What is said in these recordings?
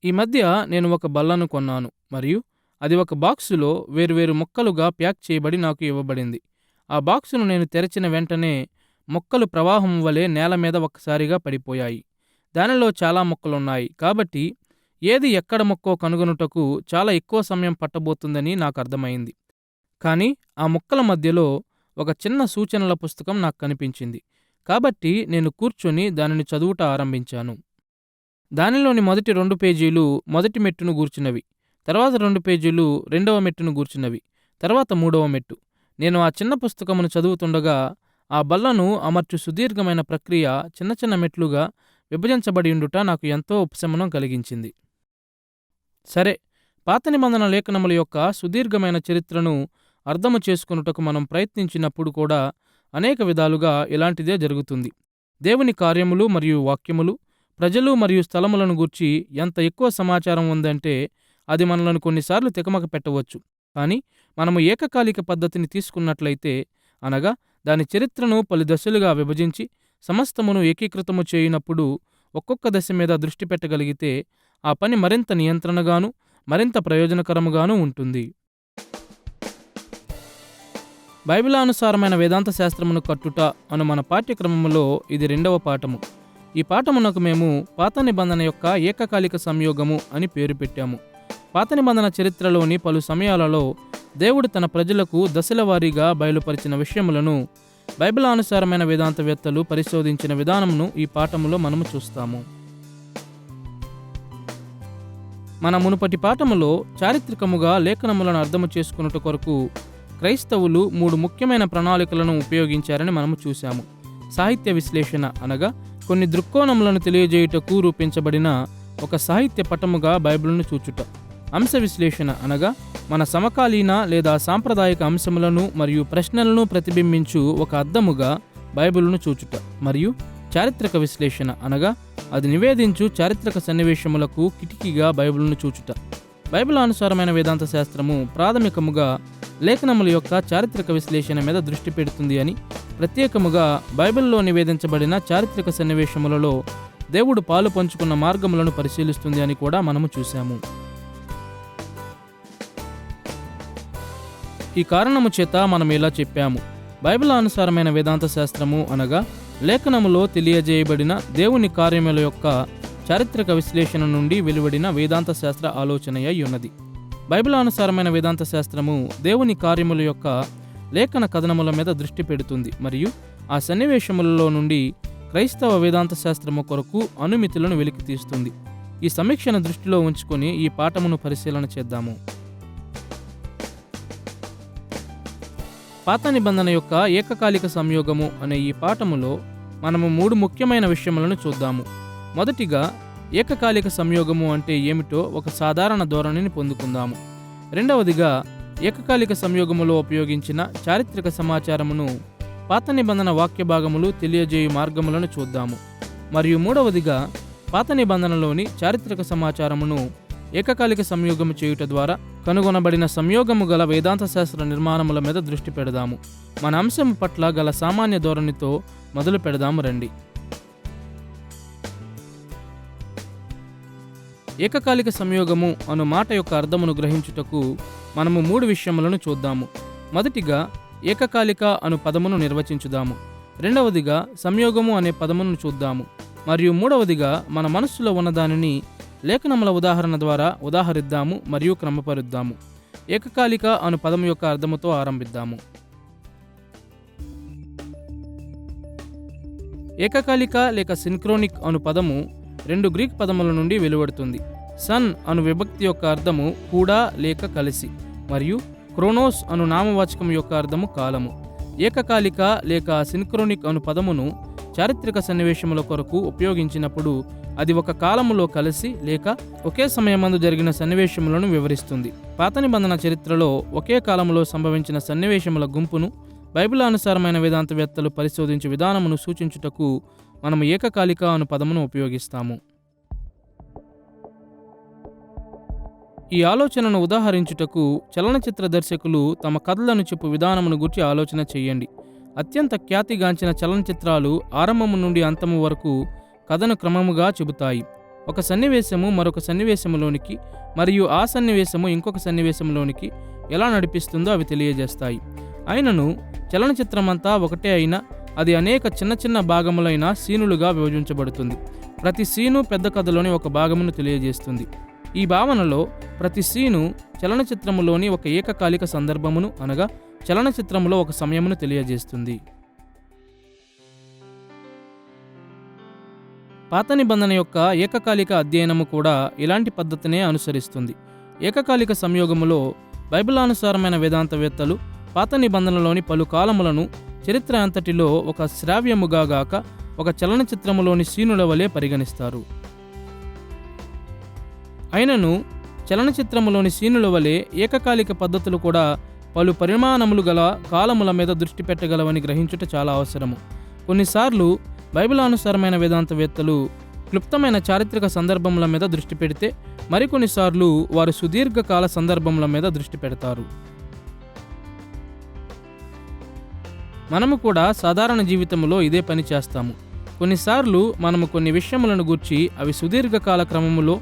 ఈ మధ్య నేను ఒక బల్లను కొన్నాను మరియు అది ఒక బాక్సులో వేర్వేరు ముక్కలుగా ప్యాక్ చేయబడి నాకు ఇవ్వబడింది. ఆ బాక్సును నేను తెరిచిన వెంటనే మొక్కలు ప్రవాహం వలె నేల మీద ఒక్కసారిగా పడిపోయాయి. దానిలో చాలా మొక్కలున్నాయి కాబట్టి ఏది ఎక్కడ మొక్కో కనుగొనుటకు చాలా ఎక్కువ సమయం పట్టబోతుందని నాకు అర్థమైంది. కానీ ఆ మొక్కల మధ్యలో ఒక చిన్న సూచనల పుస్తకం నాకు కనిపించింది. కాబట్టి నేను కూర్చొని దానిని చదువుట ఆరంభించాను. దానిలోని మొదటి 2 పేజీలు మొదటి మెట్టును గూర్చినవి, తర్వాత 2 పేజీలు రెండవ మెట్టును గూర్చినవి, తర్వాత మూడవ మెట్టు. నేను ఆ చిన్న పుస్తకమును చదువుతుండగా ఆ బల్లను అమర్చు సుదీర్ఘమైన ప్రక్రియ చిన్న చిన్న మెట్లుగా విభజించబడియుండుట నాకు ఎంతో ఉపశమనం కలిగించింది. సరే, పాత నిబంధన లేఖనముల యొక్క సుదీర్ఘమైన చరిత్రను అర్థము చేసుకొనుటకు మనం ప్రయత్నించినప్పుడు కూడా అనేక విధాలుగా ఇలాంటిదే జరుగుతుంది. దేవుని కార్యములు మరియు వాక్యములు, ప్రజలు మరియు స్థలములను గూర్చి ఎంత ఎక్కువ సమాచారం ఉందంటే అది మనలను కొన్నిసార్లు తికమక పెట్టవచ్చు. కానీ మనము ఏకకాలిక పద్ధతిని తీసుకున్నట్లయితే, అనగా దాని చరిత్రను పలు దశలుగా విభజించి సమస్తమును ఏకీకృతము చేయునప్పుడు ఒక్కొక్క దశ మీద దృష్టి పెట్టగలిగితే ఆ పని మరింత నియంత్రణగాను మరింత ప్రయోజనకరముగాను ఉంటుంది. బైబిలానుసారమైన వేదాంత శాస్త్రమును కట్టుట అను మన పాఠ్యక్రమములో ఇది 2వ పాఠము. ఈ పాఠమునకు మేము పాత నిబంధన యొక్క ఏకకాలిక సంయోగము అని పేరు పెట్టాము. పాత నిబంధన చరిత్రలోని పలు సమయాలలో దేవుడు తన ప్రజలకు దశల వారీగా బయలుపరిచిన విషయములను బైబిలానుసారమైన వేదాంతవేత్తలు పరిశోధించిన విధానమును ఈ పాఠములో మనము చూస్తాము. మన మునుపటి పాఠములో చారిత్రకముగా లేఖనములను అర్థము చేసుకొనుట కొరకు క్రైస్తవులు 3 ముఖ్యమైన ప్రణాళికలను ఉపయోగించారని మనము చూశాము. సాహిత్య విశ్లేషణ అనగా కొన్ని దృక్కోణములను తెలియజేయుటకు రూపించబడిన ఒక సాహిత్య పటముగా బైబిల్ను చూచుట. అంశ విశ్లేషణ అనగా మన సమకాలీన లేదా సాంప్రదాయిక అంశములను మరియు ప్రశ్నలను ప్రతిబింబించు ఒక అద్దముగా బైబిల్ను చూచుట. మరియు చారిత్రక విశ్లేషణ అనగా అది నివేదించు చారిత్రక సన్నివేశములకు కిటికీగా బైబిల్ను చూచుట. బైబిలానుసారమైన వేదాంత శాస్త్రము ప్రాథమికముగా లేఖనముల యొక్క చారిత్రక విశ్లేషణ మీద దృష్టి పెడుతుంది అని, ప్రత్యేకముగా బైబిల్లో నివేదించబడిన చారిత్రక సన్నివేశములలో దేవుడు పాలు పంచుకున్న మార్గములను పరిశీలిస్తుంది అని కూడా మనము చూశాము. ఈ కారణము చేత మనం ఇలా చెప్పాము: బైబిలానుసారమైన వేదాంత శాస్త్రము అనగా లేఖనములో తెలియజేయబడిన దేవుని కార్యముల యొక్క చారిత్రక విశ్లేషణ నుండి వెలువడిన వేదాంత శాస్త్ర ఆలోచనయై ఉన్నది. బైబిలానుసారమైన వేదాంత శాస్త్రము దేవుని కార్యముల యొక్క లేఖన కథనముల మీద దృష్టి పెడుతుంది మరియు ఆ సన్నివేశములలో నుండి క్రైస్తవ వేదాంత శాస్త్రము కొరకు అనుమితులను వెలికి తీస్తుంది. ఈ సమీక్షణ దృష్టిలో ఉంచుకొని ఈ పాఠమును పరిశీలన చేద్దాము. పాత నిబంధన యొక్క ఏకకాలిక సంయోగము అనే ఈ పాఠములో మనము 3 ముఖ్యమైన విషయములను చూద్దాము. మొదటిగా, ఏకకాలిక సంయోగము అంటే ఏమిటో ఒక సాధారణ ధోరణిని పొందుకుందాము. రెండవదిగా, ఏకకాలిక సంయోగములో ఉపయోగించిన చారిత్రక సమాచారమును పాత నిబంధన వాక్య భాగములు తెలియజేయు మార్గములను చూద్దాము. మరియు మూడవదిగా, పాత నిబంధనలోని చారిత్రక సమాచారమును ఏకకాలిక సంయోగము చేయుట ద్వారా కనుగొనబడిన సంయోగము గల వేదాంత శాస్త్ర నిర్మాణముల మీద దృష్టి పెడదాము. మన అంశము పట్ల గల సామాన్య ధోరణితో మొదలు పెడదాము రండి. ఏకకాలిక సంయోగము అను మాట యొక్క అర్థమును గ్రహించుటకు మనము 3 విషయములను చూద్దాము. మొదటిగా, ఏకకాలిక అను పదమును నిర్వచించుదాము. రెండవదిగా, సంయోగము అనే పదమును చూద్దాము. మరియు మూడవదిగా, మన మనస్సులో ఉన్నదానిని లేఖనముల ఉదాహరణ ద్వారా ఉదాహరిద్దాము మరియు క్రమపరుద్దాము. ఏకకాలిక అను పదము యొక్క అర్థముతో ఆరంభిద్దాము. ఏకకాలిక లేక సిన్క్రోనిక్ అను పదము 2 గ్రీక్ పదముల నుండి వెలువడుతుంది. సన్ అను విభక్తి యొక్క అర్థము కూడా లేక కలిసి, మరియు క్రోనోస్ అను నామవాచకం యొక్క అర్థము కాలము. ఏకకాలిక లేక సిన్క్రోనిక్ అను పదమును చారిత్రక సన్నివేశముల కొరకు ఉపయోగించినప్పుడు అది ఒక కాలములో కలిసి లేక ఒకే సమయమందు జరిగిన సన్నివేశములను వివరిస్తుంది. పాత నిబంధన చరిత్రలో ఒకే కాలములో సంభవించిన సన్నివేశముల గుంపును బైబిలానుసారమైన వేదాంతవేత్తలు పరిశోధించే విధానమును సూచించుటకు మనము ఏకకాలిక అను పదమును ఉపయోగిస్తాము. ఈ ఆలోచనను ఉదాహరించుటకు చలనచిత్ర దర్శకులు తమ కథలను చెప్పు విధానమును గురించి ఆలోచన చేయండి. అత్యంత ఖ్యాతిగాంచిన చలనచిత్రాలు ఆరంభము నుండి అంతము వరకు కథను క్రమముగా చెబుతాయి. ఒక సన్నివేశము మరొక సన్నివేశంలోనికి మరియు ఆ సన్నివేశము ఇంకొక సన్నివేశంలోనికి ఎలా నడిపిస్తుందో అవి తెలియజేస్తాయి. అయినను చలనచిత్రమంతా ఒకటే అయినా అది అనేక చిన్న చిన్న భాగములైన సీనులుగా విభజించబడుతుంది. ప్రతి సీను పెద్ద కథలోని ఒక భాగమును తెలియజేస్తుంది. ఈ భావనలో ప్రతి సీను చలనచిత్రములోని ఒక ఏకకాలిక సందర్భమును అనగా చలనచిత్రములో ఒక సమయమును తెలియజేస్తుంది. పాత నిబంధన యొక్క ఏకకాలిక అధ్యయనము కూడా ఇలాంటి పద్ధతినే అనుసరిస్తుంది. ఏకకాలిక సంయోగములో బైబిలానుసారమైన వేదాంతవేత్తలు పాత నిబంధనలోని పలు కాలములను చరిత్ర అంతటిలో ఒక శ్రావ్యముగా గాక ఒక చలనచిత్రములోని సీనుల వలె పరిగణిస్తారు. అయినను చలనచిత్రములోని సీనుల వలె ఏకకాలిక పద్ధతులు కూడా పలు పరిమాణములు గల కాలముల మీద దృష్టి పెట్టగలవని గ్రహించుట చాలా అవసరము. కొన్నిసార్లు బైబిలానుసారమైన వేదాంతవేత్తలు క్లుప్తమైన చారిత్రక సందర్భముల మీద దృష్టి పెడితే మరికొన్నిసార్లు వారు సుదీర్ఘకాల సందర్భముల మీద దృష్టి పెడతారు. మనము కూడా సాధారణ జీవితంలో ఇదే పని చేస్తాము. కొన్నిసార్లు మనము కొన్ని విషయములను గూర్చి అవి సుదీర్ఘకాల క్రమములో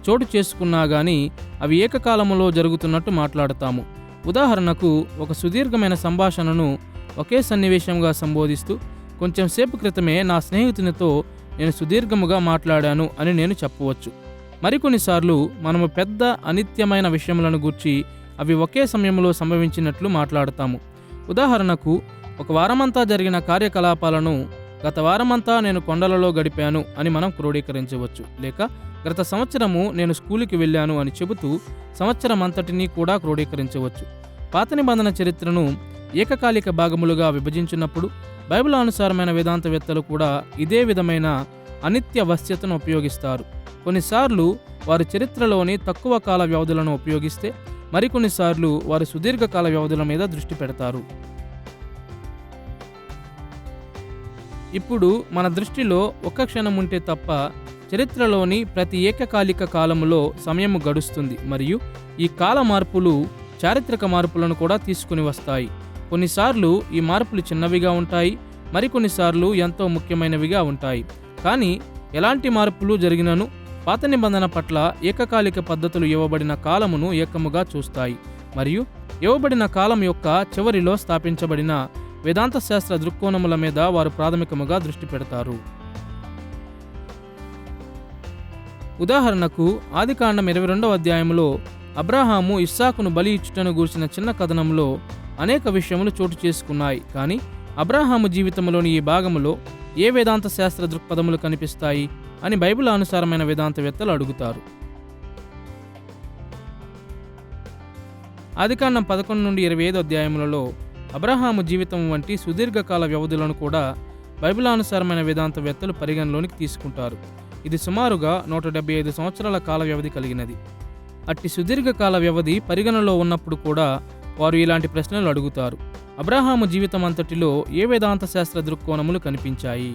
చోటు చేసుకున్నా గానీ అవి ఏకకాలములో జరుగుతున్నట్టు మాట్లాడతాము. ఉదాహరణకు ఒక సుదీర్ఘమైన సంభాషణను ఒకే సన్నివేశంగా సంబోధిస్తూ కొంచెం సేపు క్రితమే నా స్నేహితునితో నేను సుదీర్ఘముగా మాట్లాడాను అని నేను చెప్పవచ్చు. మరికొన్నిసార్లు మనము పెద్ద అనిత్యమైన విషయములను గూర్చి అవి ఒకే సమయంలో సంభవించినట్లు మాట్లాడతాము. ఉదాహరణకు ఒక వారమంతా జరిగిన కార్యకలాపాలను గత వారమంతా నేను కొండలలో గడిపాను అని మనం క్రోడీకరించవచ్చు. లేక గత సంవత్సరము నేను స్కూలుకి వెళ్ళాను అని చెబుతూ సంవత్సరం అంతటినీ కూడా క్రోడీకరించవచ్చు. పాత నిబంధన చరిత్రను ఏకకాలిక భాగములుగా విభజించినప్పుడు బైబిలానుసారమైన వేదాంతవేత్తలు కూడా ఇదే విధమైన అనిత్య వశ్యతను ఉపయోగిస్తారు. కొన్నిసార్లు వారు చరిత్రలోని తక్కువ కాల వ్యవధులను ఉపయోగిస్తే మరికొన్నిసార్లు వారు సుదీర్ఘకాల వ్యవధుల మీద దృష్టి పెడతారు. ఇప్పుడు మన దృష్టిలో ఒక్క క్షణం ఉంటే తప్ప చరిత్రలోని ప్రతి ఏకకాలిక కాలములో సమయము గడుస్తుంది మరియు ఈ కాల మార్పులు చారిత్రక మార్పులను కూడా తీసుకుని వస్తాయి. కొన్నిసార్లు ఈ మార్పులు చిన్నవిగా ఉంటాయి, మరికొన్నిసార్లు ఎంతో ముఖ్యమైనవిగా ఉంటాయి. కానీ ఎలాంటి మార్పులు జరిగినను పాత నిబంధన పట్ల ఏకకాలిక పద్ధతులు ఇవ్వబడిన కాలమును ఏకముగా చూస్తాయి మరియు ఇవ్వబడిన కాలం యొక్క చివరిలో స్థాపించబడిన వేదాంత శాస్త్ర దృక్కోణముల మీద వారు ప్రాథమికముగా దృష్టి పెడతారు. ఉదాహరణకు ఆదికాండం 22వ అధ్యాయంలో అబ్రాహాము ఇస్సాకును బలి ఇచ్చుటను గూర్చిన చిన్న కథనంలో అనేక విషయములు చోటు చేసుకున్నాయి. కానీ అబ్రాహాము జీవితంలోని ఈ భాగములో ఏ వేదాంత శాస్త్ర దృక్పథములు కనిపిస్తాయి అని బైబిల్ అనుసారమైన వేదాంతవేత్తలు అడుగుతారు. ఆదికాండం 11 నుండి 25 అధ్యాయములలో అబ్రాహాము జీవితం వంటి సుదీర్ఘకాల వ్యవధులను కూడా బైబిలానుసారమైన వేదాంతవేత్తలు పరిగణలోనికి తీసుకుంటారు. ఇది సుమారుగా 175 సంవత్సరాల కాల వ్యవధి కలిగినది. అట్టి సుదీర్ఘకాల వ్యవధి పరిగణలో ఉన్నప్పుడు కూడా వారు ఇలాంటి ప్రశ్నలు అడుగుతారు. అబ్రాహాము జీవితం అంతటిలో ఏ వేదాంత శాస్త్ర దృక్కోణములు కనిపించాయి?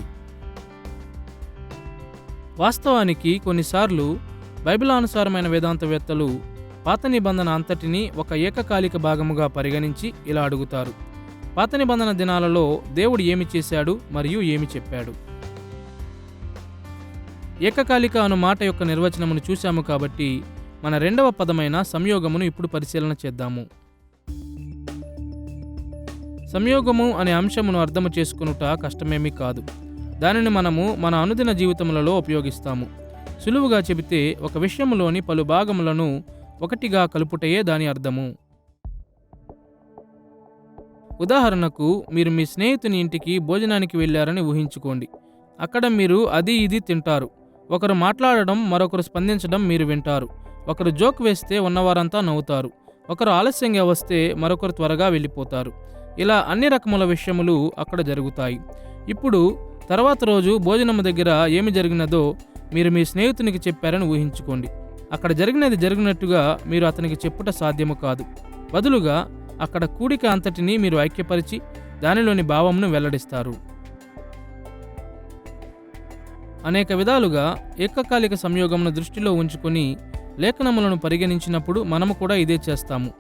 వాస్తవానికి కొన్నిసార్లు బైబిలానుసారమైన వేదాంతవేత్తలు పాత నిబంధన అంతటినీ ఒక ఏకకాలిక భాగముగా పరిగణించి ఇలా అడుగుతారు. పాత నిబంధన దినాలలో దేవుడు ఏమి చేశాడు మరియు ఏమి చెప్పాడు? ఏకకాలిక అను మాట యొక్క నిర్వచనమును చూశాము కాబట్టి మన రెండవ పదమైన సంయోగమును ఇప్పుడు పరిశీలన చేద్దాము. సంయోగము అనే అంశమును అర్థము చేసుకొనుట కష్టమేమీ కాదు. దానిని మనము మన అనుదిన జీవితములలో ఉపయోగిస్తాము. సులువుగా చెబితే ఒక విషయములోని పలు భాగములను ఒకటిగా కలుపుటయే దాని అర్థము. ఉదాహరణకు మీరు మీ స్నేహితుని ఇంటికి భోజనానికి వెళ్ళారని ఊహించుకోండి. అక్కడ మీరు అది ఇది తింటారు. ఒకరు మాట్లాడడం మరొకరు స్పందించడం మీరు వింటారు. ఒకరు జోక్ వేస్తే ఉన్నవారంతా నవ్వుతారు. ఒకరు ఆలస్యంగా వస్తే మరొకరు త్వరగా వెళ్ళిపోతారు. ఇలా అన్ని రకముల విషయములు అక్కడ జరుగుతాయి. ఇప్పుడు తర్వాత రోజు భోజనము దగ్గర ఏమి జరిగినదో మీరు మీ స్నేహితునికి చెప్పారని ఊహించుకోండి. అక్కడ జరిగినది జరిగినట్టుగా మీరు అతనికి చెప్పుట సాధ్యము కాదు. బదులుగా అక్కడ కూడిక అంతటినీ మీరు ఐక్యపరిచి దానిలోని భావమును వెల్లడిస్తారు. అనేక విధాలుగా ఏకకాలిక సంయోగమును దృష్టిలో ఉంచుకొని లేఖనములను పరిగణించినప్పుడు మనము కూడా ఇదే చేస్తాము.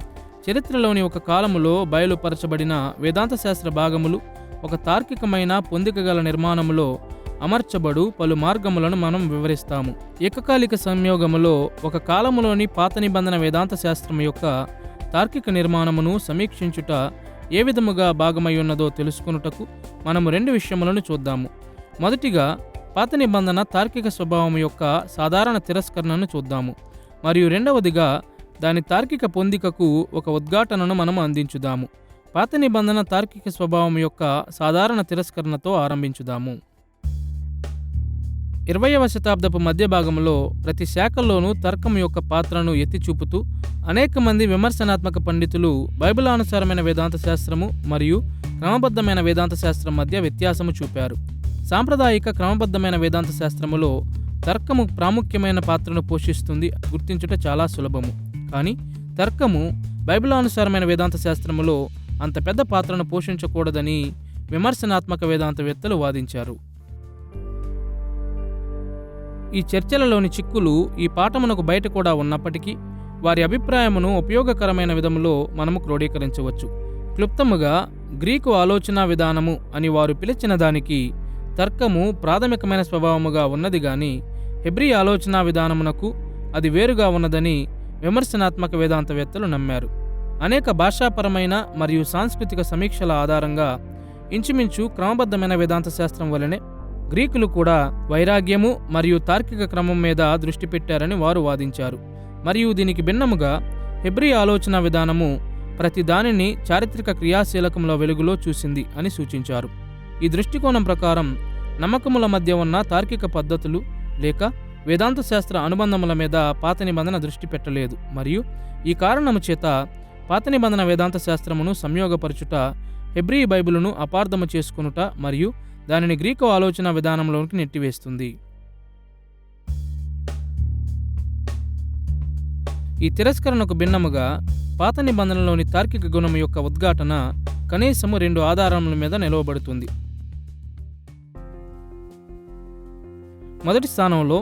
చరిత్రలోని ఒక కాలములో బయలుపరచబడిన వేదాంత శాస్త్ర భాగములు ఒక తార్కికమైన పొందికగల నిర్మాణములో అమర్చబడు పలు మార్గములను మనం వివరిస్తాము. ఏకకాలిక సంయోగములో ఒక కాలములోని పాత నిబంధన వేదాంత శాస్త్రం యొక్క తార్కిక నిర్మాణమును సమీక్షించుట ఏ విధముగా భాగమై ఉన్నదో తెలుసుకొనుటకు మనము 2 విషయములను చూద్దాము. మొదటిగా పాత నిబంధన తార్కిక స్వభావం యొక్క సాధారణ తిరస్కరణను చూద్దాము, మరియు రెండవదిగా దాని తార్కిక పొందికకు ఒక ఉద్ఘాటనను మనము అందించుదాము. పాత నిబంధన తార్కిక స్వభావం యొక్క సాధారణ తిరస్కరణతో ఆరంభించుదాము. 20వ శతాబ్దపు మధ్య భాగంలో ప్రతి శాఖల్లోనూ తర్కం యొక్క పాత్రను ఎత్తి చూపుతూ అనేక మంది విమర్శనాత్మక పండితులు బైబిలానుసారమైన వేదాంత శాస్త్రము మరియు క్రమబద్ధమైన వేదాంత శాస్త్రం మధ్య వ్యత్యాసము చూపారు. సాంప్రదాయిక క్రమబద్ధమైన వేదాంత శాస్త్రములో తర్కము ప్రాముఖ్యమైన పాత్రను పోషిస్తుంది గుర్తించుట చాలా సులభము. కానీ తర్కము బైబిలానుసారమైన వేదాంత శాస్త్రములో అంత పెద్ద పాత్రను పోషించకూడదని విమర్శనాత్మక వేదాంతవేత్తలు వాదించారు. ఈ చర్చలలోని చిక్కులు ఈ పాఠమునకు బయట కూడా ఉన్నప్పటికీ వారి అభిప్రాయమును ఉపయోగకరమైన విధములో మనము క్రోడీకరించవచ్చు. క్లుప్తముగా గ్రీకు ఆలోచనా విధానము అని వారు పిలిచిన దానికి తర్కము ప్రాథమికమైన స్వభావముగా ఉన్నది గాని హెబ్రీ ఆలోచనా విధానమునకు అది వేరుగా ఉన్నదని విమర్శనాత్మక వేదాంతవేత్తలు నమ్మారు. అనేక భాషాపరమైన మరియు సాంస్కృతిక సమీక్షల ఆధారంగా ఇంచుమించు క్రమబద్ధమైన వేదాంత శాస్త్రం వలనే గ్రీకులు కూడా వైరాగ్యము మరియు తార్కిక క్రమం మీద దృష్టి పెట్టారని వారు వాదించారు. మరియు దీనికి భిన్నముగా హెబ్రీ ఆలోచన విధానము ప్రతి దానిని చారిత్రక క్రియాశీలకముల వెలుగులో చూసింది అని సూచించారు. ఈ దృష్టికోణం ప్రకారం నమ్మకముల మధ్య ఉన్న తార్కిక పద్ధతులు లేక వేదాంత శాస్త్ర అనుబంధముల మీద పాత నిబంధన దృష్టి పెట్టలేదు, మరియు ఈ కారణము చేత పాత నిబంధన వేదాంత శాస్త్రమును సంయోగపరచుట హెబ్రీ బైబిలును అపార్థము చేసుకొనుట మరియు దానిని గ్రీకు ఆలోచన విధానంలోకి నెట్టివేస్తుంది. ఈ తిరస్కరణకు భిన్నముగా పాత నిబంధనలోని తార్కిక గుణము యొక్క ఉద్ఘాటన కనీసము 2 ఆధారముల మీద నిలవబడుతుంది. మొదటి స్థానంలో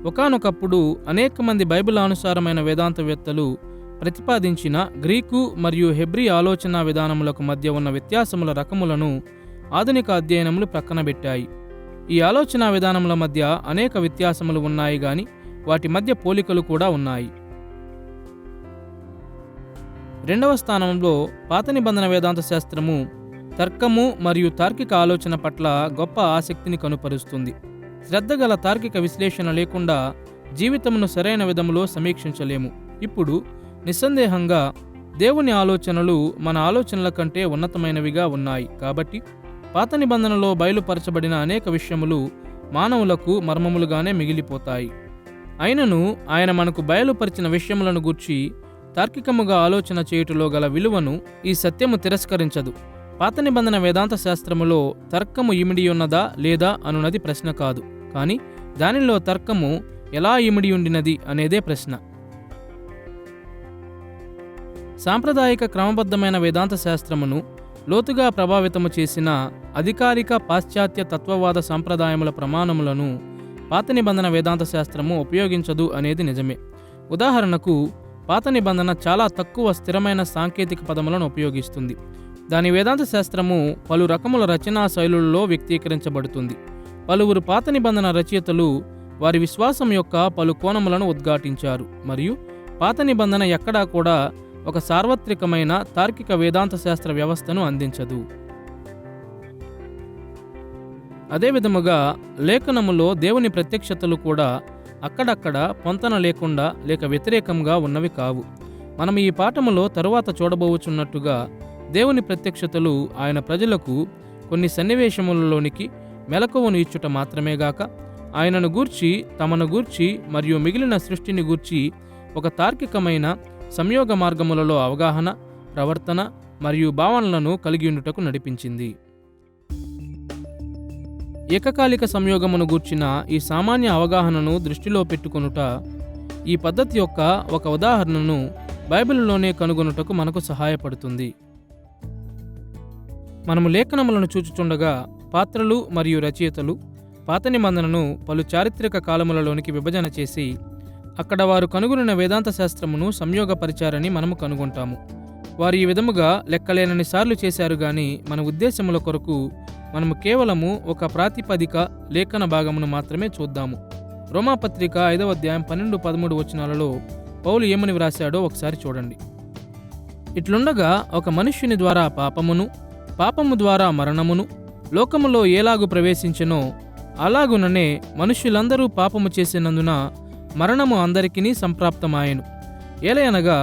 ఒకానొకప్పుడు అనేక మంది బైబిలానుసారమైన వేదాంతవేత్తలు ప్రతిపాదించిన గ్రీకు మరియు హెబ్రీ ఆలోచనా విధానములకు మధ్య ఉన్న వ్యత్యాసముల రకములను ఆధునిక అధ్యయనములు ప్రక్కనబెట్టాయి. ఈ ఆలోచనా విధానముల మధ్య అనేక వ్యత్యాసములు ఉన్నాయి గాని వాటి మధ్య పోలికలు కూడా ఉన్నాయి. రెండవ స్థానంలో పాత నిబంధన వేదాంత శాస్త్రము తర్కము మరియు తార్కిక ఆలోచన పట్ల గొప్ప ఆసక్తిని కనుపరుస్తుంది. శ్రద్ధగల తార్కిక విశ్లేషణ లేకుండా జీవితమును సరైన విధములో సమీక్షించలేము. ఇప్పుడు నిస్సందేహంగా దేవుని ఆలోచనలు మన ఆలోచనల కంటే ఉన్నతమైనవిగా ఉన్నాయి. కాబట్టి పాత నిబంధనలో బయలుపరచబడిన అనేక విషయములు మానవులకు మర్మములుగానే మిగిలిపోతాయి. అయినను ఆయన మనకు బయలుపరిచిన విషయములను గూర్చి తార్కికముగా ఆలోచన చేయుటలో గల విలువను ఈ సత్యము తిరస్కరించదు. పాత నిబంధన వేదాంత శాస్త్రములో తర్కము ఇమిడి ఉన్నదా లేదా అనున్నది ప్రశ్న కాదు, కానీ దానిలో తర్కము ఎలా ఇమిడి ఉండినది అనేదే ప్రశ్న. సాంప్రదాయిక క్రమబద్ధమైన వేదాంత శాస్త్రమును లోతుగా ప్రభావితము చేసిన అధికారిక పాశ్చాత్య తత్వవాద సంప్రదాయముల ప్రమాణములను పాత నిబంధన వేదాంత శాస్త్రము ఉపయోగించదు అనేది నిజమే. ఉదాహరణకు పాత నిబంధన చాలా తక్కువ స్థిరమైన సాంకేతిక పదములను ఉపయోగిస్తుంది. దాని వేదాంత శాస్త్రము పలు రకముల రచనా శైలులలో వ్యక్తీకరించబడుతుంది. పలువురు పాత నిబంధన రచయితలు వారి విశ్వాసం యొక్క పలు కోణములను ఉద్ఘాటించారు, మరియు పాత నిబంధన ఎక్కడా కూడా ఒక సార్వత్రికమైన తార్కిక వేదాంత శాస్త్ర వ్యవస్థను అందించదు. అదేవిధముగా లేఖనములో దేవుని ప్రత్యక్షతలు కూడా అక్కడక్కడ పొంతన లేకుండా లేక వ్యతిరేకంగా ఉన్నవి కావు. మనం ఈ పాఠములో తరువాత చూడబోచున్నట్టుగా దేవుని ప్రత్యక్షతలు ఆయన ప్రజలకు కొన్ని సన్నివేశములలోనికి మెలకువను ఇచ్చుట మాత్రమే గాక ఆయనను గూర్చి, తమను గూర్చి మరియు మిగిలిన సృష్టిని గూర్చి ఒక తార్కికమైన సంయోగ మార్గములలో అవగాహన, ప్రవర్తన మరియు భావనలను కలిగియుండుటకు నడిపించింది. ఏకకాలిక సంయోగమును గూర్చిన ఈ సామాన్య అవగాహనను దృష్టిలో పెట్టుకొనుట ఈ పద్ధతి యొక్క ఒక ఉదాహరణను బైబిలులోనే కనుగొనుటకు మనకు సహాయపడుతుంది. మనము లేఖనములను చూచుచుండగా పాత్రలు మరియు రచయితలు పాత నిబంధనను పలు చారిత్రక కాలములలోనికి విభజన చేసి అక్కడ వారు కనుగొనిన వేదాంత శాస్త్రమును సంయోగపరిచారని మనము కనుగొంటాము. వారు ఈ విధముగా లెక్కలేనన్ని సార్లు చేశారు గాని మన ఉద్దేశముల కొరకు మనము కేవలము ఒక ప్రాతిపదిక లేఖన భాగమును మాత్రమే చూద్దాము. రోమాపత్రిక 5వ అధ్యాయం 12-13 వచనాలలో పౌలు ఏమని వ్రాశాడో ఒకసారి చూడండి. ఇట్లుండగా ఒక మనుష్యుని ద్వారా పాపమును, పాపము ద్వారా మరణమును లోకములో ఏలాగు ప్రవేశించెనో అలాగుననే మనుష్యులందరూ పాపము చేసినందున మరణము అందరికినీ సంప్రాప్తమాయెను. ఏలయనగా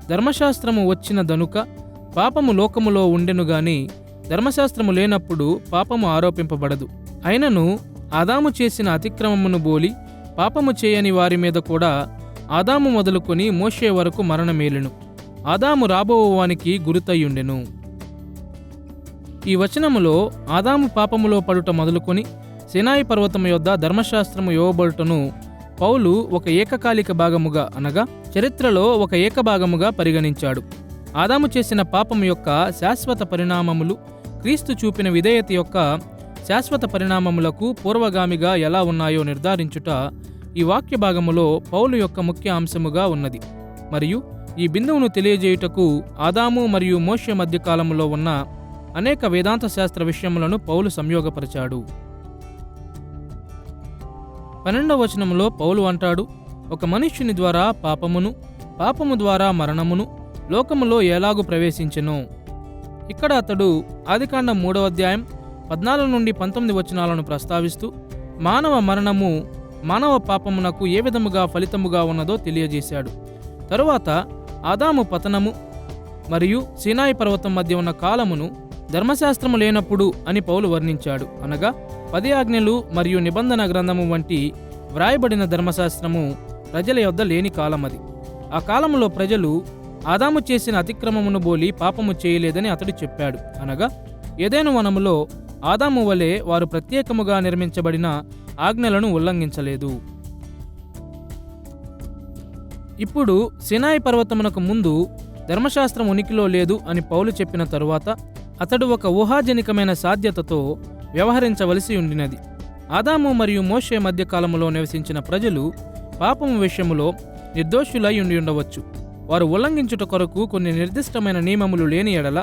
ధర్మశాస్త్రము వచ్చిన దనుక పాపము లోకములో ఉండెను గాని ధర్మశాస్త్రము లేనప్పుడు పాపము ఆరోపింపబడదు. అయినను ఆదాము చేసిన అతిక్రమమును బోలి పాపము చేయని వారి మీద కూడా ఆదాము మొదలుకొని మోషే వరకు మరణమేలెను. ఆదాము రాబోవానికి గురుతయ్యుండెను. ఈ వచనములో ఆదాము పాపములో పడుట మొదలుకొని సినాయి పర్వతము యొద్ద ధర్మశాస్త్రము ఇవ్వబడుటను పౌలు ఒక ఏకకాలిక భాగముగా అనగా చరిత్రలో ఒక ఏకభాగముగా పరిగణించాడు. ఆదాము చేసిన పాపము యొక్క శాశ్వత పరిణామములు క్రీస్తు చూపిన విధేయత యొక్క శాశ్వత పరిణామములకు పూర్వగామిగా ఎలా ఉన్నాయో నిర్ధారించుట ఈ వాక్య భాగములో పౌలు యొక్క ముఖ్య అంశముగా ఉన్నది. మరియు ఈ బిందువును తెలియజేయుటకు ఆదాము మరియు మోషే మధ్య కాలములో ఉన్న అనేక వేదాంత శాస్త్ర విషయములను పౌలు సంయోగపరిచాడు. 12వ వచనములో పౌలు అంటాడు, ఒక మనుష్యుని ద్వారా పాపమును, పాపము ద్వారా మరణమును లోకములో ఎలాగు ప్రవేశించెనో. ఇక్కడ అతడు ఆదికాండం 3వ అధ్యాయం 14-19 వచనాలను ప్రస్తావిస్తూ మానవ మరణము మానవ పాపమునకు ఏ విధముగా ఫలితముగా ఉన్నదో తెలియజేశాడు. తరువాత ఆదాము పతనము మరియు సీనాయి పర్వతం మధ్య ఉన్న కాలమును ధర్మశాస్త్రము లేనప్పుడు అని పౌలు వర్ణించాడు. అనగా 10 ఆజ్ఞలు మరియు నిబంధన గ్రంథము వంటి వ్రాయబడిన ధర్మశాస్త్రము ప్రజల యొద్ద లేని కాలమది. ఆ కాలములో ప్రజలు ఆదాము చేసిన అతిక్రమమును బోలి పాపము చేయలేదని అతడు చెప్పాడు. అనగా ఏదెను వనములో ఆదాము వలె వారు ప్రత్యేకముగా నిర్మించబడిన ఆజ్ఞలను ఉల్లంఘించలేదు. ఇప్పుడు సినాయి పర్వతమునకు ముందు ధర్మశాస్త్రం ఉనికిలో లేదు అని పౌలు చెప్పిన తరువాత అతడు ఒక ఊహాజనికమైన సాధ్యతతో వ్యవహరించవలసి ఉండినది. ఆదాము మరియు మోషే మధ్యకాలములో నివసించిన ప్రజలు పాపము విషయములో నిర్దోషులై ఉండి ఉండవచ్చు. వారు ఉల్లంఘించుట కొరకు కొన్ని నిర్దిష్టమైన నియమములు లేని ఎడల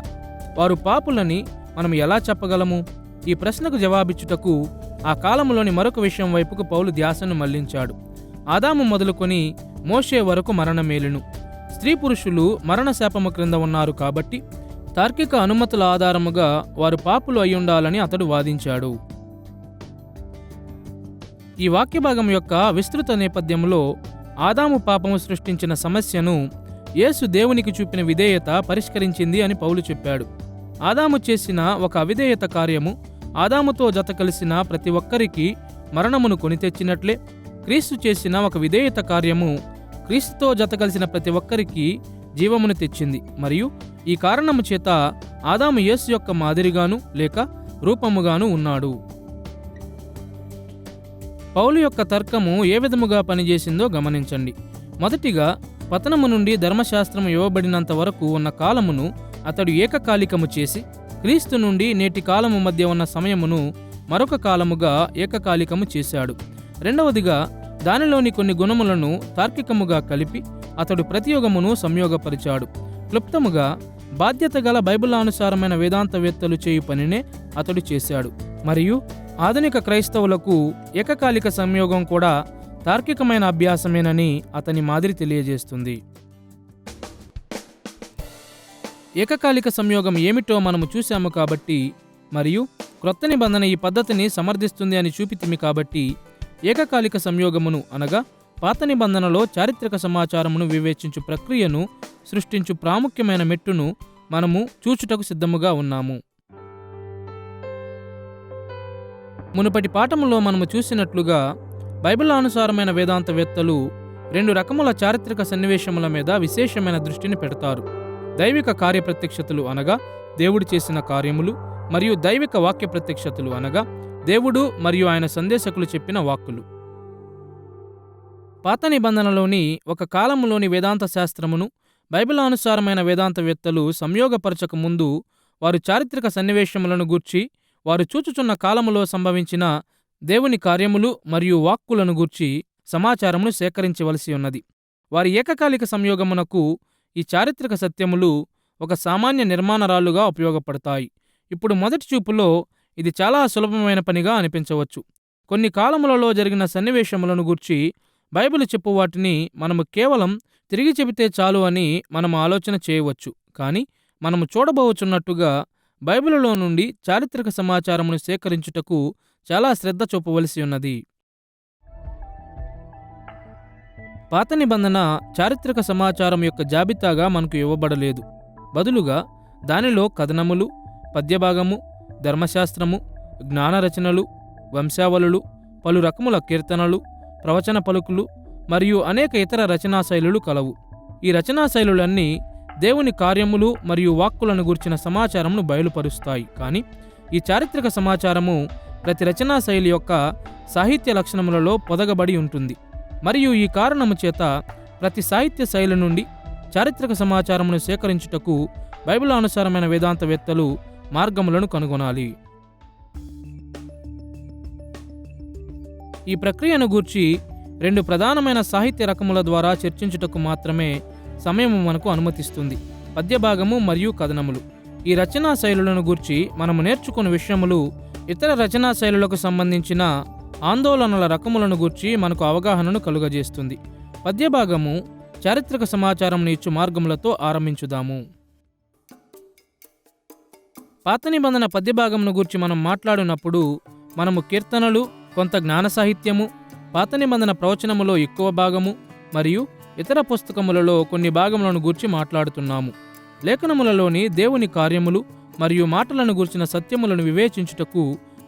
వారు పాపులని మనం ఎలా చెప్పగలము? ఈ ప్రశ్నకు జవాబిచ్చుటకు ఆ కాలములోని మరొక విషయం వైపుకు పౌలు ధ్యాసను మళ్లించాడు. ఆదాము మొదలుకొని మోషే వరకు మరణమేలెను. స్త్రీ పురుషులు మరణశాపము క్రింద ఉన్నారు కాబట్టి తార్కిక అనుమతుల ఆధారముగా వారు పాపులు అయ్యుండాలని అతడు వాదించాడు. ఈ వాక్యభాగం యొక్క విస్తృత నేపథ్యంలో ఆదాము పాపము సృష్టించిన సమస్యను యేసు దేవునికి చూపిన విధేయత పరిష్కరించింది అని పౌలు చెప్పాడు. ఆదాము చేసిన ఒక అవిధేయత కార్యము ఆదాముతో జత కలిసిన ప్రతి ఒక్కరికి మరణమును కొని తెచ్చినట్లే క్రీస్తు చేసిన ఒక విధేయత కార్యము క్రీస్తుతో జత కలిసిన ప్రతి ఒక్కరికి జీవమును తెచ్చింది. మరియు ఈ కారణము చేత ఆదాము యేసు యొక్క మాదిరిగాను లేక రూపముగాను ఉన్నాడు. పౌలు యొక్క తర్కము ఏ విధముగా పనిచేసిందో గమనించండి. మొదటిగా పతనము నుండి ధర్మశాస్త్రము ఇవ్వబడినంత వరకు ఉన్న కాలమును అతడు ఏకకాలికము చేసి క్రీస్తు నుండి నేటి కాలము మధ్య ఉన్న సమయమును మరొక కాలముగా ఏకకాలికము చేశాడు. రెండవదిగా దానిలోని కొన్ని గుణములను తార్కికముగా కలిపి అతడు ప్రతియుగమును సంయోగపరిచాడు. క్లుప్తముగా బాధ్యత గల బైబిలానుసారమైన వేదాంతవేత్తలు చేయు పనినే అతడు చేశాడు. మరియు ఆధునిక క్రైస్తవులకు ఏకకాలిక సంయోగం కూడా తార్కికమైన అభ్యాసమేనని అతని మాదిరి తెలియజేస్తుంది. ఏకకాలిక సంయోగం ఏమిటో మనము చూశాము కాబట్టి మరియు క్రొత్త నిబంధన ఈ పద్ధతిని సమర్థిస్తుంది అని చూపితిమి కాబట్టి ఏకకాలిక సంయోగమును అనగా పాత నిబంధనలో చారిత్రక సమాచారమును వివేచించు ప్రక్రియను సృష్టించు ప్రాముఖ్యమైన మెట్టును మనము చూచుటకు సిద్ధముగా ఉన్నాము. మునుపటి పాఠములో మనము చూసినట్లుగా బైబిలానుసారమైన వేదాంతవేత్తలు 2 రకముల చారిత్రక సన్నివేశముల మీద విశేషమైన దృష్టిని పెడతారు. దైవిక కార్యప్రత్యక్షతలు అనగా దేవుడు చేసిన కార్యములు, మరియు దైవిక వాక్య ప్రత్యక్షతలు అనగా దేవుడు మరియు ఆయన సందేశకులు చెప్పిన వాక్కులు. పాత నిబంధనలోని ఒక కాలములోని వేదాంత శాస్త్రమును బైబిలానుసారమైన వేదాంతవేత్తలు సంయోగపరచక ముందు వారు చారిత్రక సన్నివేశములను గూర్చి వారు చూచుచున్న కాలములో సంభవించిన దేవుని కార్యములు మరియు వాక్కులను గూర్చి సమాచారమును సేకరించవలసి ఉన్నది. వారి ఏకకాలిక సంయోగమునకు ఈ చారిత్రక సత్యములు ఒక సామాన్య నిర్మాణరాలుగా ఉపయోగపడతాయి. ఇప్పుడు మొదటి చూపులో ఇది చాలా సులభమైన పనిగా అనిపించవచ్చు. కొన్ని కాలములలో జరిగిన సన్నివేశములను గూర్చి బైబిల్ చెప్పు వాటిని మనము కేవలం తిరిగి చెబితే చాలు అని మనం ఆలోచన చేయవచ్చు. కానీ మనము చూడబోచున్నట్టుగా బైబిలులో నుండి చారిత్రక సమాచారమును సేకరించుటకు చాలా శ్రద్ధ చూపవలసి ఉన్నది. పాత నిబంధన చారిత్రక సమాచారం యొక్క జాబితాగా మనకు ఇవ్వబడలేదు. బదులుగా దానిలో కథనములు, పద్యభాగము, ధర్మశాస్త్రము, జ్ఞానరచనలు, వంశావళులు, పలు రకముల కీర్తనలు, ప్రవచన పలుకులు మరియు అనేక ఇతర రచనా శైలులు కలవు. ఈ రచనా శైలులన్నీ దేవుని కార్యములు మరియు వాక్కులను గూర్చిన సమాచారమును బయలుపరుస్తాయి. కానీ ఈ చారిత్రక సమాచారము ప్రతి రచనా శైలి యొక్క సాహిత్య లక్షణములలో పొదగబడి ఉంటుంది. మరియు ఈ కారణము చేత ప్రతి సాహిత్య శైలి నుండి చారిత్రక సమాచారమును సేకరించుటకు బైబిలానుసారమైన వేదాంతవేత్తలు మార్గములను కనుగొనాలి. ఈ ప్రక్రియను గూర్చి 2 ప్రధానమైన సాహిత్య రకముల ద్వారా చర్చించుటకు మాత్రమే సమయము మనకు అనుమతిస్తుంది: పద్యభాగము మరియు కథనములు. ఈ రచనా శైలులను గూర్చి మనము నేర్చుకున్న విషయములు ఇతర రచనా శైలులకు సంబంధించిన ఆందోళనల రకములను గూర్చి మనకు అవగాహనను కలుగజేస్తుంది. పద్యభాగము చారిత్రక సమాచారమును ఇచ్చు మార్గములతో ఆరంభించుదాము. పాత నిబంధన పద్యభాగమును గూర్చి మనం మాట్లాడినప్పుడు మనము కీర్తనలు, కొంత జ్ఞాన సాహిత్యము, పాత నిబంధన ప్రవచనములో ఎక్కువ భాగము మరియు ఇతర పుస్తకములలో కొన్ని భాగములను గూర్చి మాట్లాడుతున్నాము. లేఖనములలోని దేవుని కార్యములు మరియు మాటలను గూర్చిన సత్యములను వివేచించుటకు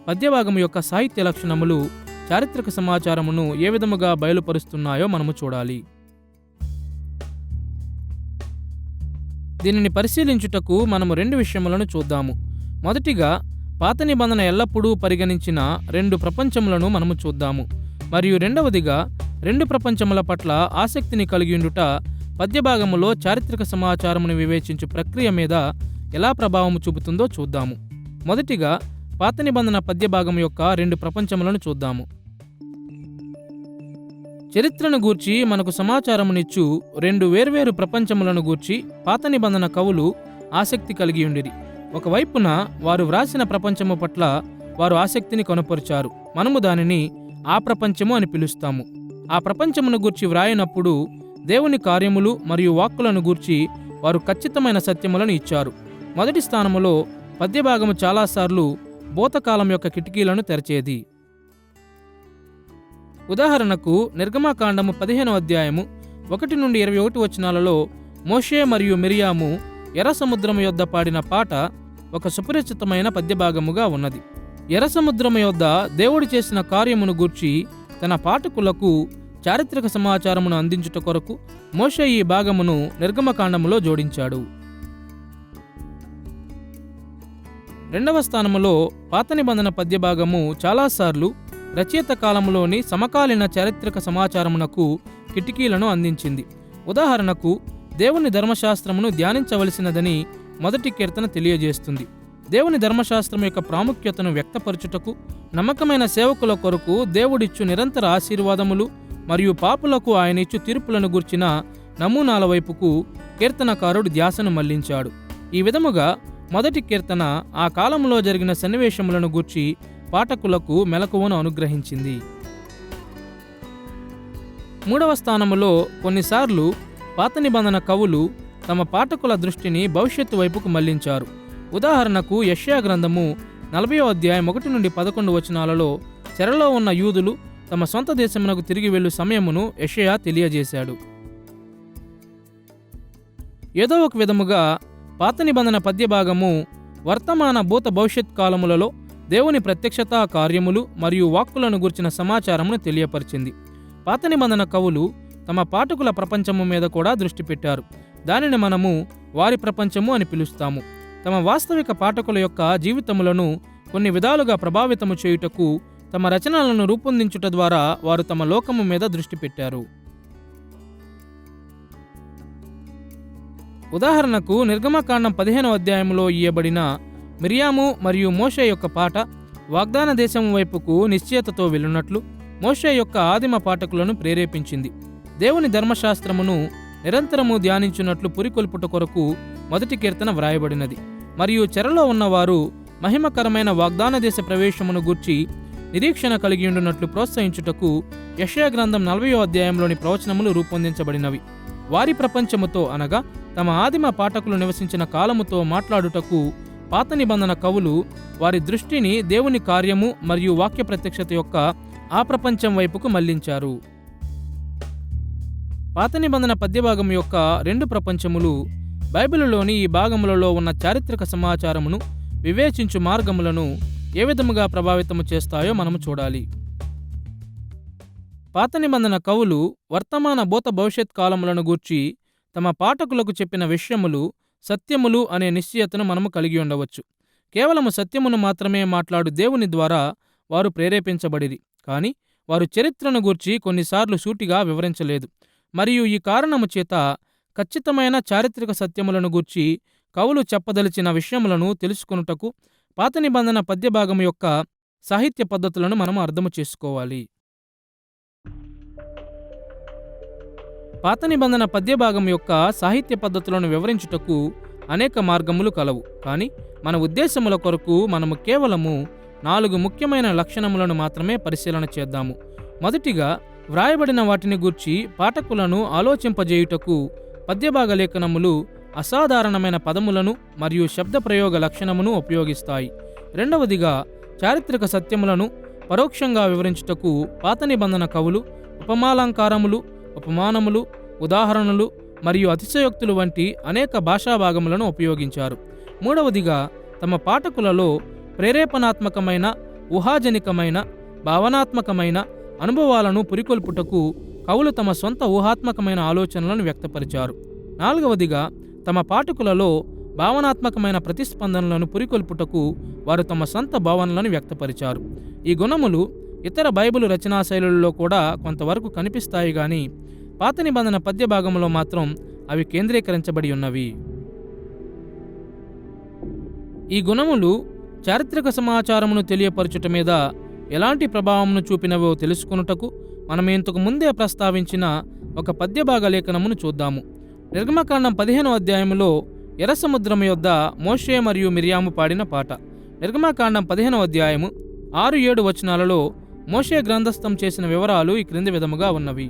పద్యభాగము యొక్క సాహిత్య లక్షణములు చారిత్రక సమాచారమును ఏ విధముగా బయలుపరుస్తున్నాయో మనము చూడాలి. దీనిని పరిశీలించుటకు మనము 2 విషయములను చూద్దాము. మొదటిగా, పాత నిబంధన ఎల్లప్పుడూ పరిగణించిన 2 ప్రపంచములను మనము చూద్దాము. మరియు రెండవదిగా, 2 ప్రపంచముల పట్ల ఆసక్తిని కలిగియుండుట పద్యభాగములో చారిత్రక సమాచారమును వివేచించు ప్రక్రియ మీద ఎలా ప్రభావము చూపుతుందో చూద్దాము. మొదటిగా, పాత నిబంధన పద్యభాగం యొక్క 2 ప్రపంచములను చూద్దాము. చరిత్రను గూర్చి మనకు సమాచారమునిచ్చు 2 వేర్వేరు ప్రపంచములను గూర్చి పాత నిబంధన కవులు ఆసక్తి కలిగియుండిరి. ఒకవైపున వారు వ్రాసిన ప్రపంచము పట్ల వారు ఆసక్తిని కనుపరిచారు. మనము దానిని ఆ ప్రపంచము అని పిలుస్తాము. ఆ ప్రపంచమును గూర్చి వ్రాయినప్పుడు దేవుని కార్యములు మరియు వాక్కులను గూర్చి వారు ఖచ్చితమైన సత్యములను ఇచ్చారు. మొదటి స్థానములో పద్యభాగము చాలాసార్లు భూతకాలం యొక్క కిటికీలను తెరచేది. ఉదాహరణకు, నిర్గమకాండము 15వ అధ్యాయము 1 నుండి 21 వచనాలలో మోషే మరియు మిరియాము ఎర్ర సముద్రము యొద్ద పాడిన పాట ఒక సుపరిచితమైన పద్యభాగముగా ఉన్నది. ఎర్ర సముద్రము యొద్ద దేవుడు చేసిన కార్యమును గూర్చి తన పాఠకులకు చారిత్రక సమాచారమును అందించుట కొరకు మోషే ఈ భాగమును నిర్గమకాండములో జోడించాడు. రెండవ స్థానములో పాత నిబంధన పద్యభాగము చాలాసార్లు రచయిత కాలములోని సమకాలీన చారిత్రక సమాచారమునకు కిటికీలను అందించింది. ఉదాహరణకు, దేవుని ధర్మశాస్త్రమును ధ్యానించవలసినదని మొదటి కీర్తన తెలియజేస్తుంది. దేవుని ధర్మశాస్త్రం యొక్క ప్రాముఖ్యతను వ్యక్తపరచుటకు, నమ్మకమైన సేవకుల కొరకు దేవుడిచ్చు నిరంతర ఆశీర్వాదములు మరియు పాపులకు ఆయన ఇచ్చు తీర్పులను గూర్చిన నమూనాల వైపుకు కీర్తనకారుడు ధ్యాసను మళ్లించాడు. ఈ విధముగా మొదటి కీర్తన ఆ కాలంలో జరిగిన సన్నివేశములను గూర్చి పాఠకులకు మెలకువను అనుగ్రహించింది. మూడవ స్థానములో కొన్నిసార్లు పాత నిబంధన కవులు తమ పాఠకుల దృష్టిని భవిష్యత్తు వైపుకు మళ్లించారు. ఉదాహరణకు, యెషయా గ్రంథము 40వ అధ్యాయం 1 నుండి 11 వచనాలలో చెరలో ఉన్న యూదులు తమ సొంత దేశమునకు తిరిగి వెళ్ళు సమయమును యెషయా తెలియజేశాడు. ఏదో ఒక విధముగా పాత నిబంధన పద్యభాగము వర్తమాన భూత భవిష్యత్ కాలములలో దేవుని ప్రత్యక్షతా కార్యములు మరియు వాక్కులను గుర్చిన సమాచారమును తెలియపరిచింది. పాత నిబంధన కవులు తమ పాఠకుల ప్రపంచము మీద కూడా దృష్టి పెట్టారు. దానిని మనము వారి ప్రపంచము అని పిలుస్తాము. తమ వాస్తవిక పాఠకుల యొక్క జీవితములను కొన్ని విధాలుగా ప్రభావితము చేయుటకు తమ రచనలను రూపొందించుట ద్వారా వారు తమ లోకము మీద దృష్టి పెట్టారు. ఉదాహరణకు, నిర్గమకాండం 15వ అధ్యాయంలో ఇయ్యబడిన మిరియాము మరియు మోషే యొక్క పాట వాగ్దాన దేశం వైపుకు నిశ్చయతతో వెళ్ళున్నట్లు మోషే యొక్క ఆదిమ పాఠకులను ప్రేరేపించింది. దేవుని ధర్మశాస్త్రమును నిరంతరము ధ్యానించున్నట్లు పురికొల్పుట కొరకు మొదటి కీర్తన వ్రాయబడినది. మరియు చెరలో ఉన్నవారు మహిమకరమైన వాగ్దాన దేశ ప్రవేశమును గూర్చి నిరీక్షణ కలిగి ఉండునట్లు ప్రోత్సహించుటకు యెషయా గ్రంథం 40వ అధ్యాయంలోని ప్రవచనములు రూపొందించబడినవి. వారి ప్రపంచముతో అనగా తమ ఆదిమ పాఠకులు నివసించిన కాలముతో మాట్లాడుటకు పాత నిబంధన కవులు వారి దృష్టిని దేవుని కార్యము మరియు వాక్య ప్రత్యక్షత యొక్క ఆ ప్రపంచం వైపుకు మళ్లించారు. పాత నిబంధన పద్యభాగం యొక్క 2 ప్రపంచములు బైబిలులోని ఈ భాగములలో ఉన్న చారిత్రక సమాచారమును వివేచించు మార్గములను ఏ విధముగా ప్రభావితము చేస్తాయో మనము చూడాలి. పాత నిబంధన కవులు వర్తమాన భూత భవిష్యత్ కాలములను గూర్చి తమ పాఠకులకు చెప్పిన విషయములు సత్యములు అనే నిశ్చయతను మనము కలిగి ఉండవచ్చు. కేవలము సత్యమును మాత్రమే మాట్లాడు దేవుని ద్వారా వారు ప్రేరేపించబడిరి, కానీ వారు చరిత్రను గూర్చి కొన్నిసార్లు సూటిగా వివరించలేదు. మరియు ఈ కారణము చేత ఖచ్చితమైన చారిత్రక సత్యములను గూర్చి కవులు చెప్పదలిచిన విషయములను తెలుసుకొనుటకు పాత నిబంధన పద్యభాగము యొక్క సాహిత్య పద్ధతులను మనము అర్థము చేసుకోవాలి. పాత నిబంధన పద్యభాగం యొక్క సాహిత్య పద్ధతులను వివరించుటకు అనేక మార్గములు కలవు, కానీ మన ఉద్దేశముల కొరకు మనము కేవలము 4 ముఖ్యమైన లక్షణములను మాత్రమే పరిశీలన చేద్దాము. మొదటిగా, వ్రాయబడిన వాటిని గూర్చి పాఠకులను ఆలోచింపజేయుటకు పద్యభాగ లేఖనములు అసాధారణమైన పదములను మరియు శబ్ద ప్రయోగ లక్షణమును ఉపయోగిస్తాయి. రెండవదిగా, చారిత్రక సత్యములను పరోక్షంగా వివరించుటకు పాత నిబంధన కవులు ఉపమాలంకారములు, ఉపమానములు, ఉదాహరణలు మరియు అతిశయోక్తులు వంటి అనేక భాషా భాగములను ఉపయోగించారు. మూడవదిగా, తమ పాఠకులలో ప్రేరేపణాత్మకమైన, ఊహాజనికమైన, భావనాత్మకమైన అనుభవాలను పురికొల్పుటకు కవులు తమ సొంత ఊహాత్మకమైన ఆలోచనలను వ్యక్తపరిచారు. నాలుగవదిగా, తమ పాఠకులలో భావనాత్మకమైన ప్రతిస్పందనలను పురికొల్పుటకు వారు తమ సొంత భావనలను వ్యక్తపరిచారు. ఈ గుణములు ఇతర బైబిలు రచనా శైలులలో కూడా కొంతవరకు కనిపిస్తాయి, గాని పాత నిబంధన పద్యభాగంలో మాత్రం అవి కేంద్రీకరించబడి ఉన్నవి. ఈ గుణములు చారిత్రక సమాచారమును తెలియపరచుట మీద ఎలాంటి ప్రభావమును చూపినవో తెలుసుకొనుటకు మనం ఇంతకు ముందే ప్రస్తావించిన ఒక పద్యభాగ లేఖనమును చూద్దాము. నిర్గమకాండం 15వ అధ్యాయములో ఎర్ర సముద్రము యొద్ద మోషే మరియు మిరియాము పాడిన పాట. నిర్గమకాండం 15వ అధ్యాయము 6-7 వచనాలలో మోషే గ్రంథస్థం చేసిన వివరాలు ఈ క్రింది విధముగా ఉన్నవి.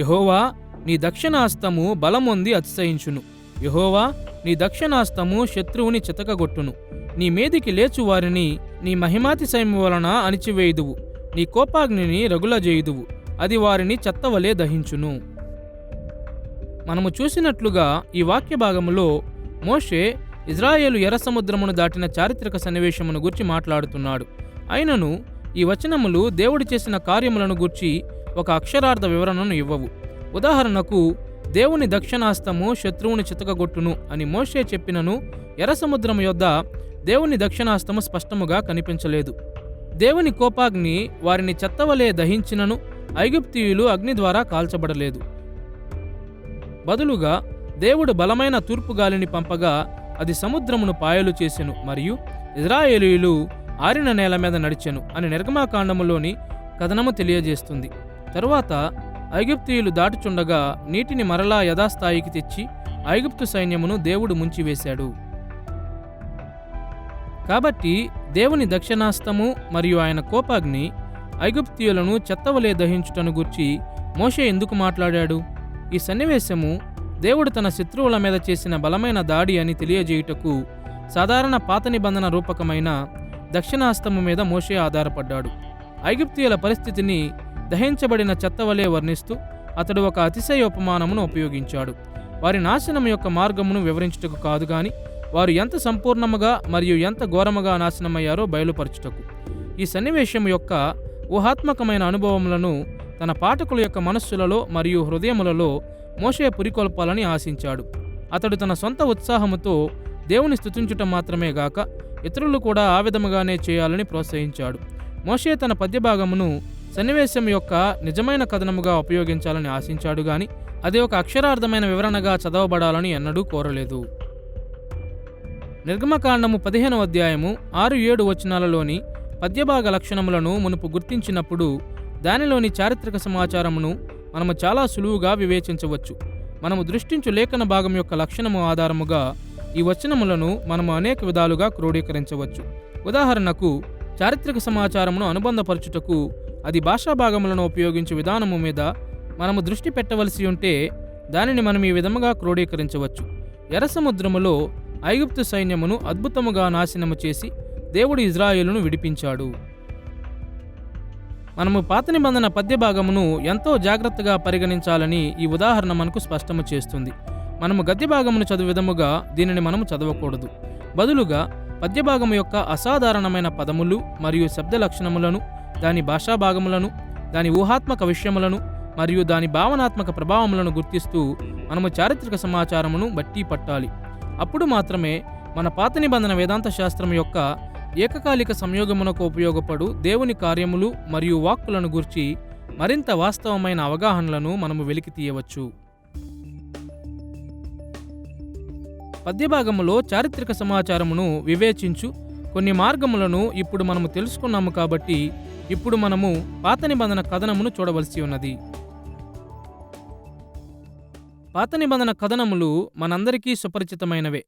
యెహోవా, నీ దక్షిణాస్తము బలమొంది అతిశయించును. యెహోవా, నీ దక్షిణాస్తము శత్రువుని చితకగొట్టును. నీ మీదికి లేచు వారిని నీ మహిమాతిశయము వలన అణిచివేయుదువు. నీ కోపాగ్నిని రగులజేయుదువు, అది వారిని చెత్తవలే దహించును. మనము చూసినట్లుగా ఈ వాక్య భాగములో మోషే ఇజ్రాయేలు ఎర్ర సముద్రమును దాటిన చారిత్రక సన్నివేశమును గూర్చి మాట్లాడుతున్నాడు. అయినను ఈ వచనములు దేవుడు చేసిన కార్యములను గూర్చి ఒక అక్షరార్థ వివరణను ఇవ్వవు. ఉదాహరణకు, దేవుని దక్షిణాస్తము శత్రువుని చితకగొట్టును అని మోషే చెప్పినను ఎర్ర సముద్రము యొద్ద దేవుని దక్షిణాస్తము స్పష్టముగా కనిపించలేదు. దేవుని కోపాగ్ని వారిని చెత్తవలే దహించినను ఐగుప్తీయులు అగ్ని ద్వారా కాల్చబడలేదు. బదులుగా దేవుడు బలమైన తూర్పుగాలిని పంపగా అది సముద్రమును పాయలు చేసెను మరియు ఇజ్రాయేలీయులు ఆరిన నేల మీద నడిచెను అని నిర్గమకాండములోని కథనము తెలియజేస్తుంది. తరువాత ఐగుప్తీయులు దాటుచుండగా నీటిని మరలా యథాస్థాయికి తెచ్చి ఐగుప్తు సైన్యమును దేవుడు ముంచివేశాడు. కాబట్టి దేవుని దక్షిణాస్తము మరియు ఆయన కోపాగ్ని ఐగుప్తీయులను చెత్తవలే దహించుటను గూర్చి మోషే ఎందుకు మాట్లాడాడు? ఈ సన్నివేశము దేవుడు తన శత్రువుల మీద చేసిన బలమైన దాడి అని తెలియజేయుటకు సాధారణ పాత నిబంధన రూపకమైన దక్షిణాస్తము మీద మోషే ఆధారపడ్డాడు. ఐగుప్తీయుల పరిస్థితిని దహించబడిన చెత్తవలే వర్ణిస్తూ అతడు ఒక అతిశయోపమానమును ఉపయోగించాడు. వారి నాశనం యొక్క మార్గమును వివరించుటకు కాదు గాని వారు ఎంత సంపూర్ణముగా మరియు ఎంత ఘోరముగా నాశనమయ్యారో బయలుపరచుటకు. ఈ సన్నివేశం యొక్క ఊహాత్మకమైన అనుభవములను తన పాఠకుల యొక్క మనస్సులలో మరియు హృదయములలో మోషే పురికొల్పాలని ఆశించాడు. అతడు తన సొంత ఉత్సాహముతో దేవుని స్తుతించుట మాత్రమే గాక ఇతరులు కూడా ఆ విధముగానే చేయాలని ప్రోత్సహించాడు. మోషే తన పద్యభాగమును సన్నివేశం యొక్క నిజమైన కథనముగా ఉపయోగించాలని ఆశించాడు గాని అది ఒక అక్షరార్థమైన వివరణగా చదవబడాలని ఎన్నడూ కోరలేదు. నిర్గమకాండము 15వ అధ్యాయము 6-7 వచనాలలోని పద్యభాగ లక్షణములను మునుపు గుర్తించినప్పుడు దానిలోని చారిత్రక సమాచారమును మనము చాలా సులువుగా వివేచించవచ్చు. మనము దృష్టించు లేఖన భాగం యొక్క లక్షణము ఆధారముగా ఈ వచనములను మనము అనేక విధాలుగా క్రోడీకరించవచ్చు. ఉదాహరణకు, చారిత్రక సమాచారమును అనుబంధపరచుటకు అది భాషా భాగములను ఉపయోగించే విధానము మీద మనము దృష్టి పెట్టవలసి ఉంటే దానిని మనం ఈ విధముగా క్రోడీకరించవచ్చు. ఎర్ర సముద్రములో ఐగుప్తు సైన్యమును అద్భుతముగా నాశనము చేసి దేవుడు ఇజ్రాయేలును విడిపించాడు. మనము పాత నిబంధన పద్య భాగమును ఎంతో జాగ్రత్తగా పరిగణించాలని ఈ ఉదాహరణ మనకు స్పష్టము చేస్తుంది. మనము గద్య భాగమును చదువు విధముగా దీనిని మనము చదవకూడదు. బదులుగా పద్యభాగము యొక్క అసాధారణమైన పదములు మరియు శబ్ద లక్షణములను, దాని భాషా భాగములను, దాని ఊహాత్మక విషయములను మరియు దాని భావనాత్మక ప్రభావములను గుర్తిస్తూ మనము చారిత్రక సమాచారమును బట్టి పట్టాలి. అప్పుడు మాత్రమే మన పాత నిబంధన వేదాంత శాస్త్రం యొక్క ఏకకాలిక సంయోగమునకు ఉపయోగపడు దేవుని కార్యములు మరియు వాక్కులను గూర్చి మరింత వాస్తవమైన అవగాహనలను మనము వెలికి తీయవచ్చు. పద్యభాగములో చారిత్రక సమాచారమును వివేచించు కొన్ని మార్గములను ఇప్పుడు మనము తెలుసుకున్నాము కాబట్టి ఇప్పుడు మనము పాత నిబంధన కథనమును చూడవలసి ఉన్నది. పాత నిబంధన కథనములు మనందరికీ సుపరిచితమైనవే.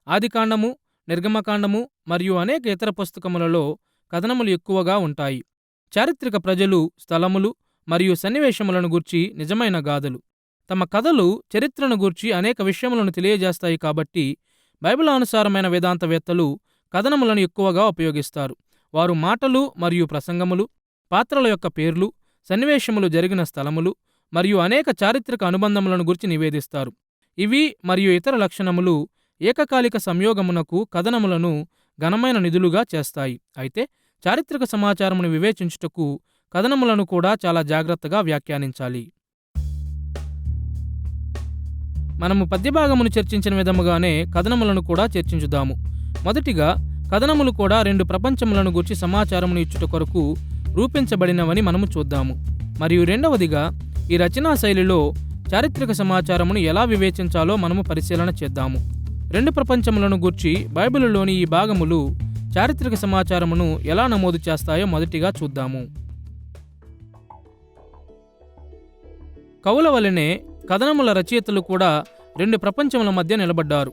ఆదికాండము, నిర్గమకాండము మరియు అనేక ఇతర పుస్తకములలో కథనములు ఎక్కువగా ఉంటాయి. చారిత్రక ప్రజలు, స్థలములు మరియు సన్నివేశములను గూర్చి నిజమైన గాథలు. తమ కథలు చరిత్రను గూర్చి అనేక విషయములను తెలియజేస్తాయి కాబట్టి బైబిలానుసారమైన వేదాంతవేత్తలు కథనములను ఎక్కువగా ఉపయోగిస్తారు. వారు మాటలు మరియు ప్రసంగములు, పాత్రల యొక్క పేర్లు, సన్నివేశములు జరిగిన స్థలములు మరియు అనేక చారిత్రక అనుబంధములను గురించి నివేదిస్తారు. ఇవి మరియు ఇతర లక్షణములు ఏకకాలిక సంయోగమునకు కథనములను ఘనమైన నిధులుగా చేస్తాయి. అయితే చారిత్రక సమాచారమును వివేచించుటకు కథనములను కూడా చాలా జాగ్రత్తగా వ్యాఖ్యానించాలి. మనము పద్యభాగమును చర్చించిన విధముగానే కథనములను కూడా చర్చించుదాము. మొదటిగా, కథనములు కూడా రెండు ప్రపంచములను గూర్చి సమాచారమును ఇచ్చుట కొరకు రూపించబడినవని మనము చూద్దాము. మరియు రెండవదిగా, ఈ రచనా శైలిలో చారిత్రక సమాచారమును ఎలా వివేచించాలో మనము పరిశీలన చేద్దాము. రెండు ప్రపంచములను గూర్చి బైబిలులోని ఈ భాగములు చారిత్రక సమాచారమును ఎలా నమోదు చేస్తాయో మొదటిగా చూద్దాము. కవుల వలనే కథనముల రచయితలు కూడా రెండు ప్రపంచముల మధ్య నిలబడ్డారు.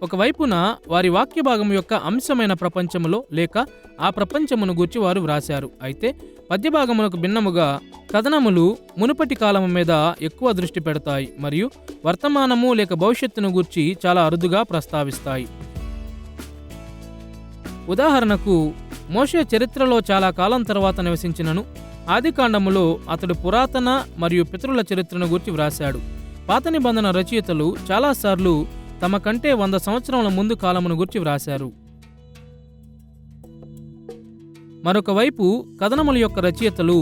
ఒకవైపున వారి వాక్య భాగం యొక్క అంశమైన ప్రపంచములో లేక ఆ ప్రపంచమును గూర్చి వారు వ్రాశారు. అయితే పద్యభాగమునకు భిన్నముగా కథనములు మునుపటి కాలము మీద ఎక్కువ దృష్టి పెడతాయి మరియు వర్తమానము లేక భవిష్యత్తును గూర్చి చాలా అరుదుగా ప్రస్తావిస్తాయి. ఉదాహరణకు, మోషే చరిత్రలో చాలా కాలం తర్వాత నివసించినను ఆదికాండములో అతడు పురాతన మరియు పితరుల చరిత్రను గూర్చి వ్రాశాడు. పాత నిబంధన రచయితలు చాలాసార్లు తమ కంటే 100 సంవత్సరముల ముందు కాలమును గూర్చి వ్రాశారు. మరొక వైపు కథనముల యొక్క రచయితలు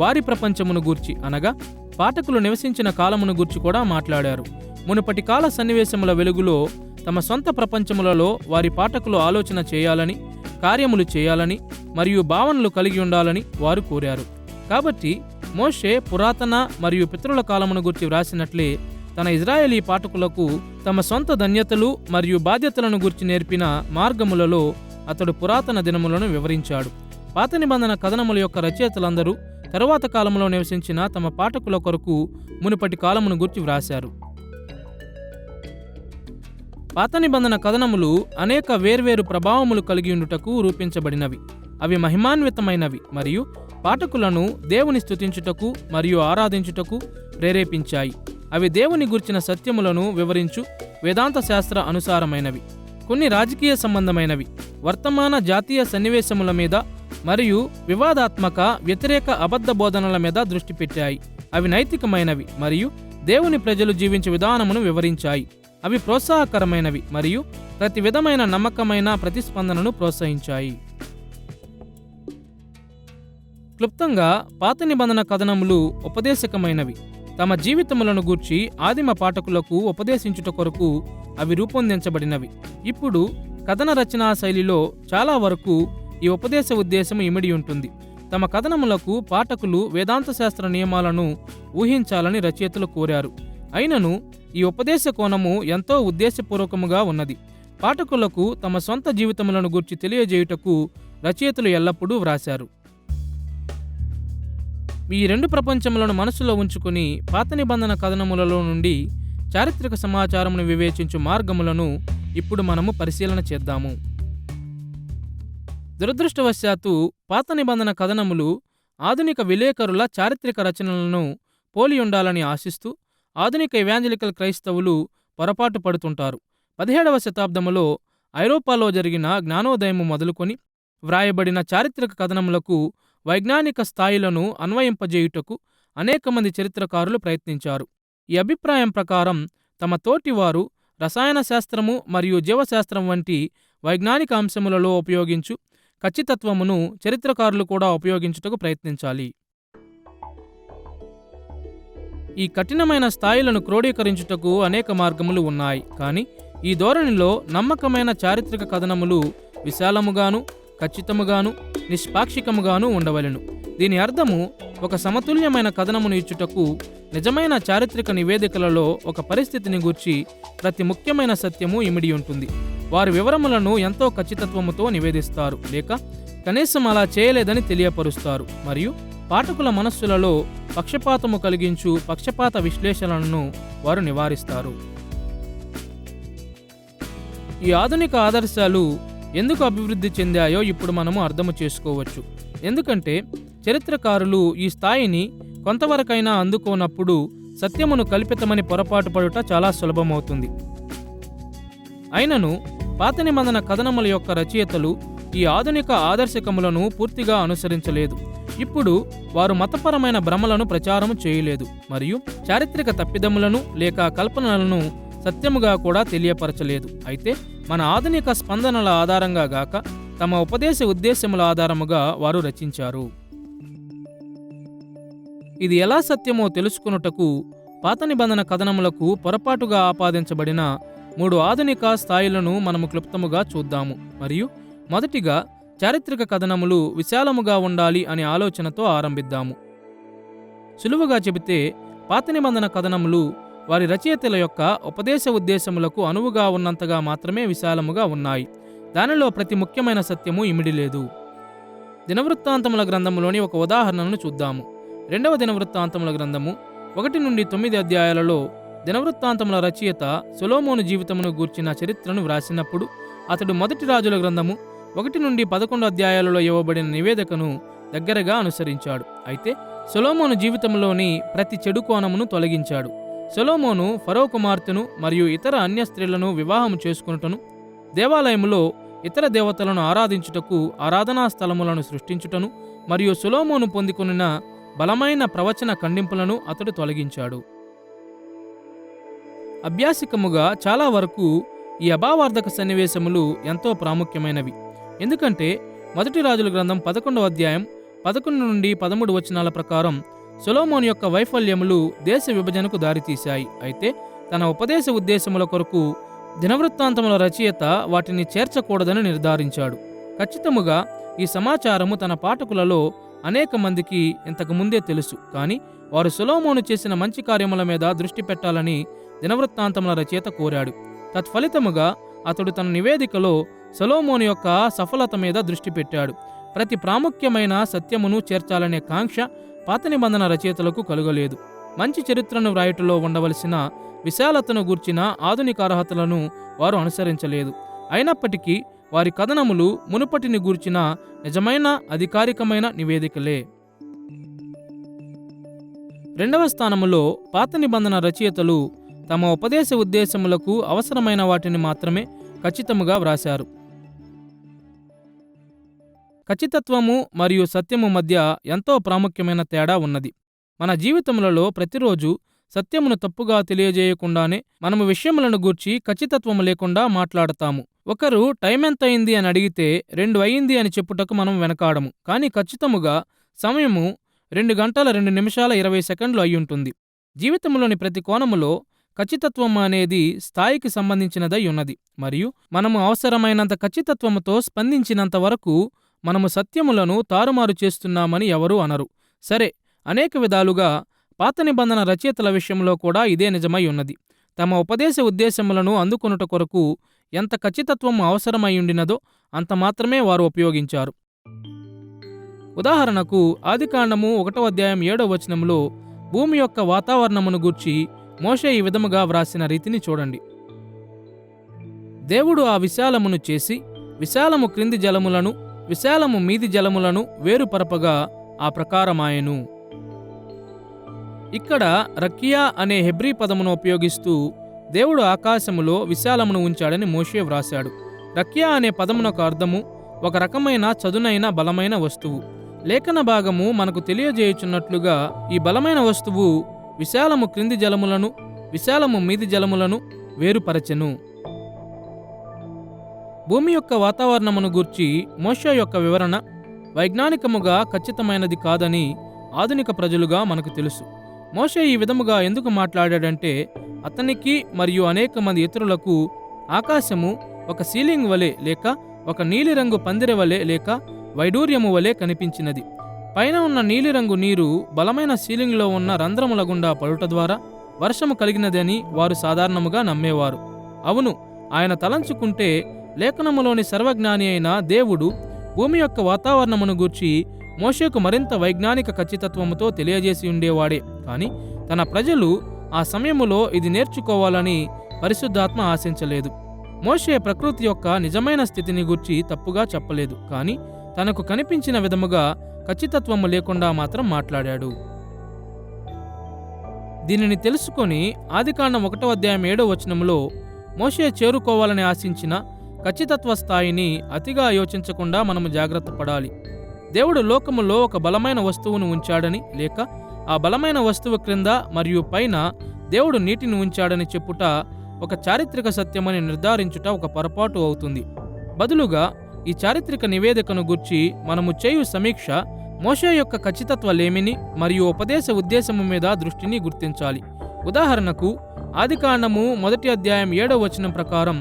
వారి ప్రపంచమును గూర్చి అనగా పాఠకులు నివసించిన కాలమును గూర్చి కూడా మాట్లాడారు. మునుపటి కాల సన్నివేశముల వెలుగులో తమ సొంత ప్రపంచములలో వారి పాఠకులు ఆలోచన చేయాలని, కార్యములు చేయాలని మరియు భావనలు కలిగి ఉండాలని వారు కోరారు. కాబట్టి మోషే పురాతన మరియు పితరుల కాలమును గూర్చి వ్రాసినట్లే తన ఇజ్రాయేలీ పాఠకులకు తమ సొంత ధన్యతలు మరియు బాధ్యతలను గూర్చి నేర్పిన మార్గములలో అతడు పురాతన దినములను వివరించాడు. పాత నిబంధన కథనముల యొక్క రచయితలందరూ తరువాత కాలంలో నివసించిన తమ పాఠకుల కొరకు మునుపటి కాలమును గూర్చి వ్రాశారు. పాత నిబంధన కథనములు అనేక వేర్వేరు ప్రభావములు కలిగి ఉండుటకు రూపించబడినవి. అవి మహిమాన్వితమైనవి మరియు పాఠకులను దేవుని స్తుతించుటకు మరియు ఆరాధించుటకు ప్రేరేపించాయి. అవి దేవుని గుర్చిన సత్యములను వివరించు వేదాంత శాస్త్ర అనుసారమైనవి. కొన్ని రాజకీయ సంబంధమైనవి, వర్తమాన జాతీయ సన్నివేశముల మీద మరియు వివాదాత్మక వ్యతిరేక అబద్ధ బోధనల మీద దృష్టి పెట్టాయి. అవి నైతికమైనవి మరియు దేవుని ప్రజలు జీవించే విధానమును వివరించాయి. అవి ప్రోత్సాహకరమైనవి మరియు ప్రతి విధమైన నమ్మకమైన ప్రతిస్పందనను ప్రోత్సహించాయి. క్లుప్తంగా, పాత నిబంధన కథనములు ఉపదేశకమైనవి. తమ జీవితములను గూర్చి ఆదిమ పాఠకులకు ఉపదేశించుట కొరకు అవి రూపొందించబడినవి. ఇప్పుడు కథన రచనా శైలిలో చాలా వరకు ఈ ఉపదేశ ఉద్దేశము ఇమిడి ఉంటుంది. తమ కథనములకు పాఠకులు వేదాంత శాస్త్ర నియమాలను ఊహించాలని రచయితలు కోరారు. అయినను ఈ ఉపదేశ కోణము ఎంతో ఉద్దేశపూర్వకముగా ఉన్నది. పాఠకులకు తమ సొంత జీవితములను గూర్చి తెలియజేయుటకు రచయితలు ఎల్లప్పుడూ వ్రాశారు. ఈ రెండు ప్రపంచములను మనసులో ఉంచుకుని పాత నిబంధన కథనములలో నుండి చారిత్రక సమాచారమును వివేచించు మార్గములను ఇప్పుడు మనము పరిశీలన చేద్దాము. దురదృష్టవశాత్తు పాత నిబంధన కథనములు ఆధునిక విలేకరుల చారిత్రక రచనలను పోలి ఉండాలని ఆశిస్తూ ఆధునిక ఇవాంజలికల్ క్రైస్తవులు పొరపాటు పడుతుంటారు. 17వ శతాబ్దములో ఐరోపాలో జరిగిన జ్ఞానోదయము మొదలుకొని వ్రాయబడిన చారిత్రక కథనములకు వైజ్ఞానిక స్థాయిలను అన్వయింపజేయుటకు అనేక మంది చరిత్రకారులు ప్రయత్నించారు. ఈ అభిప్రాయం ప్రకారం తమ తోటివారు రసాయన శాస్త్రము మరియు జీవశాస్త్రం వంటి వైజ్ఞానిక అంశములలో ఉపయోగించు ఖచ్చితత్వమును చరిత్రకారులు కూడా ఉపయోగించుటకు ప్రయత్నించాలి. ఈ కఠినమైన స్థాయిలను క్రోడీకరించుటకు అనేక మార్గములు ఉన్నాయి. కానీ ఈ ధోరణిలో నమ్మకమైన చారిత్రక కథనములు విశాలముగాను, ఖచ్చితముగాను, నిష్పాక్షికముగాను ఉండవలెను. దీని అర్థము ఒక సమతుల్యమైన కథనమును ఇచ్చుటకు నిజమైన చారిత్రక నివేదికలలో ఒక పరిస్థితిని గూర్చి ప్రతి ముఖ్యమైన సత్యము ఇమిడి ఉంటుంది. వారి వివరములను ఎంతో ఖచ్చితత్వముతో నివేదిస్తారు, లేక కనీసం అలా చేయలేదని తెలియపరుస్తారు, మరియు పాఠకుల మనస్సులలో పక్షపాతము కలిగించు పక్షపాత విశ్లేషణలను వారు నివారిస్తారు. ఈ ఆధునిక ఆదర్శాలు ఎందుకు అభివృద్ధి చెందాయో ఇప్పుడు మనము అర్థము చేసుకోవచ్చు. ఎందుకంటే చరిత్రకారులు ఈ స్థాయిని కొంతవరకైనా అందుకోనప్పుడు సత్యమును కల్పితమని పొరపాటు పడుట చాలా సులభమవుతుంది. అయినను పాత నిబంధన కథనముల యొక్క రచయితలు ఈ ఆధునిక ఆదర్శకములను పూర్తిగా అనుసరించలేదు. ఇప్పుడు వారు మతపరమైన భ్రమలను ప్రచారము చేయలేదు, మరియు చారిత్రక తప్పిదములను లేక కల్పనలను సత్యముగా కూడా తెలియపరచలేదు. అయితే మన ఆధునిక స్పందనల ఆధారంగా గాక తమ ఉపదేశ ఉద్దేశముల ఆధారముగా వారు రచించారు. ఇది ఎలా సత్యమో తెలుసుకొనుటకు పాత నిబంధన కథనములకు పొరపాటుగా ఆపాదించబడిన 3 ఆధునిక స్థాయిలను మనము క్లుప్తముగా చూద్దాము. మరియు మొదటిగా చారిత్రక కథనములు విశాలముగా ఉండాలి అనే ఆలోచనతో ఆరంభిద్దాము. సులువుగా చెబితే పాత నిబంధన కథనములు వారి రచయితల యొక్క ఉపదేశ ఉద్దేశములకు అనువుగా ఉన్నంతగా మాత్రమే విశాలముగా ఉన్నాయి. దానిలో ప్రతి ముఖ్యమైన సత్యము ఇమిడిలేదు. దినవృత్తాంతముల గ్రంథములోని ఒక ఉదాహరణను చూద్దాము. 2వ దినవృత్తాంతముల గ్రంథము 1 నుండి 9 అధ్యాయాలలో దినవృత్తాంతముల రచయిత సొలొమోను జీవితమును గూర్చిన చరిత్రను వ్రాసినప్పుడు అతడు మొదటి రాజుల గ్రంథము 1 నుండి 11 అధ్యాయాలలో ఇవ్వబడిన నివేదికను దగ్గరగా అనుసరించాడు. అయితే సొలొమోను జీవితంలోని ప్రతి చెడు కోణమును తొలగించాడు. సొలొమోను ఫరో కుమార్తెను మరియు ఇతర అన్య స్త్రీలను వివాహము చేసుకొనుటను, దేవాలయములో ఇతర దేవతలను ఆరాధించుటకు ఆరాధనా స్థలములను సృష్టించుటను మరియు సొలొమోను పొందికొనిన బలమైన ప్రవచన ఖండింపులను అతడు తొలగించాడు. అభ్యాసికముగా చాలా వరకు ఈ అభావార్ధక సన్నివేశములు ఎంతో ప్రాముఖ్యమైనవి. ఎందుకంటే మొదటి రాజుల గ్రంథం 11వ అధ్యాయం 11 నుండి 13 వచనాల ప్రకారం సొలొమోను యొక్క వైఫల్యములు దేశ విభజనకు దారితీశాయి. అయితే తన ఉపదేశ ఉద్దేశముల కొరకు దినవృత్తాంతముల రచయిత వాటిని చేర్చకూడదని నిర్ధారించాడు. ఖచ్చితముగా ఈ సమాచారము తన పాఠకులలో అనేక మందికి ఇంతకు ముందే తెలుసు, కానీ వారు సొలొమోను చేసిన మంచి కార్యముల మీద దృష్టి పెట్టాలని దినవృత్తాంతముల రచయిత కోరాడు. తత్ఫలితముగా అతడు తన నివేదికలో సొలొమోను యొక్క సఫలత మీద దృష్టి పెట్టాడు. ప్రతి ప్రాముఖ్యమైన సత్యమును చేర్చాలనే కాంక్ష పాత నిబంధన రచయితలకు కలుగలేదు. మంచి చరిత్రను వ్రాయటంలో ఉండవలసిన విశాలతను గూర్చిన ఆధునిక అర్హతలను వారు అనుసరించలేదు. అయినప్పటికీ వారి కథనములు మునుపటిని గూర్చిన నిజమైన అధికారికమైన నివేదికలే. 2వ స్థానములో పాత నిబంధన రచయితలు తమ ఉపదేశ ఉద్దేశములకు అవసరమైన వాటిని మాత్రమే ఖచ్చితముగా వ్రాశారు. ఖచ్చితత్వము మరియు సత్యము మధ్య ఎంతో ప్రాముఖ్యమైన తేడా ఉన్నది. మన జీవితములలో ప్రతిరోజు సత్యమును తప్పుగా తెలియజేయకుండానే మనము విషయములను గూర్చి ఖచ్చితత్వము లేకుండా మాట్లాడతాము. ఒకరు టైం ఎంత అయింది అని అడిగితే 2 అయింది అని చెప్పుటకు మనం వెనకాడము. కానీ ఖచ్చితముగా సమయము 2 గంటల 2 నిమిషాల 20 సెకండ్లు అయ్యుంటుంది. జీవితంలోని ప్రతి కోణములో ఖచ్చితత్వం అనేది స్థాయికి సంబంధించినదై ఉన్నది, మరియు మనము అవసరమైనంత ఖచ్చితత్వముతో స్పందించినంత వరకు మనము సత్యములను తారుమారు చేస్తున్నామని ఎవరూ అనరు. సరే, అనేక విధాలుగా పాత నిబంధన రచయితల విషయంలో కూడా ఇదే నిజమై ఉన్నది. తమ ఉపదేశ ఉద్దేశములను అందుకొనుట కొరకు ఎంత ఖచ్చితత్వం అవసరమైయుండినదో అంత మాత్రమే వారు ఉపయోగించారు. ఉదాహరణకు ఆదికాండము 1వ అధ్యాయం 7వ వచనములో భూమి యొక్క వాతావరణమును గూర్చి మోషే ఈ విధముగా వ్రాసిన రీతిని చూడండి. దేవుడు ఆ విశాలమును చేసి విశాలము క్రింది జలములను విశాలము మీది జలములను వేరుపరపగా ఆ ప్రకారమాయెను. ఇక్కడ రకియా అనే హెబ్రీ పదమును ఉపయోగిస్తూ దేవుడు ఆకాశములో విశాలమును ఉంచాడని మోషే వ్రాశాడు. రకియా అనే పదమునకు అర్థము ఒక రకమైన చదునైన బలమైన వస్తువు. లేఖన భాగము మనకు తెలియజేయుచున్నట్లుగా ఈ బలమైన వస్తువు విశాలము క్రింది జలములను విశాలము మీది జలములను వేరుపరచెను. భూమి యొక్క వాతావరణమును గూర్చి మోషే యొక్క వివరణ వైజ్ఞానికముగా ఖచ్చితమైనది కాదని ఆధునిక ప్రజలుగా మనకు తెలుసు. మోషే ఈ విధముగా ఎందుకు మాట్లాడాడంటే అతనికి మరియు అనేక మంది ఇతరులకు ఆకాశము ఒక సీలింగ్ వలె లేక ఒక నీలిరంగు పందిరె వలె లేక వైడూర్యము వలె కనిపించినది. పైన ఉన్న నీలిరంగు నీరు బలమైన సీలింగ్లో ఉన్న రంధ్రముల గుండా పడుట ద్వారా వర్షము కలిగినదని వారు సాధారణముగా నమ్మేవారు. అవును, ఆయన తలంచుకుంటే లేఖనములోని సర్వజ్ఞాని అయిన దేవుడు భూమి యొక్క వాతావరణమును గూర్చి మోషేకు మరింత వైజ్ఞానిక ఖచ్చితత్వముతో తెలియజేసి ఉండేవాడే. కానీ తన ప్రజలు ఆ సమయములో ఇది నేర్చుకోవాలని పరిశుద్ధాత్మ ఆశించలేదు. మోషే ప్రకృతి యొక్క నిజమైన స్థితిని గూర్చి తప్పుగా చెప్పలేదు, కానీ తనకు కనిపించిన విధముగా ఖచ్చితత్వము లేకుండా మాత్రం మాట్లాడాడు. దీనిని తెలుసుకొని ఆదికాండం 1:7 మోషే చేరుకోవాలని ఆశించిన ఖచ్చితత్వ స్థాయిని అతిగా యోచించకుండా మనము జాగ్రత్త పడాలి. దేవుడు లోకములో ఒక బలమైన వస్తువును ఉంచాడని లేక ఆ బలమైన వస్తువు క్రింద మరియు పైన దేవుడు నీటిని ఉంచాడని చెప్పుట ఒక చారిత్రక సత్యమని నిర్ధారించుట ఒక పొరపాటు అవుతుంది. బదులుగా ఈ చారిత్రక నివేదికను గూర్చి మనము చేయు సమీక్ష మోషే యొక్క ఖచ్చితత్వ లేమిని మరియు ఉపదేశ ఉద్దేశము మీద దృష్టిని గుర్తించాలి. ఉదాహరణకు ఆదికాండము 1:7 ప్రకారం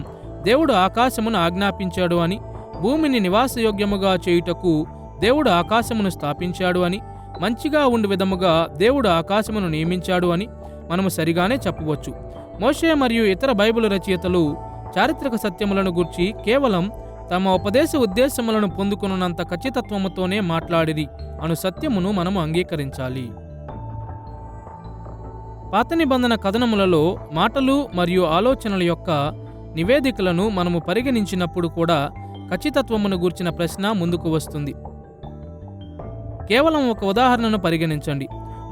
దేవుడు ఆకాశమును ఆజ్ఞాపించాడు అని, భూమిని నివాసయోగ్యముగా చేయుటకు దేవుడు ఆకాశమును స్థాపించాడు అని, మంచిగా ఉండు విధముగా దేవుడు ఆకాశమును నియమించాడు అని మనము సరిగానే చెప్పవచ్చు. మోషే మరియు ఇతర బైబిల్ రచయితలు చారిత్రక సత్యములను గూర్చి కేవలం తమ ఉపదేశ ఉద్దేశములను పొందుకున్నంత ఖచ్చితత్వముతోనే మాట్లాడిరి అను సత్యమును మనము అంగీకరించాలి. పాత నిబంధన కథనములలో మాటలు మరియు ఆలోచనల యొక్క నివేదికలను మనము పరిగణించినప్పుడు కూడా ఖచ్చితత్వమును గూర్చిన ప్రశ్న ముందుకు వస్తుంది. కేవలం ఒక ఉదాహరణను పరిగణించండి.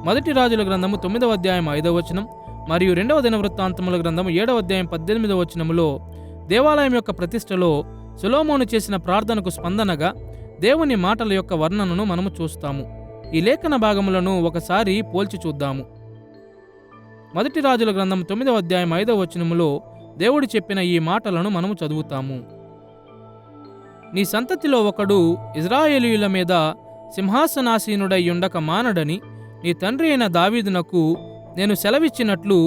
1 రాజుల గ్రంథము 9:5 మరియు 2 దినవృత్తాంతముల గ్రంథము 7:18 దేవాలయం యొక్క ప్రతిష్టలో సొలొమోను చేసిన ప్రార్థనకు స్పందనగా దేవుని మాటల యొక్క వర్ణనను మనము చూస్తాము. ఈ లేఖన భాగములను ఒకసారి పోల్చి చూద్దాము. 1 రాజుల గ్రంథం 9:5 దేవుడు చెప్పిన ఈ మాటలను మనము చదువుతాము. నీ సంతతిలో ఒకడు ఇజ్రాయేలీయుల మీద సింహాసనాసీనుడై ఉండక మానడని నీ తండ్రి అయిన దావీదునకు నేను సెలవిచ్చినట్లు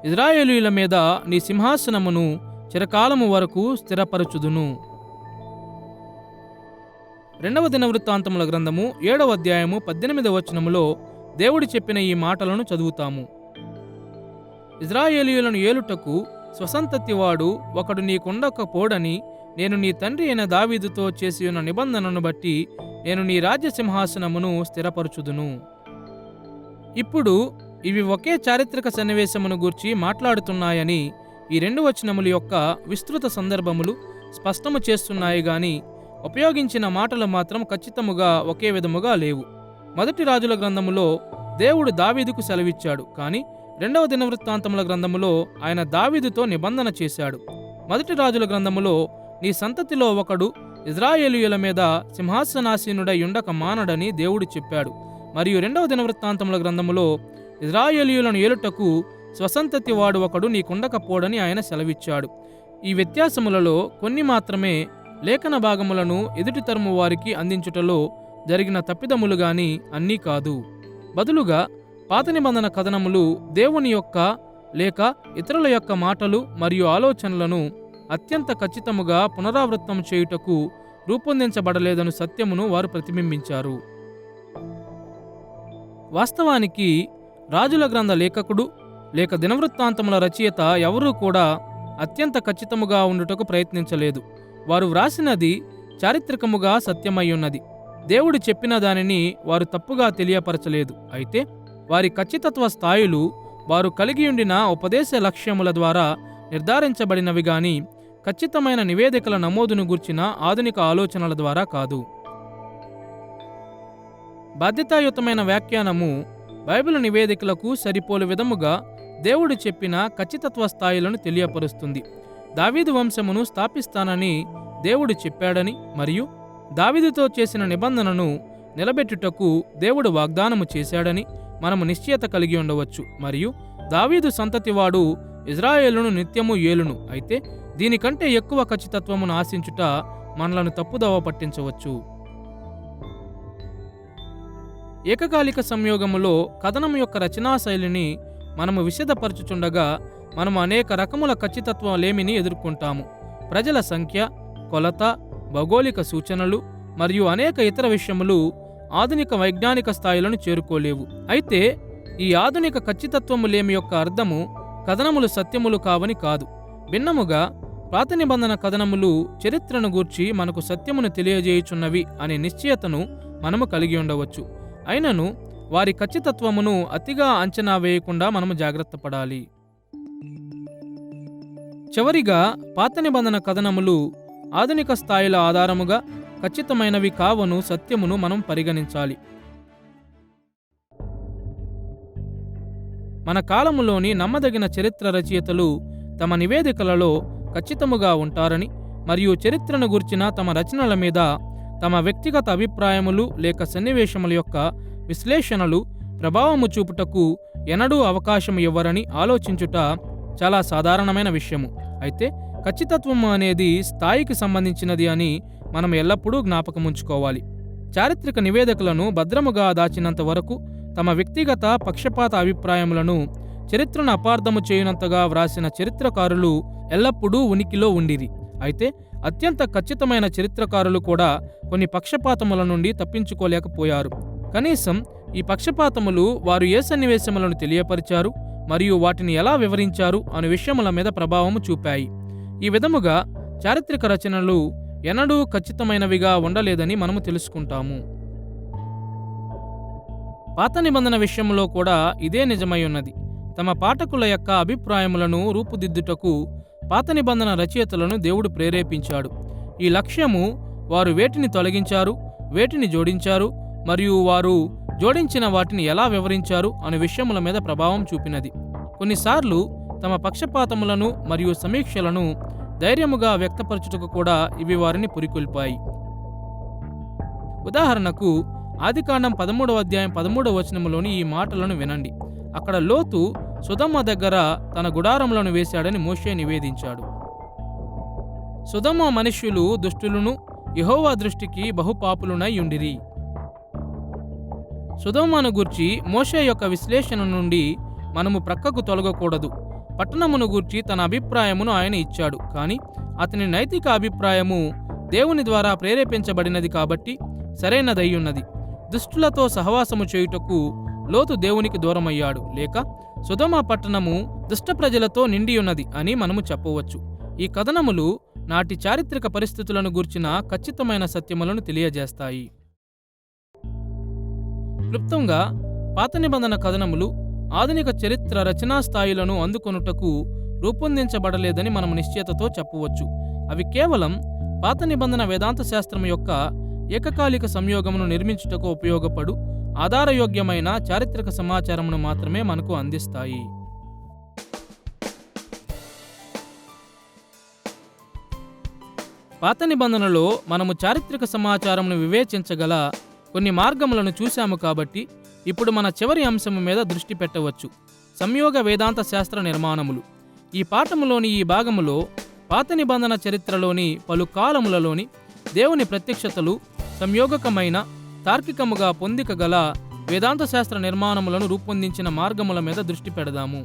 ఇజ్రాయేలీయుల మీద నీ సింహాసనమును చిరకాలము వరకు స్థిరపరచుదును. 2 దినవృత్తాంతముల గ్రంథము 7:18 దేవుడు చెప్పిన ఈ మాటలను చదువుతాము. ఇజ్రాయేలీయులను ఏలుటకు స్వసంతతివాడు ఒకడు నీకుండకపోడని నేను నీ తండ్రి అయిన దావీదుతో చేసి ఉన్న నిబంధనను బట్టి నేను నీ రాజ్య సింహాసనమును స్థిరపరచుదును. ఇప్పుడు ఇవి ఒకే చారిత్రక సన్నివేశమును గూర్చి మాట్లాడుతున్నాయని ఈ 2 వచనముల యొక్క విస్తృత సందర్భములు స్పష్టము చేస్తున్నాయి గాని ఉపయోగించిన మాటలు మాత్రం ఖచ్చితముగా ఒకే విధముగా లేవు. 1 రాజుల గ్రంథములో దేవుడు దావీదుకు సెలవిచ్చాడు, కానీ 2 దినవృత్తాంతముల గ్రంథములో ఆయన దావీదుతో నిబంధన చేశాడు. 1 రాజుల గ్రంథములో నీ సంతతిలో ఒకడు ఇజ్రాయేలీయుల మీద సింహాసనాసీనుడై ఉండక మానడని దేవుడు చెప్పాడు. మరియు 2 దినవృత్తాంతముల గ్రంథములో ఇజ్రాయేలీయులను ఏలుటకు స్వసంతతి వాడు ఒకడు నీకుండకపోడని ఆయన సెలవిచ్చాడు. ఈ వ్యత్యాసములలో కొన్ని మాత్రమే లేఖన భాగములను ఎదుటి తరము వారికి అందించుటలో జరిగిన తప్పిదములు గాని అన్నీ కాదు. బదులుగా పాత నిబంధన కథనములు దేవుని యొక్క లేక ఇతరుల యొక్క మాటలు మరియు ఆలోచనలను అత్యంత ఖచ్చితముగా పునరావృతం చేయుటకు రూపొందించబడలేదను సత్యమును వారు ప్రతిబింబించారు. వాస్తవానికి రాజుల గ్రంథ లేఖకుడు లేక దినవృత్తాంతముల రచయిత ఎవరూ కూడా అత్యంత ఖచ్చితముగా ఉండుటకు ప్రయత్నించలేదు. వారు వ్రాసినది చారిత్రకముగా సత్యమయ్యున్నది. దేవుడు చెప్పిన దానిని వారు తప్పుగా తెలియపరచలేదు. అయితే వారి ఖచ్చితత్వ స్థాయిలు వారు కలిగియుండిన ఉపదేశ లక్ష్యముల ద్వారా నిర్ధారించబడినవి గాని ఖచ్చితమైన నివేదికల నమోదును గూర్చిన ఆధునిక ఆలోచనల ద్వారా కాదు. బాధ్యతాయుతమైన వ్యాఖ్యానము బైబిల్ నివేదికలకు సరిపోలు విధముగా దేవుడు చెప్పిన ఖచ్చితత్వ స్థాయిలను తెలియపరుస్తుంది. దావీదు వంశమును స్థాపిస్తానని దేవుడు చెప్పాడని మరియు దావీదుతో చేసిన నిబంధనను నిలబెట్టుటకు దేవుడు వాగ్దానము చేశాడని మనము నిశ్చయత కలిగి ఉండవచ్చు. మరియు దావీదు సంతతివాడు ఇజ్రాయేలును నిత్యము ఏలును. అయితే దీనికంటే ఎక్కువ ఖచ్చితత్వమును ఆశించుట మనలను తప్పుదోవ పట్టించవచ్చు. ఏకకాలిక సంయోగములో కథనం యొక్క రచనా శైలిని మనము విశదపరచుచుండగా మనము అనేక రకముల ఖచ్చితత్వ లేమిని ఎదుర్కొంటాము. ప్రజల సంఖ్య, కొలత, భౌగోళిక సూచనలు మరియు అనేక ఇతర విషయములు ఆధునిక వైజ్ఞానిక స్థాయిలను చేరుకోలేవు. అయితే ఈ ఆధునిక ఖచ్చితత్వము లేమి యొక్క అర్థము కథనములు సత్యములు కావని కాదు. భిన్నముగా పాత నిబంధన కథనములు చరిత్రను గూర్చి మనకు సత్యమును తెలియజేయుచున్నవి అనే నిశ్చయతను మనము కలిగి ఉండవచ్చు. అయినను వారి ఖచ్చితత్వమును అతిగా అంచనా వేయకుండా మనము జాగ్రత్త పడాలి. చివరిగా పాత నిబంధన కథనములు ఆధునిక స్థాయిల ఆధారముగా ఖచ్చితమైనవి కావను సత్యమును మనం పరిగణించాలి. మన కాలములోని నమ్మదగిన చరిత్ర రచయితలు తమ నివేదికలలో ఖచ్చితముగా ఉంటారని మరియు చరిత్రను గుర్చిన తమ రచనల మీద తమ వ్యక్తిగత అభిప్రాయములు లేక సన్నివేశముల యొక్క విశ్లేషణలు ప్రభావము చూపుటకు ఎన్నడూ అవకాశం ఇవ్వరని ఆలోచించుట చాలా సాధారణమైన విషయము. అయితే ఖచ్చితత్వము అనేది స్థాయికి సంబంధించినది అని మనం ఎల్లప్పుడూ జ్ఞాపకముంచుకోవాలి. చారిత్రక నివేదికలను భద్రముగా దాచినంత వరకు తమ వ్యక్తిగత పక్షపాత అభిప్రాయములను చరిత్రను అపార్థము చేయనంతగా వ్రాసిన చరిత్రకారులు ఎల్లప్పుడూ ఉనికిలో ఉండిరి. అయితే అత్యంత ఖచ్చితమైన చరిత్రకారులు కూడా కొన్ని పక్షపాతముల నుండి తప్పించుకోలేకపోయారు. కనీసం ఈ పక్షపాతములు వారు ఏ సన్నివేశములను తెలియపరిచారు మరియు వాటిని ఎలా వివరించారు అనే విషయముల మీద ప్రభావము చూపాయి. ఈ విధముగా చారిత్రక రచనలు ఎన్నడూ ఖచ్చితమైనవిగా ఉండలేదని మనము తెలుసుకుంటాము. పాత నిబంధన విషయంలో కూడా ఇదే నిజమై ఉన్నది. తమ పాఠకుల యొక్క అభిప్రాయములను రూపుదిద్దుటకు పాత నిబంధన రచయితలను దేవుడు ప్రేరేపించాడు. ఈ లక్ష్యము వారు వేటిని తొలగించారు, వేటిని జోడించారు మరియు వారు జోడించిన వాటిని ఎలా వివరించారు అనే విషయముల మీద ప్రభావం చూపినది. కొన్నిసార్లు తమ పక్షపాతములను మరియు సమీక్షలను ధైర్యముగా వ్యక్తపరచుటకు కూడా ఇవి వారిని పురికొల్పాయి. ఉదాహరణకు ఆదికాండం 13వ అధ్యాయం 13వ వచనములోని ఈ మాటలను వినండి. అక్కడ లోతు సొదొమ దగ్గర తన గుడారములను వేశాడని మోషే నివేదించాడు. సొదొమ మనుష్యులు దుష్టులను యెహోవా దృష్టికి బహుపాపులునై ఉండిరి. సొదొమను గూర్చి మోషే యొక్క విశ్లేషణ నుండి మనము ప్రక్కకు తొలగకూడదు. పట్టణమును గూర్చి తన అభిప్రాయమును ఆయన ఇచ్చాడు, కానీ అతని నైతిక అభిప్రాయము దేవుని ద్వారా ప్రేరేపించబడినది కాబట్టి సరైనదయ్యున్నది. దుష్టులతో సహవాసము చేయుటకు లోతు దేవునికి దూరమయ్యాడు, లేక సొదొమ పట్టణము దుష్ట ప్రజలతో నిండియున్నది అని మనము చెప్పవచ్చు. ఈ కథనములు నాటి చారిత్రక పరిస్థితులను గూర్చిన ఖచ్చితమైన సత్యములను తెలియజేస్తాయి. క్లుప్తంగా పాత నిబంధన కథనములు ఆధునిక చరిత్ర రచనా స్థాయిలను అందుకొనుటకు రూపొందించబడలేదని మనము నిశ్చయతతో చెప్పవచ్చు. అవి కేవలం పాత నిబంధన వేదాంత శాస్త్రం యొక్క ఏకకాలిక సంయోగమును నిర్మించుటకు ఉపయోగపడు ఆధారయోగ్యమైన చారిత్రక సమాచారమును మాత్రమే మనకు అందిస్తాయి. పాత నిబంధనలో మనము చారిత్రక సమాచారమును వివేచించగల కొన్ని మార్గములను చూశాము కాబట్టి ఇప్పుడు మన చివరి అంశము మీద దృష్టి పెట్టవచ్చు: సంయోగ వేదాంత శాస్త్ర నిర్మాణములు. ఈ పాఠములోని ఈ భాగములో పాత నిబంధన చరిత్రలోని పలు కాలములలోని దేవుని ప్రత్యక్షతలు సంయోగకమైన తార్కికముగా పొందికగల వేదాంత శాస్త్ర నిర్మాణములను రూపొందించిన మార్గముల మీద దృష్టి పెడదాము.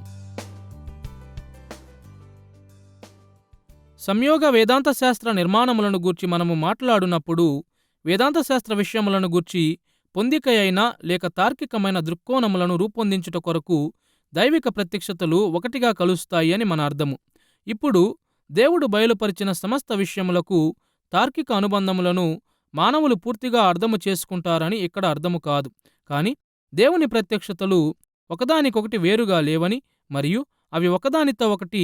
సంయోగ వేదాంత శాస్త్ర నిర్మాణములను గూర్చి మనము మాట్లాడునప్పుడు వేదాంత శాస్త్ర విషయములను గూర్చి పొందిక అయిన లేక తార్కికమైన దృక్కోణములను రూపొందించుట కొరకు దైవిక ప్రత్యక్షతలు ఒకటిగా కలుస్తాయి అని మన అర్థము. ఇప్పుడు దేవుడు బయలుపరిచిన సమస్త విషయములకు తార్కిక అనుబంధములను మానవులు పూర్తిగా అర్థము చేసుకుంటారని ఇక్కడ అర్థము కాదు. కానీ దేవుని ప్రత్యక్షతలు ఒకదానికొకటి వేరుగా లేవని మరియు అవి ఒకదానితో ఒకటి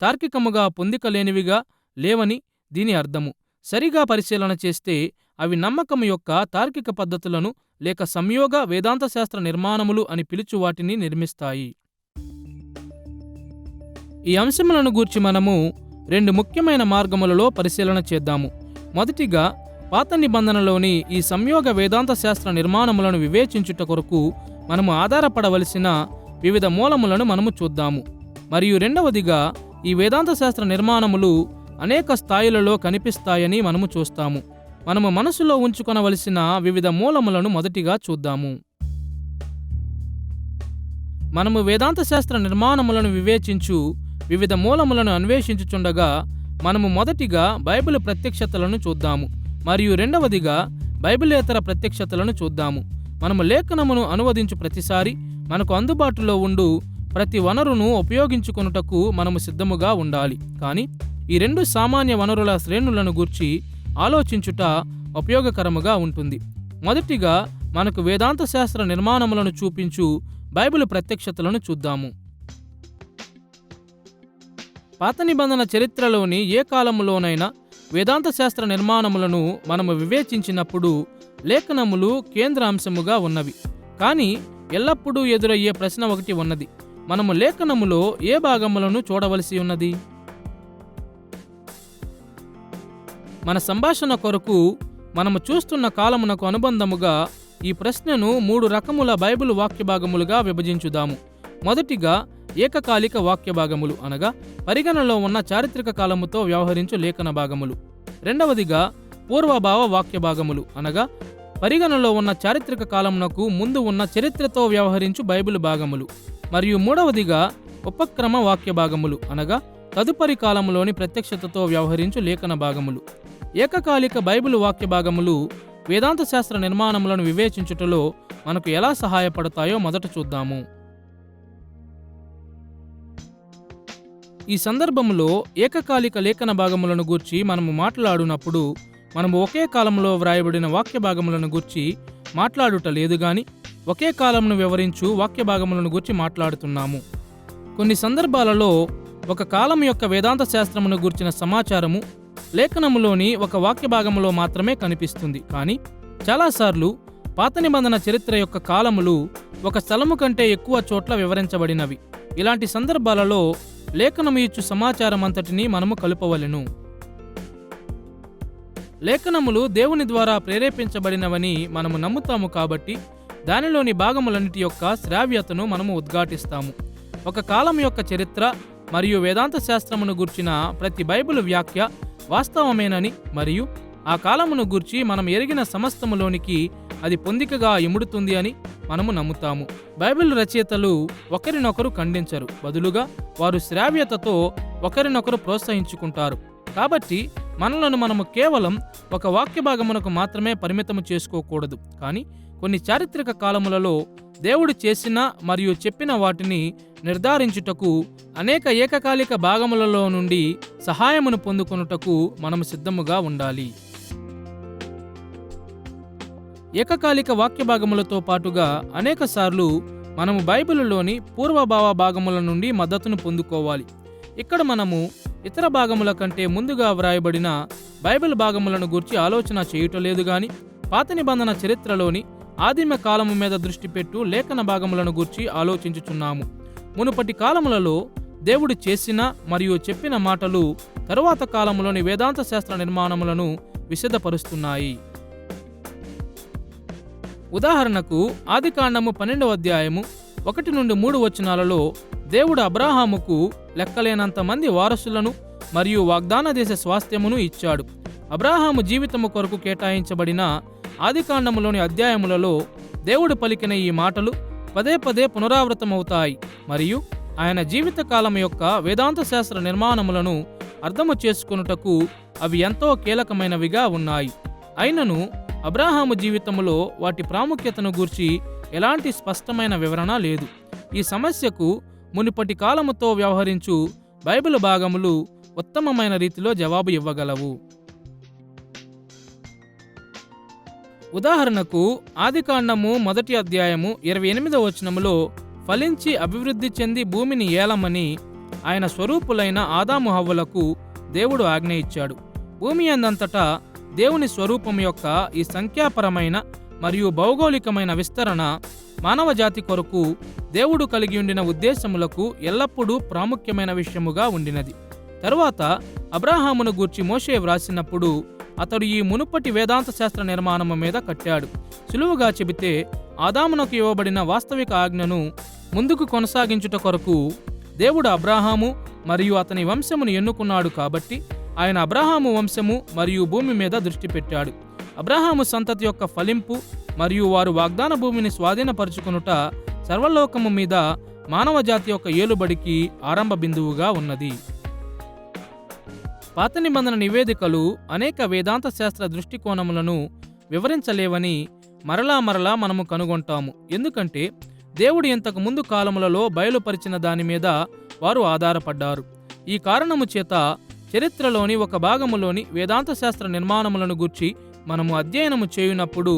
తార్కికముగా పొందికలేనివిగా లేవని దీని అర్థము. సరిగా పరిశీలన చేస్తే అవి నమ్మకం యొక్క తార్కిక పద్ధతులను లేక సంయోగ వేదాంత శాస్త్ర నిర్మాణములు అని పిలుచు వాటిని నిర్మిస్తాయి. ఈ అంశములను గూర్చి మనము 2 ముఖ్యమైన మార్గములలో పరిశీలన చేద్దాము. మొదటిగా, పాత నిబంధనలోని ఈ సంయోగ వేదాంత శాస్త్ర నిర్మాణములను వివేచించుట కొరకు మనము ఆధారపడవలసిన వివిధ మూలములను మనము చూద్దాము. మరియు రెండవదిగా, ఈ వేదాంత శాస్త్ర నిర్మాణములు అనేక స్థాయిలలో కనిపిస్తాయని మనము చూస్తాము. మనము మనసులో ఉంచుకొనవలసిన వివిధ మూలములను మొదటిగా చూద్దాము. మనము వేదాంత శాస్త్ర నిర్మాణములను వివేచించు వివిధ మూలములను అన్వేషించుచుండగా మనము మొదటిగా బైబిల్ ప్రత్యక్షతలను చూద్దాము మరియు రెండవదిగా బైబిలేతర ప్రత్యక్షతలను చూద్దాము. మనము లేఖనమును అనువదించు ప్రతిసారి మనకు అందుబాటులో ఉండు ప్రతి వనరును ఉపయోగించుకొనుటకు మనము సిద్ధముగా ఉండాలి. కానీ ఈ 2 సామాన్య వనరుల శ్రేణులను గూర్చి ఆలోచించుట ఉపయోగకరముగా ఉంటుంది. మొదటిగా, మనకు వేదాంత శాస్త్ర నిర్మాణములను చూపించు బైబిల్ ప్రత్యక్షతలను చూద్దాము. పాత నిబంధన చరిత్రలోని ఏ కాలములోనైనా వేదాంత శాస్త్ర నిర్మాణములను మనము వివేచించినప్పుడు లేఖనములు కేంద్ర అంశముగా ఉన్నవి. కానీ ఎల్లప్పుడూ ఎదురయ్యే ప్రశ్న ఒకటి ఉన్నది: మనము లేఖనములో ఏ భాగములను చూడవలసి ఉన్నది? మన సంభాషణ కొరకు మనము చూస్తున్న కాలమునకు అనుబంధముగా ఈ ప్రశ్నను 3 రకముల బైబిల్ వాక్య భాగములుగా విభజించుదాము. మొదటిగా, ఏకకాలిక వాక్య భాగములు అనగా పరిగణనలో ఉన్న చారిత్రక కాలముతో వ్యవహరించు లేఖన భాగములు. రెండవదిగా, పూర్వభావ వాక్య భాగములు అనగా పరిగణనలో ఉన్న చారిత్రక కాలమునకు ముందు ఉన్న చరిత్రతో వ్యవహరించు బైబిల్ భాగములు. మరియు మూడవదిగా, ఉపక్రమ వాక్య భాగములు అనగా తదుపరి కాలములోని ప్రత్యక్షతతో వ్యవహరించు లేఖన భాగములు. ఏకకాలిక బైబిల్ వాక్య భాగములు వేదాంత శాస్త్ర నిర్మాణములను వివేచించుటలో మనకు ఎలా సహాయపడతాయో మొదట చూద్దాము. ఈ సందర్భంలో ఏకకాలిక లేఖన భాగములను గూర్చి మనము మాట్లాడునప్పుడు మనము ఒకే కాలంలో వ్రాయబడిన వాక్య భాగములను గూర్చి మాట్లాడుట లేదు గాని ఒకే కాలమును వివరించు వాక్య భాగములను గూర్చి మాట్లాడుతున్నాము. కొన్ని సందర్భాలలో ఒక కాలం యొక్క వేదాంత శాస్త్రమును గూర్చిన సమాచారము లేఖనములోని ఒక వాక్య భాగములో మాత్రమే కనిపిస్తుంది. కానీ చాలాసార్లు పాత నిబంధన చరిత్ర యొక్క కాలములు ఒక స్థలము కంటే ఎక్కువ చోట్ల వివరించబడినవి. ఇలాంటి సందర్భాలలో లేఖనము ఇచ్చు సమాచారమంతటినీ మనము కలుపవలెను. లేఖనములు దేవుని ద్వారా ప్రేరేపించబడినవని మనము నమ్ముతాము కాబట్టి దానిలోని భాగములన్నిటి యొక్క శ్రావ్యతను మనము ఉద్ఘాటిస్తాము. ఒక కాలం యొక్క చరిత్ర మరియు వేదాంత శాస్త్రమును గూర్చిన ప్రతి బైబిల్ వ్యాఖ్య వాస్తవమేనని మరియు ఆ కాలమును గూర్చి మనం ఎరిగిన సమస్తములోనికి అది పొందికగా ఇముడుతుంది అని మనము నమ్ముతాము. బైబిల్ రచయితలు ఒకరినొకరు ఖండించరు, బదులుగా వారు శ్రావ్యతతో ఒకరినొకరు ప్రోత్సహించుకుంటారు. కాబట్టి మనలను మనము కేవలం ఒక వాక్య భాగమునకు మాత్రమే పరిమితము చేసుకోకూడదు. కానీ కొన్ని చారిత్రక కాలములలో దేవుడు చేసిన మరియు చెప్పిన వాటిని నిర్ధారించుటకు అనేక ఏకకాలిక భాగములలో నుండి సహాయమును పొందుకొనుటకు మనము సిద్ధముగా ఉండాలి. ఏకకాలిక వాక్య భాగములతో పాటుగా అనేకసార్లు మనము బైబిలులోని పూర్వభావ భాగముల నుండి మద్దతును పొందుకోవాలి. ఇక్కడ మనము ఇతర భాగముల కంటే ముందుగా వ్రాయబడిన బైబిల్ భాగములను గూర్చి ఆలోచన చేయుటలేదు గాని పాత నిబంధన చరిత్రలోని ఆదిమ కాలము మీద దృష్టి పెట్టు లేఖన భాగములను గూర్చి ఆలోచించుచున్నాము. మునుపటి కాలములలో దేవుడు చేసిన మరియు చెప్పిన మాటలు తరువాత కాలములోని వేదాంత శాస్త్ర నిర్మాణములను విశదపరుస్తున్నాయి. ఉదాహరణకు ఆదికాండము 12వ అధ్యాయము 1 నుండి 3 వచనాలలో దేవుడు అబ్రాహాముకు లెక్కలేనంత మంది వారసులను మరియు వాగ్దాన దేశ స్వాస్థ్యమును ఇచ్చాడు. అబ్రాహాము జీవితము కొరకు కేటాయించబడిన ఆదికాండములోని అధ్యాయములలో దేవుడు పలికిన ఈ మాటలు పదే పదే పునరావృతమవుతాయి మరియు ఆయన జీవితకాలం యొక్క వేదాంత శాస్త్ర నిర్మాణములను అర్థము చేసుకొనుటకు అవి ఎంతో కీలకమైనవిగా ఉన్నాయి. అయినను అబ్రాహాము జీవితములో వాటి ప్రాముఖ్యతను గూర్చి ఎలాంటి స్పష్టమైన వివరణ లేదు. ఈ సమస్యకు మునుపటి కాలముతో వ్యవహరించు బైబిల్ భాగములు ఉత్తమమైన రీతిలో జవాబు ఇవ్వగలవు. ఉదాహరణకు ఆదికాండము 1వ అధ్యాయము 28వ వచనములో ఫలించి అభివృద్ధి చెంది భూమిని ఏలమని ఆయన స్వరూపులైన ఆదాము హవ్వలకు దేవుడు ఆజ్ఞ ఇచ్చాడు. భూమి అందంతటా దేవుని స్వరూపం యొక్క ఈ సంఖ్యాపరమైన మరియు భౌగోళికమైన విస్తరణ మానవ జాతి కొరకు దేవుడు కలిగి ఉండిన ఉద్దేశములకు ఎల్లప్పుడూ ప్రాముఖ్యమైన విషయముగా ఉండినది. తరువాత అబ్రాహామును గూర్చి మోషే వ్రాసినప్పుడు అతడు ఈ మునుపటి వేదాంత శాస్త్ర నిర్మాణము మీద కట్టాడు. సులువుగా చెబితే ఆదామునకు ఇవ్వబడిన వాస్తవిక ఆజ్ఞను ముందుకు కొనసాగించుట కొరకు దేవుడు అబ్రాహాము మరియు అతని వంశమును ఎన్నుకున్నాడు. కాబట్టి ఆయన అబ్రాహాము వంశము మరియు భూమి మీద దృష్టి పెట్టాడు. అబ్రాహాము సంతతి యొక్క ఫలింపు మరియు వారు వాగ్దాన భూమిని స్వాధీనపరుచుకొనుట సర్వలోకము మీద మానవ జాతి యొక్క ఏలుబడికి ఆరంభ బిందువుగా ఉన్నది. పాత నిబంధన నివేదికలు అనేక వేదాంత శాస్త్ర దృష్టికోణములను వివరించలేవని మరలా మనము కనుగొంటాము. ఎందుకంటే దేవుడు ఇంతకు ముందు కాలములలో బయలుపరిచిన దాని మీద వారు ఆధారపడ్డారు. ఈ కారణము చేత చరిత్రలోని ఒక భాగములోని వేదాంత శాస్త్ర నిర్మాణములను గూర్చి మనము అధ్యయనము చేయునప్పుడు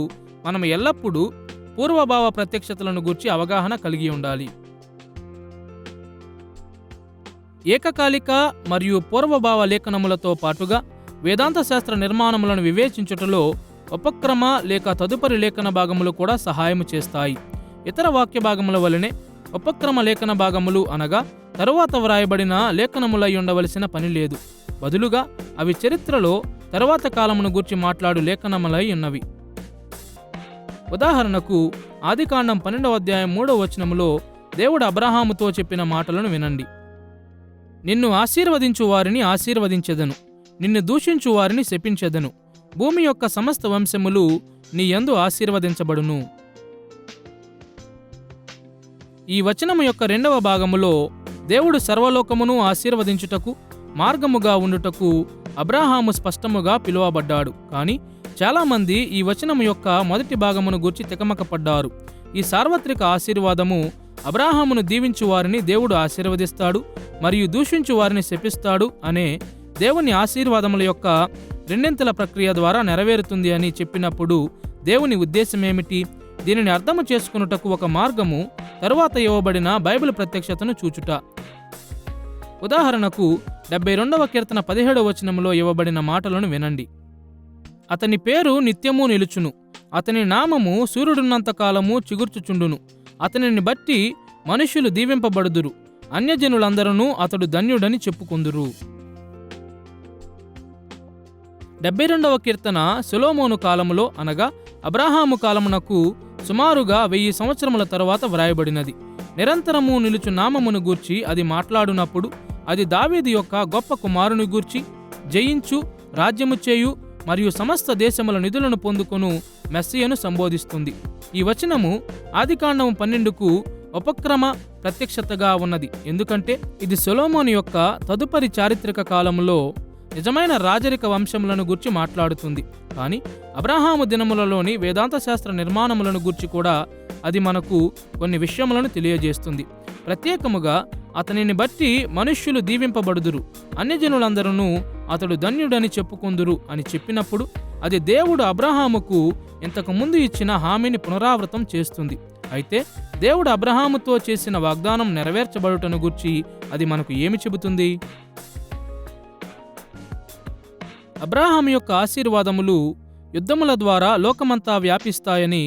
మనం ఎల్లప్పుడూ పూర్వభావ ప్రత్యక్షతలను గూర్చి అవగాహన కలిగి ఉండాలి. ఏకకాలిక మరియు పూర్వభావ లేఖనములతో పాటుగా వేదాంత శాస్త్ర నిర్మాణములను వివేచించుటలో ఉపక్రమ లేక తదుపరి లేఖన భాగములు కూడా సహాయము చేస్తాయి. ఇతర వాక్య భాగముల వలనే ఉపక్రమ లేఖన భాగములు అనగా తరువాత వ్రాయబడిన లేఖనములై ఉండవలసిన పని లేదు. బదులుగా అవి చరిత్రలో తరువాత కాలమును గూర్చి మాట్లాడు లేఖనములై ఉన్నవి. ఉదాహరణకు ఆదికాండం 12వ అధ్యాయం 3వ వచనములో దేవుడు అబ్రహాముతో చెప్పిన మాటలను వినండి. నిన్ను ఆశీర్వదించు వారిని ఆశీర్వదించెదను, నిన్ను దూషించు వారిని శపించెదను, భూమి యొక్క సమస్త వంశములు నీ యందు ఆశీర్వదించబడును. ఈ వచనము యొక్క 2వ భాగములో దేవుడు సర్వలోకమును ఆశీర్వదించుటకు మార్గముగా ఉండుటకు అబ్రాహాము స్పష్టముగా పిలువబడ్డాడు. కానీ చాలామంది ఈ వచనము యొక్క మొదటి భాగమును గూర్చి తికమకపడ్డారు. ఈ సార్వత్రిక ఆశీర్వాదము అబ్రాహామును దీవించు వారిని దేవుడు ఆశీర్వదిస్తాడు మరియు దూషించు వారిని శపిస్తాడు అనే దేవుని ఆశీర్వాదముల యొక్క రెండింతల ప్రక్రియ ద్వారా నెరవేరుతుంది అని చెప్పినప్పుడు దేవుని ఉద్దేశమేమిటి? దీనిని అర్థము చేసుకున్నటకు ఒక మార్గము తరువాత ఇవ్వబడిన బైబిల్ ప్రత్యక్షతను చూచుట. ఉదాహరణకు 72వ కీర్తన 17వ వచనములో ఇవ్వబడిన మాటలను వినండి. అతని పేరు నిత్యము నిలుచును, అతని నామము సూర్యుడున్నంత కాలము చిగుర్చుచుండును, అతనిని బట్టి మనుష్యులు దీవింపబడుదురు, అన్యజనులందరూ అతడు ధన్యుడని చెప్పుకుందురు. 72వ కీర్తన సొలొమోను కాలములో అనగా అబ్రాహాము కాలమునకు సుమారుగా 1000 సంవత్సరముల తరువాత వ్రాయబడినది. నిరంతరము నిలుచు నామమును గూర్చి అది మాట్లాడునప్పుడు అది దావీదు యొక్క గొప్ప కుమారుని గూర్చి జయించు, రాజ్యము చేయు మరియు సమస్త దేశముల నిధులను పొందుకొను మెస్సియను సంబోధిస్తుంది. ఈ వచనము ఆదికాండము 12కు ఉపక్రమ ప్రత్యక్షతగా ఉన్నది. ఎందుకంటే ఇది సొలొమోను యొక్క తదుపరి చారిత్రక కాలములో నిజమైన రాజరిక వంశములను గూర్చి మాట్లాడుతుంది. కానీ అబ్రహాము దినములలోని వేదాంత శాస్త్ర నిర్మాణములను గూర్చి కూడా అది మనకు కొన్ని విషయములను తెలియజేస్తుంది. ప్రత్యేకముగా అతనిని బట్టి మనుష్యులు దీవింపబడుదురు, అన్యజనులందరూ అతడు ధన్యుడని చెప్పుకుందురు అని చెప్పినప్పుడు అది దేవుడు అబ్రహాముకు ఇంతకు ముందు ఇచ్చిన హామీని పునరావృతం చేస్తుంది. అయితే దేవుడు అబ్రహాముతో చేసిన వాగ్దానం నెరవేర్చబడుటను గూర్చి అది మనకు ఏమి చెబుతుంది? అబ్రాహాము యొక్క ఆశీర్వాదములు యుద్ధముల ద్వారా లోకమంతా వ్యాపిస్తాయని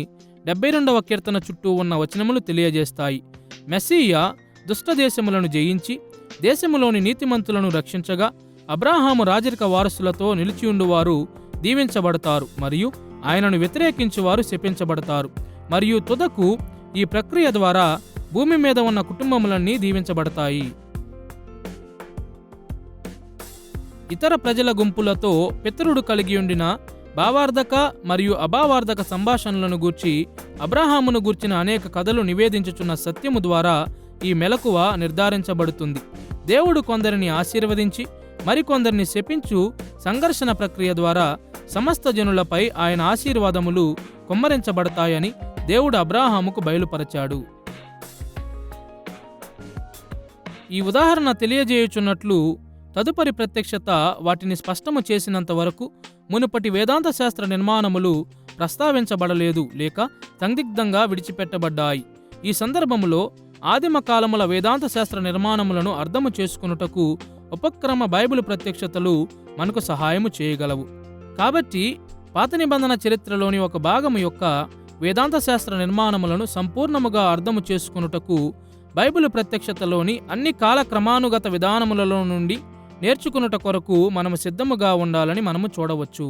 72వ కీర్తన చుట్టూ ఉన్న వచనములు తెలియజేస్తాయి. మెస్సీయా దుష్టదేశములను జయించి దేశములోని నీతిమంతులను రక్షించగా అబ్రాహాము రాజరిక వారసులతో నిలిచియుండువారు దీవించబడతారు మరియు ఆయనను వ్యతిరేకించువారు శపించబడతారు. మరియు తుదకు ఈ ప్రక్రియ ద్వారా భూమి మీద ఉన్న కుటుంబములన్నీ దీవించబడతాయి. ఇతర ప్రజల గుంపులతో పితరుడు కలిగి ఉండిన భావార్థక మరియు అభావార్థక సంభాషణలను గూర్చి అబ్రహామును గూర్చిన అనేక కథలు నివేదించుచున్న సత్యము ద్వారా ఈ మెలకువ నిర్ధారించబడుతుంది. దేవుడు కొందరిని ఆశీర్వదించి మరికొందరిని శపించు సంఘర్షణ ప్రక్రియ ద్వారా సమస్త జనులపై ఆయన ఆశీర్వాదములు కుమ్మరించబడతాయని దేవుడు అబ్రాహాముకు బయలుపరచాడు. ఈ ఉదాహరణ తెలియజేయుచున్నట్లు తదుపరి ప్రత్యక్షత వాటిని స్పష్టము చేసినంత వరకు మునుపటి వేదాంత శాస్త్ర నిర్మాణములు ప్రస్తావించబడలేదు లేక సందిగ్ధంగా విడిచిపెట్టబడ్డాయి. ఈ సందర్భములో ఆదిమ కాలముల వేదాంత శాస్త్ర నిర్మాణములను అర్థము చేసుకున్నటకు ఉపక్రమ బైబిల్ ప్రత్యక్షతలు మనకు సహాయము చేయగలవు. కాబట్టి పాత నిబంధన చరిత్రలోని ఒక భాగము యొక్క వేదాంత శాస్త్ర నిర్మాణములను సంపూర్ణముగా అర్థము చేసుకొనుటకు బైబిల్ ప్రత్యక్షతలోని అన్ని కాలక్రమానుగత విధానములలో నుండి నేర్చుకునుట కొరకు మనము సిద్ధముగా ఉండాలని మనము చూడవచ్చు.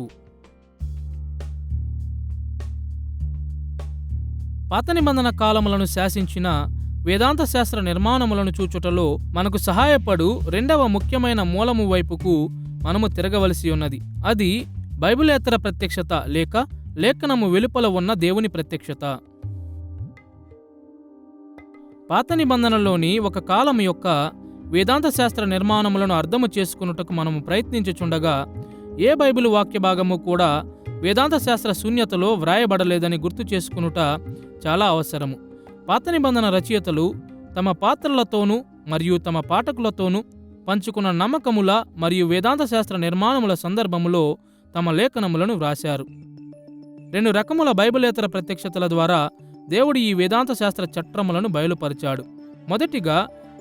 పాత నిబంధన కాలములను శాసించిన వేదాంత శాస్త్ర నిర్మాణములను చూచుటలో మనకు సహాయపడు రెండవ ముఖ్యమైన మూలము వైపుకు మనము తిరగవలసి ఉన్నది. అది బైబిలేతర ప్రత్యక్షత లేక లేఖనము వెలుపల ఉన్న దేవుని ప్రత్యక్షత. పాత నిబంధనలోని ఒక కాలము యొక్క వేదాంత శాస్త్ర నిర్మాణములను అర్థము చేసుకున్నటకు మనము ప్రయత్నించుచుండగా ఏ బైబిల్ వాక్య భాగము కూడా వేదాంత శాస్త్ర శూన్యతలో వ్రాయబడలేదని గుర్తు చేసుకునుట చాలా అవసరము. పాత నిబంధన రచయితలు తమ పాత్రలతోనూ మరియు తమ పాఠకులతోనూ పంచుకున్న నమ్మకముల మరియు వేదాంత శాస్త్ర నిర్మాణముల సందర్భములో తమ లేఖనములను వ్రాశారు. రెండు రకముల బైబిలేతర ప్రత్యక్షతల ద్వారా దేవుడు ఈ వేదాంత శాస్త్ర చట్రములను బయలుపరిచాడు. మొదటిగా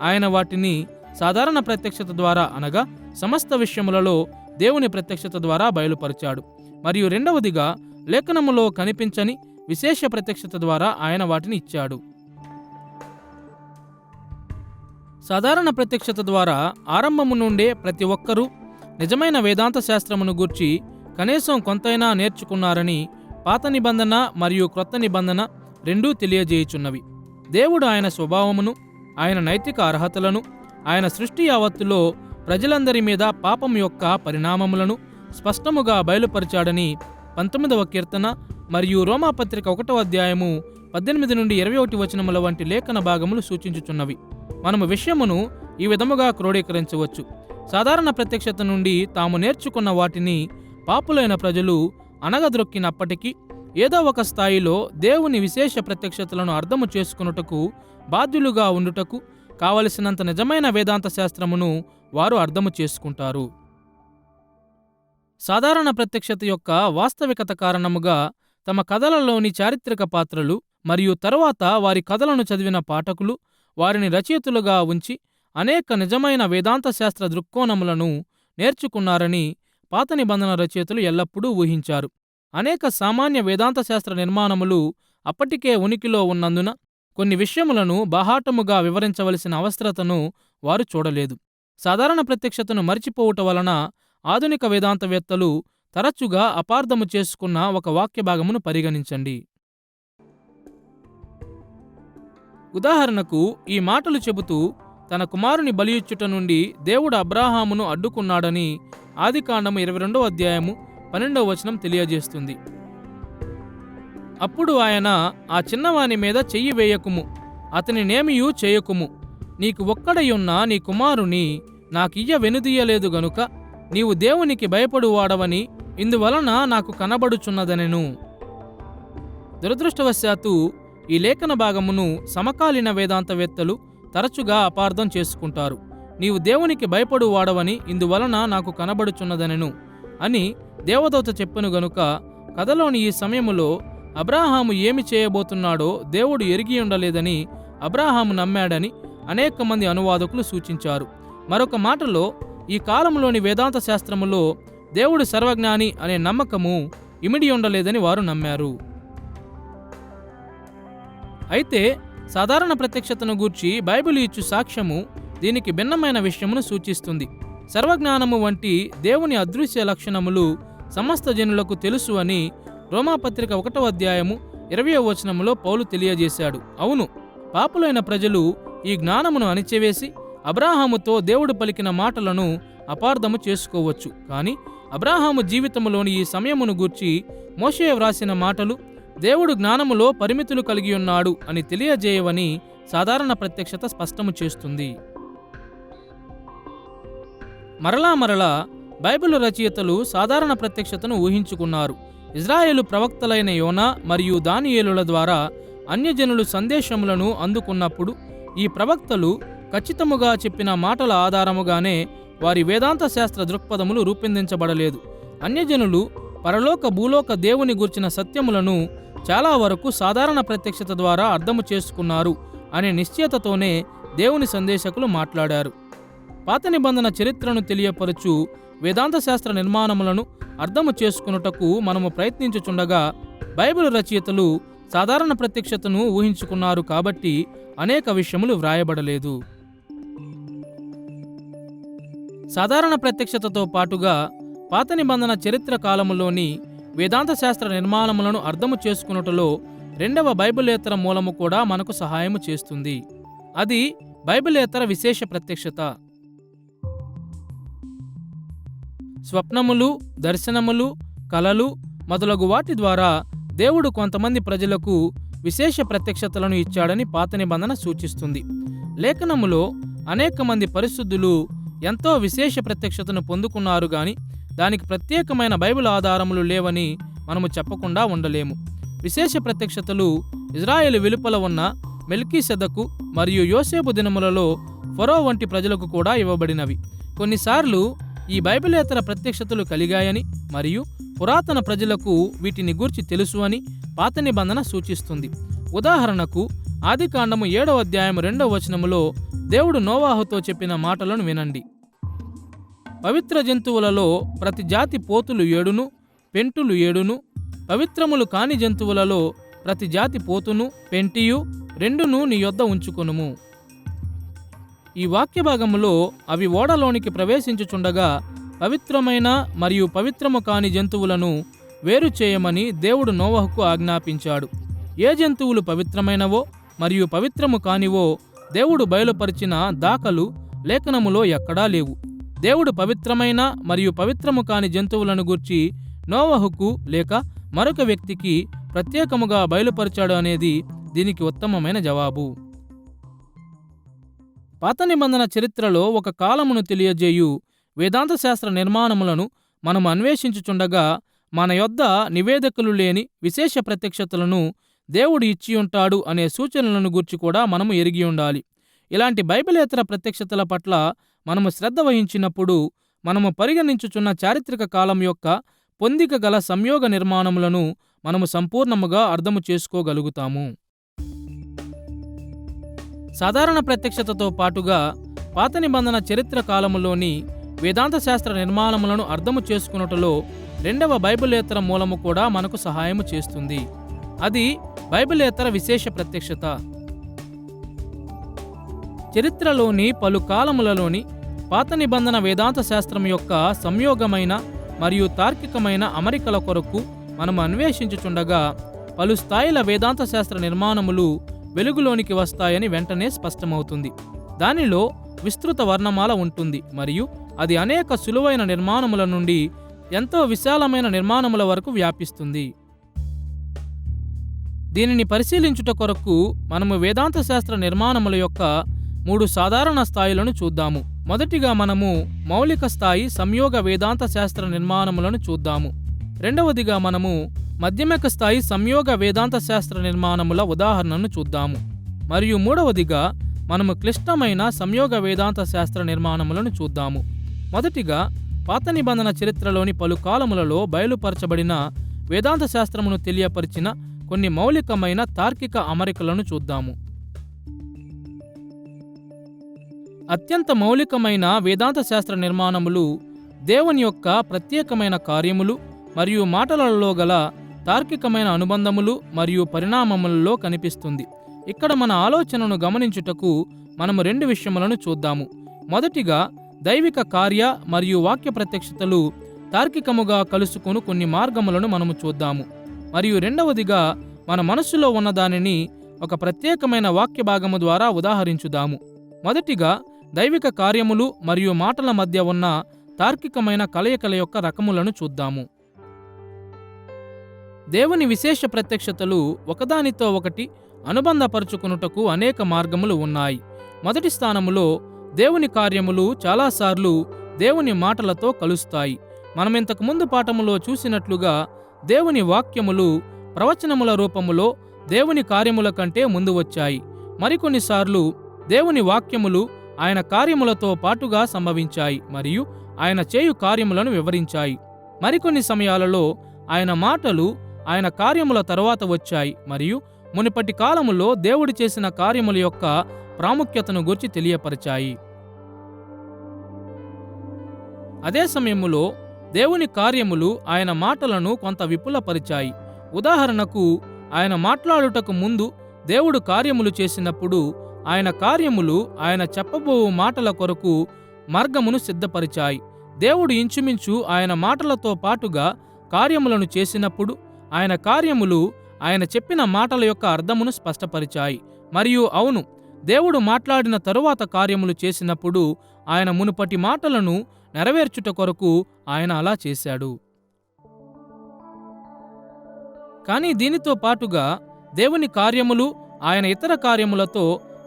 ఆయన వాటిని సాధారణ ప్రత్యక్షత ద్వారా అనగా సమస్త విషయములలో దేవుని ప్రత్యక్షత ద్వారా బయలుపరిచాడు. మరియు రెండవదిగా లేఖనములో కనిపించని విశేష ప్రత్యక్షత ద్వారా ఆయన వాటిని ఇచ్చాడు. సాధారణ ప్రత్యక్షత ద్వారా ఆరంభము నుండే ప్రతి ఒక్కరూ నిజమైన వేదాంత శాస్త్రమును గూర్చి కనీసం కొంతైనా నేర్చుకున్నారని పాత నిబంధన మరియు క్రొత్త నిబంధన రెండూ తెలియజేయుచున్నవి. దేవుడు ఆయన స్వభావమును, ఆయన నైతిక అర్హతలను, ఆయన సృష్టి యావత్తులో ప్రజలందరి మీద పాపం యొక్క పరిణామములను స్పష్టముగా బయలుపరిచాడని 19వ కీర్తన మరియు రోమాపత్రిక 1వ అధ్యాయము 18 నుండి 21 వచనముల వంటి లేఖన భాగములు సూచించుచున్నవి. మనము విషయమును ఈ విధముగా క్రోడీకరించవచ్చు. సాధారణ ప్రత్యక్షత నుండి తాము నేర్చుకున్న వాటిని పాపులైన ప్రజలు అనగద్రొక్కినప్పటికీ ఏదో ఒక స్థాయిలో దేవుని విశేష ప్రత్యక్షతలను అర్థము చేసుకున్నటకు బాధ్యులుగా ఉండుటకు కావలసినంత నిజమైన వేదాంత శాస్త్రమును వారు అర్థము చేసుకుంటారు. సాధారణ ప్రత్యక్షత యొక్క వాస్తవికత కారణముగా తమ కథలలోని చారిత్రక పాత్రలు మరియు తరువాత వారి కథలను చదివిన పాఠకులు వారిని రచయితలుగా ఉంచి అనేక నిజమైన వేదాంత శాస్త్ర దృక్కోణములను నేర్చుకున్నారని పాత నిబంధన రచయితలు ఎల్లప్పుడూ ఊహించారు. అనేక సామాన్య వేదాంత శాస్త్ర నిర్మాణములు అప్పటికే ఉనికిలో ఉన్నందున కొన్ని విషయములను బాహాటముగా వివరించవలసిన అవసరతను వారు చూడలేదు. సాధారణ ప్రత్యక్షతను మరిచిపోవుట వలన ఆధునిక వేదాంతవేత్తలు తరచుగా అపార్థము చేసుకున్న ఒక వాక్య భాగమును పరిగణించండి. ఉదాహరణకు ఈ మాటలు చెబుతూ తన కుమారుని బలియిచ్చుట నుండి దేవుడు అబ్రాహామును అడ్డుకున్నాడని ఆదికాండము 22వ అధ్యాయము 12వ వచనం తెలియజేస్తుంది. అప్పుడు ఆయన, ఆ చిన్నవాని మీద చెయ్యి వేయకుము, అతని నేమియూ చేయకుము, నీకు ఒక్కడయున్న నీ కుమారుని నాకియ్య వెనుదీయలేదు గనుక నీవు దేవునికి భయపడువాడవని ఇందువలన నాకు కనబడుచున్నదనెను. దురదృష్టవశాత్తు ఈ లేఖన భాగమును సమకాలీన వేదాంతవేత్తలు తరచుగా అపార్థం చేసుకుంటారు. నీవు దేవునికి భయపడువాడవని ఇందువలన నాకు కనబడుచున్నదనెను అని దేవదూత చెప్పెను గనుక కథలోని ఈ సమయములో అబ్రాహాము ఏమి చేయబోతున్నాడో దేవుడు ఎరిగి ఉండలేదని అబ్రాహాము నమ్మాడని అనేక మంది అనువాదకులు సూచించారు. మరొక మాటలో ఈ కాలంలోని వేదాంత శాస్త్రములో దేవుడు సర్వజ్ఞాని అనే నమ్మకము ఇమిడి ఉండలేదని వారు నమ్మారు. అయితే సాధారణ ప్రత్యక్షతను గూర్చి బైబిల్ ఇచ్చు సాక్ష్యము దీనికి భిన్నమైన విషయమును సూచిస్తుంది. సర్వజ్ఞానము వంటి దేవుని అదృశ్య లక్షణములు సమస్త జనులకు తెలుసు అని రోమాపత్రిక 1వ అధ్యాయము 20వ వచనములో పౌలు తెలియజేశాడు. అవును, పాపులైన ప్రజలు ఈ జ్ఞానమును అణిచివేసి అబ్రాహాముతో దేవుడు పలికిన మాటలను అపార్థము చేసుకోవచ్చు. కానీ అబ్రాహాము జీవితములోని ఈ సమయమును గూర్చి మోషే వ్రాసిన మాటలు దేవుడు జ్ఞానములో పరిమితులు కలిగి ఉన్నాడు అని తెలియజేయవని సాధారణ ప్రత్యక్షత స్పష్టము చేస్తుంది. మరలా బైబిల్ రచయితలు సాధారణ ప్రత్యక్షతను ఊహించుకున్నారు. ఇజ్రాయేలు ప్రవక్తలైన యోనా మరియు దానియేలుల ద్వారా అన్యజనులు సందేశములను అందుకున్నప్పుడు ఈ ప్రవక్తలు ఖచ్చితముగా చెప్పిన మాటల ఆధారముగానే వారి వేదాంత శాస్త్ర దృక్పథములు రూపొందించబడలేదు. అన్యజనులు పరలోక భూలోక దేవుని గూర్చిన సత్యములను చాలా వరకు సాధారణ ప్రత్యక్షత ద్వారా అర్థము చేసుకున్నారు అనే నిశ్చయతతోనే దేవుని సందేశకులు మాట్లాడారు. పాత నిబంధన చరిత్రను తెలియపరచు వేదాంత శాస్త్ర నిర్మాణములను అర్థము చేసుకున్నటకు మనము ప్రయత్నించుచుండగా బైబిల్ రచయితలు సాధారణ ప్రత్యక్షతను ఊహించుకున్నారు కాబట్టి అనేక విషయములు వ్రాయబడలేదు. సాధారణ ప్రత్యక్షతతో పాటుగా పాత నిబంధన చరిత్ర కాలములోని వేదాంత శాస్త్ర నిర్మాణములను అర్థము చేసుకున్నటలో రెండవ బైబిలేతర మూలము కూడా మనకు సహాయము చేస్తుంది. అది బైబిలేతర విశేష ప్రత్యక్షత. స్వప్నములు, దర్శనములు, కలలు మొదలగు వాటి ద్వారా దేవుడు కొంతమంది ప్రజలకు విశేష ప్రత్యక్షతలను ఇచ్చాడని పాత నిబంధన సూచిస్తుంది. లేఖనములో అనేక మంది పరిశుద్ధులు ఎంతో విశేష ప్రత్యక్షతను పొందుకున్నారు గాని దానికి ప్రత్యేకమైన బైబిల్ ఆధారములు లేవని మనము చెప్పకుండా ఉండలేము. విశేష ప్రత్యక్షతలు ఇజ్రాయేలు వెలుపల ఉన్న మెల్కీసెదకు మరియు యోసేపు దినములలో ఫరో వంటి ప్రజలకు కూడా ఇవ్వబడినవి. కొన్నిసార్లు ఈ బైబిలేతర ప్రత్యక్షతలు కలిగాయని మరియు పురాతన ప్రజలకు వీటిని గూర్చి తెలుసు అని పాత నిబంధన సూచిస్తుంది. ఉదాహరణకు ఆదికాండము 7వ అధ్యాయం 2వ వచనములో దేవుడు నోవాహుతో చెప్పిన మాటలను వినండి. పవిత్ర జంతువులలో ప్రతి జాతి పోతులు 7ను, పెంటులు 7ను, పవిత్రములు కాని జంతువులలో ప్రతి జాతి పోతును, పెంటియు 2ను నీ యొద్ద ఉంచుకొనుము. ఈ వాక్య భాగములో అవి ఓడలోనికి ప్రవేశించుచుండగా పవిత్రమైన మరియు పవిత్రము కాని జంతువులను వేరు చేయమని దేవుడు నోవహుకు ఆజ్ఞాపించాడు. ఏ జంతువులు పవిత్రమైనవో మరియు పవిత్రము కానివో దేవుడు బయలుపరిచిన దాఖలు లేఖనములో ఎక్కడా లేవు. దేవుడు పవిత్రమైన మరియు పవిత్రము కాని జంతువులను గూర్చి నోవహుకు లేక మరొక వ్యక్తికి ప్రత్యేకముగా బయలుపరిచాడు అనేది దీనికి ఉత్తమమైన జవాబు. పాత నిబంధన చరిత్రలో ఒక కాలమును తెలియజేయు వేదాంత శాస్త్ర నిర్మాణములను మనము అన్వేషించుచుండగా మన యొద్ద నివేదికలు లేని విశేష ప్రత్యక్షతలను దేవుడు ఇచ్చియుంటాడు అనే సూచనలను గూర్చి కూడా మనము ఎరిగి ఉండాలి. ఇలాంటి బైబిలేతర ప్రత్యక్షతల పట్ల మనము శ్రద్ధ వహించినప్పుడు మనము పరిగణించుచున్న చారిత్రక కాలం యొక్క పొందిక గల సంయోగ నిర్మాణములను మనము సంపూర్ణముగా అర్థము చేసుకోగలుగుతాము. సాధారణ ప్రత్యక్షతతో పాటుగా పాత నిబంధన చరిత్ర కాలములోని వేదాంత శాస్త్ర నిర్మాణములను అర్థము చేసుకున్నటలో రెండవ బైబిలేతర మూలము కూడా మనకు సహాయము చేస్తుంది. అది బైబిలేతర విశేష ప్రత్యక్షత. చరిత్రలోని పలు కాలములలోని పాత నిబంధన వేదాంత శాస్త్రం యొక్క సంయోగమైన మరియు తార్కికమైన అమరికల కొరకు మనము అన్వేషించుచుండగా పలు స్థాయిల వేదాంత శాస్త్ర నిర్మాణములు వెలుగులోనికి వస్తాయని వెంటనే స్పష్టమవుతుంది. దానిలో విస్తృత వర్ణమాల ఉంటుంది మరియు అది అనేక సులువైన నిర్మాణముల నుండి ఎంతో విశాలమైన నిర్మాణముల వరకు వ్యాపిస్తుంది. దీనిని పరిశీలించుట కొరకు మనము వేదాంత శాస్త్ర నిర్మాణముల యొక్క 3 సాధారణ స్థాయిలను చూద్దాము. మొదటిగా మనము మౌలిక స్థాయి సంయోగ వేదాంత శాస్త్ర నిర్మాణములను చూద్దాము. రెండవదిగా మనము మధ్యమిక స్థాయి సంయోగ వేదాంత శాస్త్ర నిర్మాణముల ఉదాహరణను చూద్దాము. మరియు మూడవదిగా మనము క్లిష్టమైన సంయోగ వేదాంత శాస్త్ర నిర్మాణములను చూద్దాము. మొదటిగా పాత నిబంధన చరిత్రలోని పలు కాలములలో బయలుపరచబడిన వేదాంత శాస్త్రమును తెలియపరిచిన కొన్ని మౌలికమైన తార్కిక అమరికలను చూద్దాము. అత్యంత మౌలికమైన వేదాంత శాస్త్ర నిర్మాణములు దేవుని యొక్క ప్రత్యేకమైన కార్యములు మరియు మాటలలో గల తార్కికమైన అనుబంధములు మరియు పరిణామములలో కనిపిస్తుంది. ఇక్కడ మన ఆలోచనను గమనించుటకు మనము 2 విషయములను చూద్దాము. మొదటిగా దైవిక కార్య మరియు వాక్య ప్రత్యక్షతలు తార్కికముగా కలుసుకుని కొన్ని మార్గములను మనము చూద్దాము. మరియు రెండవదిగా మన మనస్సులో ఉన్న దానిని ఒక ప్రత్యేకమైన వాక్య భాగము ద్వారా ఉదాహరించుదాము. మొదటిగా దైవిక కార్యములు మరియు మాటల మధ్య ఉన్న తార్కికమైన కలయికల యొక్క రకములను చూద్దాము. దేవుని విశేష ప్రత్యక్షతలు ఒకదానితో ఒకటి అనుబంధపరుచుకునుటకు అనేక మార్గములు ఉన్నాయి. మొదటి స్థానములో దేవుని కార్యములు చాలాసార్లు దేవుని మాటలతో కలుస్తాయి. మనమింతకు ముందు పాఠములో చూసినట్లుగా దేవుని వాక్యములు ప్రవచనముల రూపములో దేవుని కార్యముల కంటే ముందు వచ్చాయి. మరికొన్నిసార్లు దేవుని వాక్యములు ఆయన కార్యములతో పాటుగా సంభవించాయి మరియు ఆయన చేయు కార్యములను వివరించాయి. మరికొన్ని సమయాలలో ఆయన మాటలు ఆయన కార్యముల తరువాత వచ్చాయి మరియు మునుపటి కాలములో దేవుడు చేసిన కార్యముల యొక్క ప్రాముఖ్యతను గురించి తెలియపరిచాయి. అదే సమయములో దేవుని కార్యములు ఆయన మాటలను కొంత విపులపరిచాయి. ఉదాహరణకు, ఆయన మాట్లాడుటకు ముందు దేవుడు కార్యములు చేసినప్పుడు ఆయన కార్యములు ఆయన చెప్పబోవు మాటల కొరకు మార్గమును సిద్ధపరిచాయి. దేవుడు ఇంచుమించు ఆయన మాటలతో పాటుగా కార్యములను చేసినప్పుడు ఆయన కార్యములు ఆయన చెప్పిన మాటల యొక్క అర్థమును స్పష్టపరిచాయి. మరియు అవును, దేవుడు మాట్లాడిన తరువాత కార్యములు చేసినప్పుడు ఆయన మునుపటి మాటలను నెరవేర్చుట కొరకు ఆయన అలా చేశాడు. కానీ దీనితో పాటుగా దేవుని కార్యములు ఆయన ఇతర కార్యములతో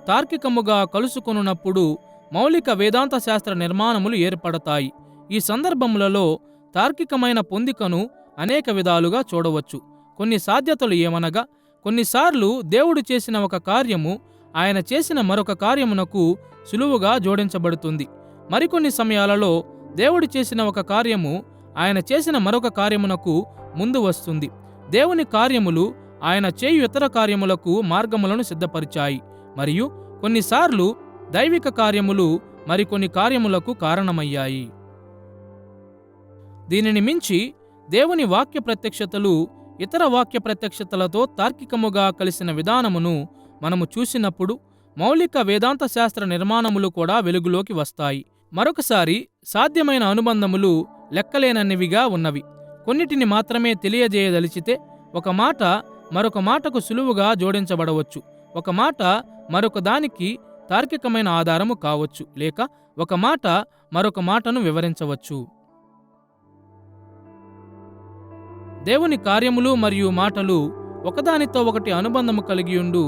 తార్కికముగా కలుసుకొనున్నప్పుడు మౌలిక వేదాంత శాస్త్ర నిర్మాణములు ఏర్పడతాయి. ఈ సందర్భములలో తార్కికమైన పొందికను అనేక విధాలుగా చూడవచ్చు. కొన్ని సాధ్యతలు ఏమనగా, కొన్నిసార్లు దేవుడు చేసిన ఒక కార్యము ఆయన చేసిన మరొక కార్యమునకు సులువుగా జోడించబడుతుంది. మరికొన్ని సమయాలలో దేవుడు చేసిన ఒక కార్యము ఆయన చేసిన మరొక కార్యమునకు ముందు వస్తుంది. దేవుని కార్యములు ఆయన చేయు ఇతర కార్యములకు మార్గములను సిద్ధపరిచాయి, మరియు కొన్నిసార్లు దైవిక కార్యములు మరికొన్ని కార్యములకు కారణమయ్యాయి. దీనిని మించి దేవుని వాక్య ప్రత్యక్షతలు ఇతర వాక్య ప్రత్యక్షతలతో తార్కికముగా కలిసిన విధానమును మనము చూసినప్పుడు మౌలిక వేదాంత శాస్త్ర నిర్మాణములు కూడా వెలుగులోకి వస్తాయి. మరొకసారి, సాధ్యమైన అనుబంధములు లెక్కలేనన్నివిగా ఉన్నవి. కొన్నిటిని మాత్రమే తెలియజేయదలిచితే ఒక మాట మరొక మాటకు సులువుగా జోడించబడవచ్చు. ఒక మాట మరొక దానికి తార్కికమైన ఆధారము కావచ్చు, లేక ఒక మాట మరొక మాటను వివరించవచ్చు. దేవుని కార్యములు మరియు మాటలు ఒకదానితో ఒకటి అనుబంధము కలిగియుండు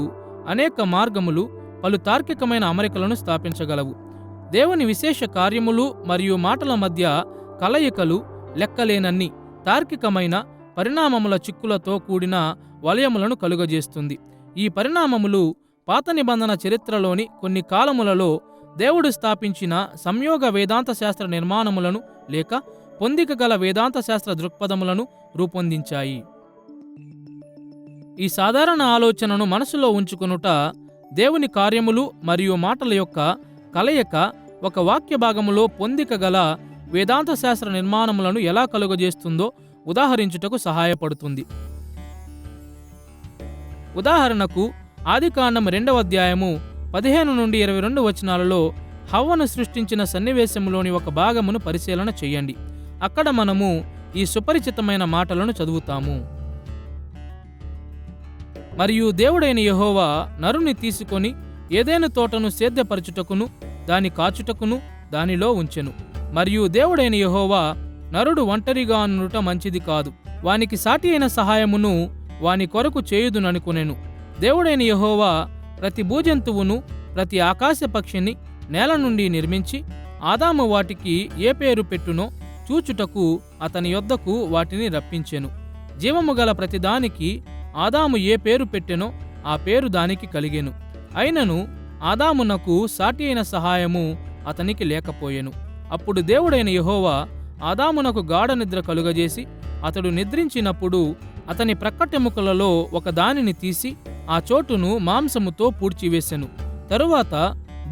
అనేక మార్గములు పలు తార్కికమైన అమరికలను స్థాపించగలవు. దేవుని విశేష కార్యములు మరియు మాటల మధ్య కలయికలు లెక్కలేనన్ని తార్కికమైన పరిణామముల చిక్కులతో కూడిన వలయములను కలుగజేస్తుంది. ఈ పరిణామములు పాత నిబంధన చరిత్రలోని కొన్ని కాలములలో దేవుడు స్థాపించిన సంయోగ వేదాంత శాస్త్ర నిర్మాణములను లేక పొందిక గల వేదాంత శాస్త్ర దృక్పథములను రూపొందించాయి. ఈ సాధారణ ఆలోచనను మనసులో ఉంచుకొనుట దేవుని కార్యములు మరియు మాటల యొక్క కలయిక ఒక వాక్య భాగములో పొందిక గల వేదాంత శాస్త్ర నిర్మాణములను ఎలా కలుగజేస్తుందో ఉదాహరించుటకు సహాయపడుతుంది. ఉదాహరణకు, ఆదికాండం 2వ అధ్యాయము 15 నుండి 22 వచనాలలో హవ్వను సృష్టించిన సన్నివేశములోని ఒక భాగమును పరిశీలన చెయ్యండి. అక్కడ మనము ఈ సుపరిచితమైన మాటలను చదువుతాము. మరియు దేవుడైన యెహోవా నరుని తీసుకొని ఏదెను తోటను సేద్యపరచుటకును దాని కాచుటకును దానిలో ఉంచెను. మరియు దేవుడైన యెహోవా నరుడు ఒంటరిగా నుండుట మంచిది కాదు, వానికి సాటి అయిన సహాయమును వాని కొరకు చేయుదుననుకొనెను. దేవుడైన యెహోవా ప్రతి భూజంతువును ప్రతి ఆకాశ పక్షిని నేల నుండి నిర్మించి ఆదాము వాటికి ఏ పేరు పెట్టునో చూచుటకు అతని యొద్దకు వాటిని రప్పించెను. జీవము గల ప్రతిదానికి ఆదాము ఏ పేరు పెట్టెనో ఆ పేరు దానికి కలిగెను. అయినను ఆదామునకు సాటి అయిన సహాయము అతనికి లేకపోయెను. అప్పుడు దేవుడైన యెహోవా ఆదామునకు గాఢ నిద్ర కలుగజేసి అతడు నిద్రించినప్పుడు అతని ప్రక్కటెముకలలో ఒక దానిని తీసి ఆ చోటును మాంసముతో పూడ్చివేసెను. తరువాత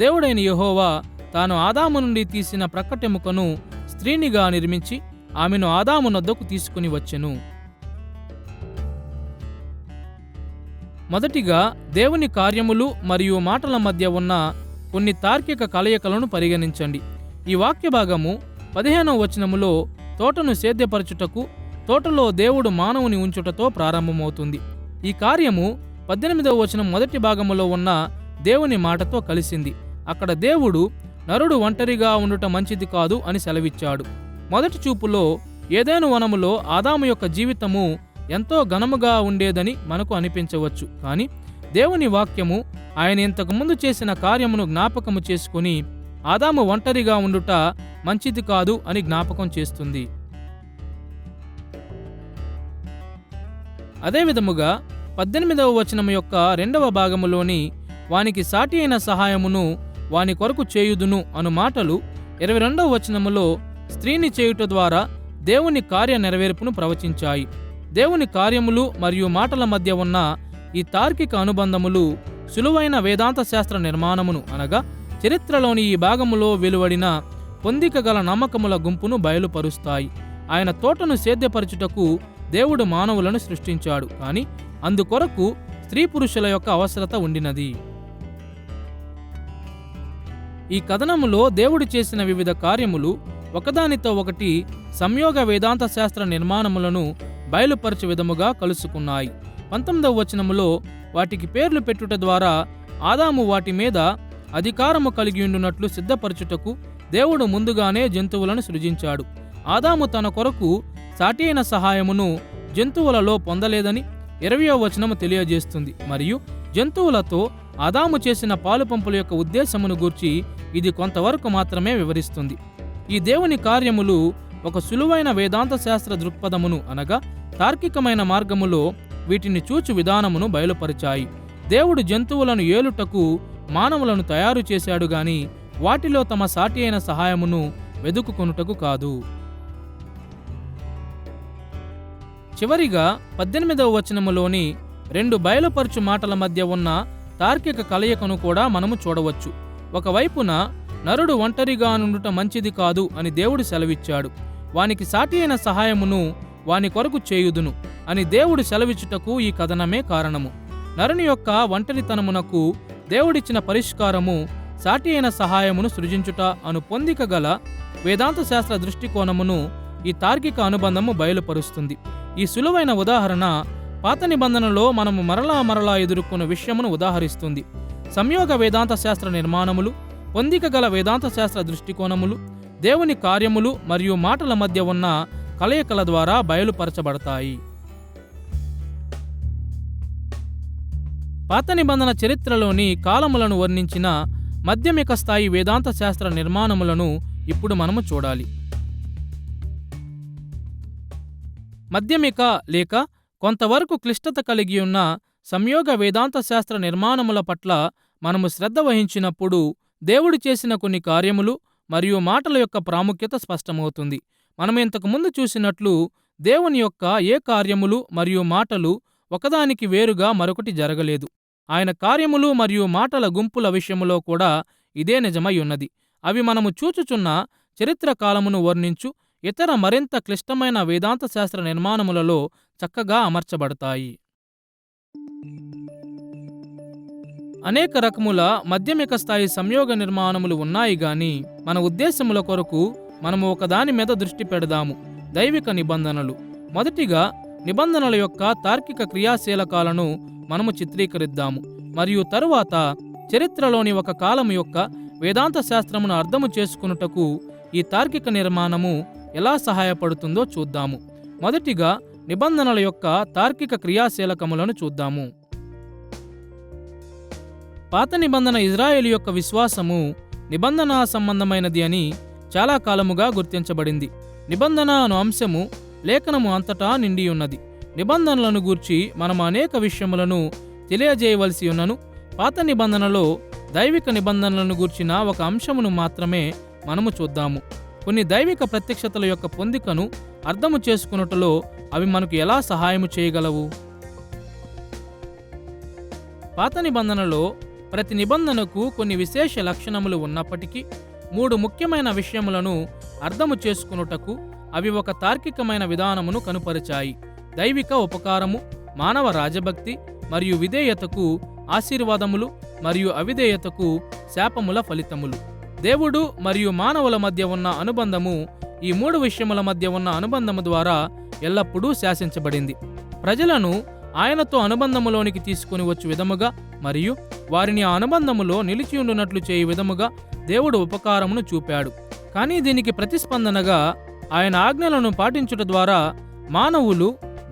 దేవుడైన యెహోవా తాను ఆదాము నుండి తీసిన ప్రక్కటెముకను స్త్రీనిగా నిర్మించి ఆమెను ఆదాము నొద్దకు తీసుకుని వచ్చెను. మొదటిగా, దేవుని కార్యములు మరియు మాటల మధ్య ఉన్న కొన్ని తార్కిక కలయికలను పరిగణించండి. ఈ వాక్య భాగము 15వ వచనములో తోటను సేద్యపరచుటకు తోటలో దేవుడు మానవుని ఉంచుటతో ప్రారంభమవుతుంది. ఈ కార్యము 18వ వచనం మొదటి భాగములో ఉన్న దేవుని మాటతో కలిసింది. అక్కడ దేవుడు నరుడు ఒంటరిగా ఉండుట మంచిది కాదు అని సెలవిచ్చాడు. మొదటి చూపులో ఏదెను వనములో ఆదాము యొక్క జీవితము ఎంతో ఘనముగా ఉండేదని మనకు అనిపించవచ్చు. కానీ దేవుని వాక్యము ఆయన ఇంతకుముందు చేసిన కార్యమును జ్ఞాపకము చేసుకుని ఆదాము ఒంటరిగా ఉండుట మంచిది కాదు అని జ్ఞాపకం చేస్తుంది. అదేవిధముగా 18వ వచనము యొక్క 2వ భాగములోని వానికి సాటి అయిన సహాయమును వాని కొరకు చేయుదును అను మాటలు 22వ వచనములో స్త్రీని చేయుట ద్వారా దేవుని కార్య నెరవేర్పును ప్రవచించాయి. దేవుని కార్యములు మరియు మాటల మధ్య ఉన్న ఈ తార్కిక అనుబంధములు సులువైన వేదాంత శాస్త్ర నిర్మాణమును అనగా చరిత్రలోని ఈ భాగములో వెలువడిన పొందిక గల నమ్మకముల గుంపును బయలుపరుస్తాయి. ఆయన తోటను సేద్యపరచుటకు దేవుడు మానవులను సృష్టించాడు, కానీ అందుకొరకు స్త్రీ పురుషుల యొక్క అవసరత ఉండినది. ఈ కథనములో దేవుడు చేసిన వివిధ కార్యములు ఒకదానితో ఒకటి సంయోగ వేదాంత శాస్త్ర నిర్మాణములను బయలుపరచు విధముగా కలుసుకున్నాయి. 19వ వచనములో వాటికి పేర్లు పెట్టుట ద్వారా ఆదాము వాటి మీద అధికారము కలిగి ఉండునట్లు సిద్ధపరచుటకు దేవుడు ముందుగానే జంతువులను సృజించాడు. ఆదాము తన కొరకు సాటి అయిన సహాయమును జంతువులలో పొందలేదని 20వ వచనము తెలియజేస్తుంది. మరియు జంతువులతో ఆదాము చేసిన పాలుపంపుల యొక్క ఉద్దేశమును గూర్చి ఇది కొంతవరకు మాత్రమే వివరిస్తుంది. ఈ దేవుని కార్యములు ఒక సులువైన వేదాంత శాస్త్ర దృక్పథమును అనగా తార్కికమైన మార్గములో వీటిని చూచు విధానమును బయలుపరిచాయి. దేవుడు జంతువులను ఏలుటకు మానవులను తయారు చేశాడు గాని వాటిలో తమ సాటి అయిన సహాయమును వెదుకుకొనుటకు కాదు. చివరిగా 18వ వచనములోని 2 బయలుపరచు మాటల మధ్య ఉన్న తార్కిక కలయికను కూడా మనము చూడవచ్చు. ఒకవైపున నరుడు ఒంటరిగా నుండుట మంచిది కాదు అని దేవుడు సెలవిచ్చాడు. వానికి సాటి అయిన సహాయమును వాని కొరకు చేయుదును అని దేవుడు సెలవిచ్చుటకు ఈ కథనమే కారణము. నరుని యొక్క ఒంటరితనమునకు దేవుడిచ్చిన పరిష్కారము సాటి అయిన సహాయమును సృజించుట అను పొందిక గల వేదాంత శాస్త్ర దృష్టికోణమును ఈ తార్కిక అనుబంధము బయలుపరుస్తుంది. ఈ సులువైన ఉదాహరణ పాత నిబంధనలో మనము మరలా ఎదుర్కొన్న విషయమును ఉదాహరిస్తుంది. సంయోగ వేదాంత శాస్త్ర నిర్మాణములు, పొందిక గల వేదాంత శాస్త్ర దృష్టికోణములు దేవుని కార్యములు మరియు మాటల మధ్య ఉన్న కలయికల ద్వారా బయలుపరచబడతాయి. పాత నిబంధన చరిత్రలోని కాలములను వర్ణించిన మధ్యమిక స్థాయి వేదాంత శాస్త్ర నిర్మాణములను ఇప్పుడు మనము చూడాలి. మధ్యమిక లేక కొంతవరకు క్లిష్టత కలిగి ఉన్న సంయోగ వేదాంత శాస్త్ర నిర్మాణముల పట్ల మనము శ్రద్ధ వహించినప్పుడు దేవుడు చేసిన కొన్ని కార్యములు మరియు మాటల యొక్క ప్రాముఖ్యత స్పష్టమవుతుంది. మనం ఇంతకు ముందు చూసినట్లు దేవుని యొక్క ఏ కార్యములు మరియు మాటలు ఒకదానికి వేరుగా మరొకటి జరగలేదు. ఆయన కార్యములు మరియు మాటల గుంపుల విషయములో కూడా ఇదే నిజమై ఉన్నది. అవి మనము చూచుచున్న చరిత్ర కాలమును వర్ణించు ఇతర మరింత క్లిష్టమైన వేదాంత శాస్త్ర నిర్మాణములలో చక్కగా అమర్చబడతాయి. అనేక రకముల మధ్యమిక స్థాయి సంయోగ నిర్మాణములు ఉన్నాయి గాని మన ఉద్దేశముల కొరకు మనము ఒకదాని మీద దృష్టి పెడదాము: దైవిక నిబంధనలు. మొదటిగా నిబంధనల యొక్క తార్కిక క్రియాశీలకాలను మనము చిత్రీకరిద్దాము మరియు తరువాత చరిత్రలోని ఒక కాలము యొక్క వేదాంత శాస్త్రమును అర్థము చేసుకున్నటకు ఈ తార్కిక నిర్మాణము ఎలా సహాయపడుతుందో చూద్దాము. మొదటిగా నిబంధనల యొక్క తార్కిక క్రియాశీలకములను చూద్దాము. పాత నిబంధన ఇజ్రాయేలు యొక్క విశ్వాసము నిబంధన సంబంధమైనది అని చాలా కాలముగా గుర్తించబడింది. నిబంధన అను అంశము లేఖనము అంతటా నిండి ఉన్నది. నిబంధనలను గూర్చి మనం అనేక విషయములను తెలియజేయవలసి ఉన్నను పాత నిబంధనలో దైవిక నిబంధనలను గూర్చిన ఒక అంశమును మాత్రమే మనము చూద్దాము. కొన్ని దైవిక ప్రత్యక్షతల యొక్క పొందికను అర్థము చేసుకున్నటలో అవి మనకు ఎలా సహాయము చేయగలవు? పాత నిబంధనలో ప్రతి నిబంధనకు కొన్ని విశేష లక్షణములు ఉన్నప్పటికీ 3 ముఖ్యమైన విషయములను అర్థము చేసుకున్నటకు అవి ఒక తార్కికమైన విధానమును కనుపరిచాయి: దైవిక ఉపకారము, మానవ రాజభక్తి మరియు విధేయతకు ఆశీర్వాదములు మరియు అవిధేయతకు శాపముల ఫలితములు. దేవుడు మరియు మానవుల మధ్య ఉన్న అనుబంధము ఈ 3 విషయముల మధ్య ఉన్న అనుబంధము ద్వారా ఎల్లప్పుడూ శాసించబడింది. ప్రజలను ఆయనతో అనుబంధములోనికి తీసుకుని వచ్చు విధముగా మరియు వారిని ఆ అనుబంధములో నిలిచియుండునట్లు చేయు విధముగా దేవుడు ఉపకారమును చూపాడు. కానీ దీనికి ప్రతిస్పందనగా ఆయన ఆజ్ఞలను పాటించుట ద్వారా మానవులు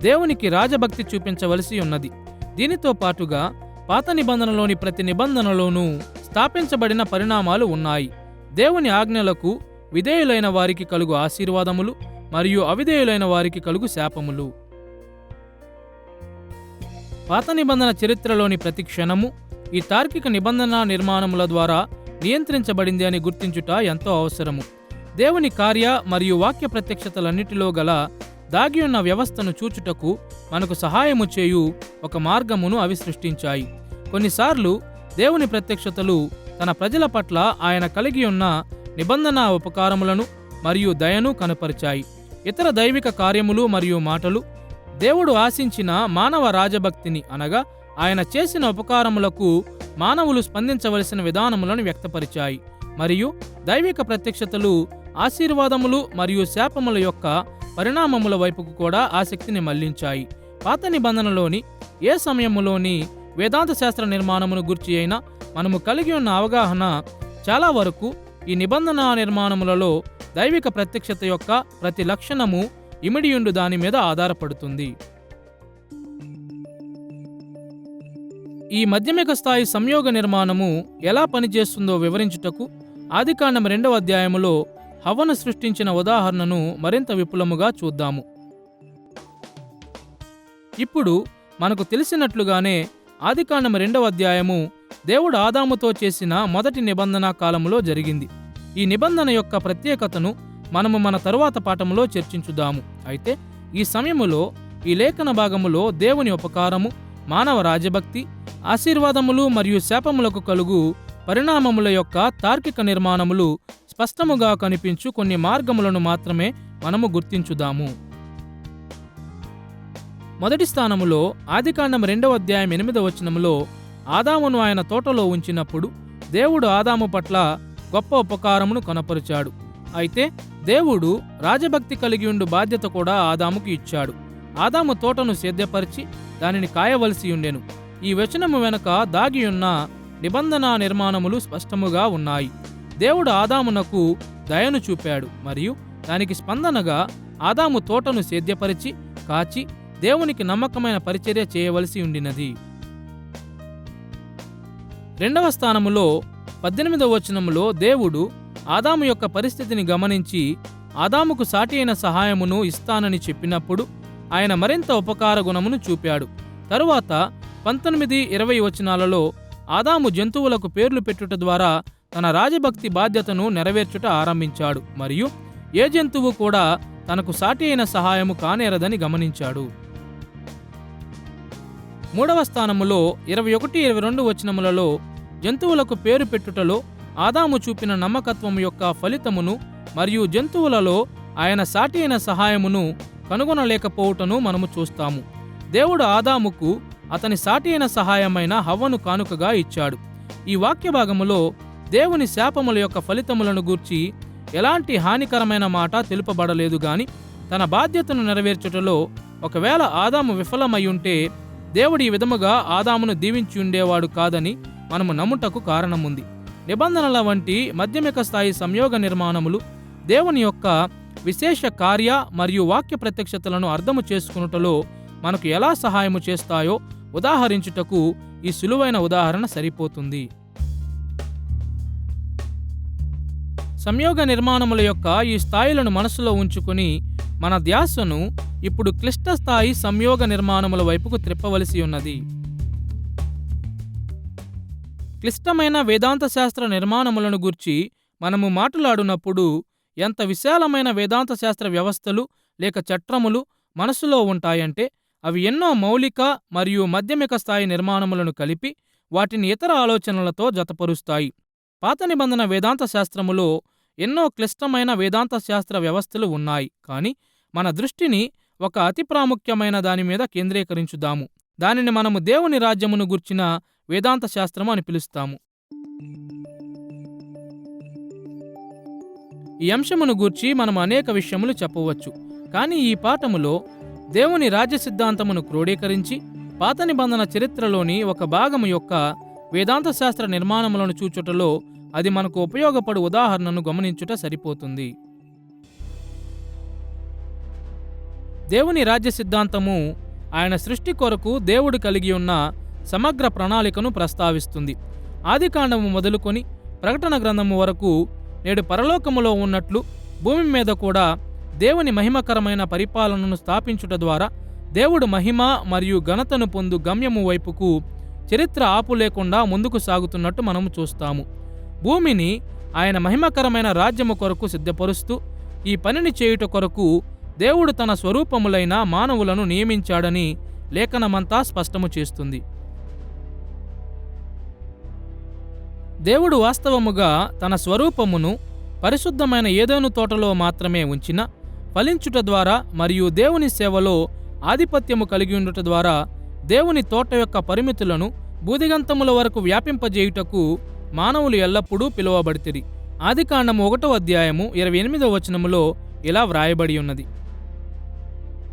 దేవునికి రాజభక్తి చూపించవలసి ఉన్నది. దీనితో పాటుగా పాత నిబంధనలోని ప్రతి నిబంధనలోనూ స్థాపించబడిన పరిణామాలు ఉన్నాయి. దేవుని ఆజ్ఞలకు విధేయులైన వారికి కలుగు ఆశీర్వాదములు మరియు అవిధేయులైన వారికి కలుగు శాపములు. పాత నిబంధన చరిత్రలోని ప్రతి క్షణము ఈ తార్కిక నిబంధన నిర్మాణముల ద్వారా నియంత్రించబడింది అని గుర్తించుట ఎంతో అవసరము. దేవుని కార్య మరియు వాక్య ప్రత్యక్షతలన్నిటిలో గల దాగి ఉన్న వ్యవస్థను చూచుటకు మనకు సహాయము చేయు ఒక మార్గమును అవి సృష్టించాయి. కొన్నిసార్లు దేవుని ప్రత్యక్షతలు తన ప్రజల పట్ల ఆయన కలిగి ఉన్న నిబంధన ఉపకారములను మరియు దయను కనపరిచాయి. ఇతర దైవిక కార్యములు మరియు మాటలు దేవుడు ఆశించిన మానవ రాజభక్తిని అనగా ఆయన చేసిన ఉపకారములకు మానవులు స్పందించవలసిన విధానములను వ్యక్తపరిచాయి. మరియు దైవిక ప్రత్యక్షతలు ఆశీర్వాదములు మరియు శాపముల యొక్క పరిణామముల వైపుకు కూడా ఆసక్తిని మళ్లించాయి. పాత నిబంధనలోని ఏ సమయములోని వేదాంత శాస్త్ర నిర్మాణమును గూర్చి అయినా మనము కలిగి ఉన్న అవగాహన చాలా వరకు ఈ నిబంధన నిర్మాణములలో దైవిక ప్రత్యక్షత యొక్క ప్రతి లక్షణము ఇమిడియుండు దాని మీద ఆధారపడుతుంది. ఈ మధ్యమిక స్థాయి సంయోగ నిర్మాణము ఎలా పనిచేస్తుందో వివరించుటకు ఆదికాండం 2వ అధ్యాయములో హవ్వను సృష్టించిన ఉదాహరణను మరింత విపులముగా చూద్దాము. ఇప్పుడు మనకు తెలిసినట్లుగానే ఆదికాండం 2వ అధ్యాయము దేవుడు ఆదాముతో చేసిన మొదటి నిబంధన కాలములో జరిగింది. ఈ నిబంధన యొక్క ప్రత్యేకతను మనము మన తరువాత పాఠములో చర్చించుదాము. అయితే ఈ సమయములో ఈ లేఖన భాగములో దేవుని ఉపకారము, మానవ రాజభక్తి, ఆశీర్వాదములు మరియు శాపములకు కలుగు పరిణామముల యొక్క తార్కిక నిర్మాణములు స్పష్టముగా కనిపించు కొన్ని మార్గములను మాత్రమే మనము గుర్తించుదాము. మొదటి స్థానములో ఆదికాండం 2వ అధ్యాయం 8వ వచనములో ఆదామును ఆయన తోటలో ఉంచినప్పుడు దేవుడు ఆదాము పట్ల గొప్ప ఉపకారమును కనపరిచాడు. అయితే దేవుడు రాజభక్తి కలిగి ఉండు బాధ్యత కూడా ఆదాముకు ఇచ్చాడు. ఆదాము తోటను సేద్యపరిచి దానిని కాయవలసి ఉండెను. ఈ వచనము వెనుక దాగియున్న నిబంధన నిర్మాణములు స్పష్టముగా ఉన్నాయి. దేవుడు ఆదామునకు దయను చూపాడు మరియు దానికి స్పందనగా ఆదాము తోటను సేద్యపరిచి కాచి దేవునికి నమ్మకమైన పరిచర్య చేయవలసి ఉండినది. 2వ స్థానములో 18వ వచనములో దేవుడు ఆదాము యొక్క పరిస్థితిని గమనించి ఆదాముకు సాటి అయిన సహాయమును ఇస్తానని చెప్పినప్పుడు ఆయన మరింత ఉపకార గుణమును చూపాడు. తరువాత 19, 20 వచనాలలో ఆదాము జంతువులకు పేర్లు పెట్టుట ద్వారా తన రాజభక్తి బాధ్యతను నెరవేర్చుట ఆరంభించాడు మరియు ఏ జంతువు కూడా తనకు సాటి అయిన సహాయము కానేరదని గమనించాడు. 3వ స్థానములో 21, 22 వచనములలో జంతువులకు పేరు పెట్టుటలో ఆదాము చూపిన నమ్మకత్వం యొక్క ఫలితమును మరియు జంతువులలో ఆయన సాటి అయిన సహాయమును కనుగొనలేకపోవుటను మనము చూస్తాము. దేవుడు ఆదాముకు అతని సాటి అయిన సహాయమైన హవ్వను కానుకగా ఇచ్చాడు. ఈ వాక్య భాగములో దేవుని శాపముల యొక్క ఫలితములను గూర్చి ఎలాంటి హానికరమైన మాట తెలుపబడలేదు గాని తన బాధ్యతను నెరవేర్చుటలో ఒకవేళ ఆదాము విఫలమయ్యుంటే దేవుడు ఈ విధముగా ఆదామును దీవించి ఉండేవాడు కాదని మనము నమ్ముటకు కారణముంది. నిబంధనల వంటి మధ్యమిక స్థాయి సంయోగ నిర్మాణములు దేవుని యొక్క విశేష కార్య మరియు వాక్య ప్రత్యక్షతలను అర్థము చేసుకునుటలో మనకు ఎలా సహాయము చేస్తాయో ఉదాహరించుటకు ఈ సులువైన ఉదాహరణ సరిపోతుంది. సంయోగ నిర్మాణముల యొక్క ఈ స్థాయిలను మనసులో ఉంచుకొని మన ధ్యాసను ఇప్పుడు క్లిష్ట స్థాయి సంయోగ నిర్మాణముల వైపుకు త్రిప్పవలసి ఉన్నది. క్లిష్టమైన వేదాంత శాస్త్ర నిర్మాణములను గూర్చి మనము మాట్లాడునప్పుడు ఎంత విశాలమైన వేదాంత శాస్త్ర వ్యవస్థలు లేక చట్రములు మనసులో ఉంటాయంటే అవి ఎన్నో మౌలిక మరియు మధ్యమిక స్థాయి నిర్మాణములను కలిపి వాటిని ఇతర ఆలోచనలతో జతపరుస్తాయి. పాత నిబంధన వేదాంత శాస్త్రములో ఎన్నో క్లిష్టమైన వేదాంత శాస్త్ర వ్యవస్థలు ఉన్నాయి. కానీ మన దృష్టిని ఒక అతి ప్రాముఖ్యమైన దాని మీద కేంద్రీకరించుదాము. దానిని మనము దేవుని రాజ్యమును గూర్చిన వేదాంత శాస్త్రము అని పిలుస్తాము. ఈ అంశమును గూర్చి మనం అనేక విషయములు చెప్పవచ్చు. కానీ ఈ పాఠములో దేవుని రాజ్య సిద్ధాంతమును క్రోడీకరించి పాత నిబంధన చరిత్రలోని ఒక భాగము యొక్క వేదాంత శాస్త్ర నిర్మాణములను చూచుటలో అది మనకు ఉపయోగపడు ఉదాహరణను గమనించుట సరిపోతుంది. దేవుని రాజ్య సిద్ధాంతము ఆయన సృష్టి కొరకు దేవుడు కలిగి ఉన్న సమగ్ర ప్రణాళికను ప్రస్తావిస్తుంది. ఆదికాండము మొదలుకొని ప్రకటన గ్రంథము వరకు నేడు పరలోకములో ఉన్నట్లు భూమి మీద కూడా దేవుని మహిమకరమైన పరిపాలనను స్థాపించుట ద్వారా దేవుడు మహిమ మరియు ఘనతను పొందు గమ్యము వైపుకు చరిత్ర ఆపు లేకుండా ముందుకు సాగుతున్నట్టు మనము చూస్తాము. భూమిని ఆయన మహిమకరమైన రాజ్యము కొరకు సిద్ధపరుస్తూ ఈ పనిని చేయుట కొరకు దేవుడు తన స్వరూపములైన మానవులను నియమించాడని లేఖనమంతా స్పష్టము చేస్తుంది. దేవుడు వాస్తవముగా తన స్వరూపమును పరిశుద్ధమైన ఏదోను తోటలో మాత్రమే ఉంచిన ఫలించుట ద్వారా మరియు దేవుని సేవలో ఆధిపత్యము కలిగి ఉండుట ద్వారా దేవుని తోట యొక్క పరిమితులను భూదిగంతముల వరకు వ్యాపింపజేయుటకు మానవులు ఎల్లప్పుడూ పిలువబడితిరి. ఆదికాండము 1వ అధ్యాయము 28వ వచనములో ఇలా వ్రాయబడి ఉన్నది: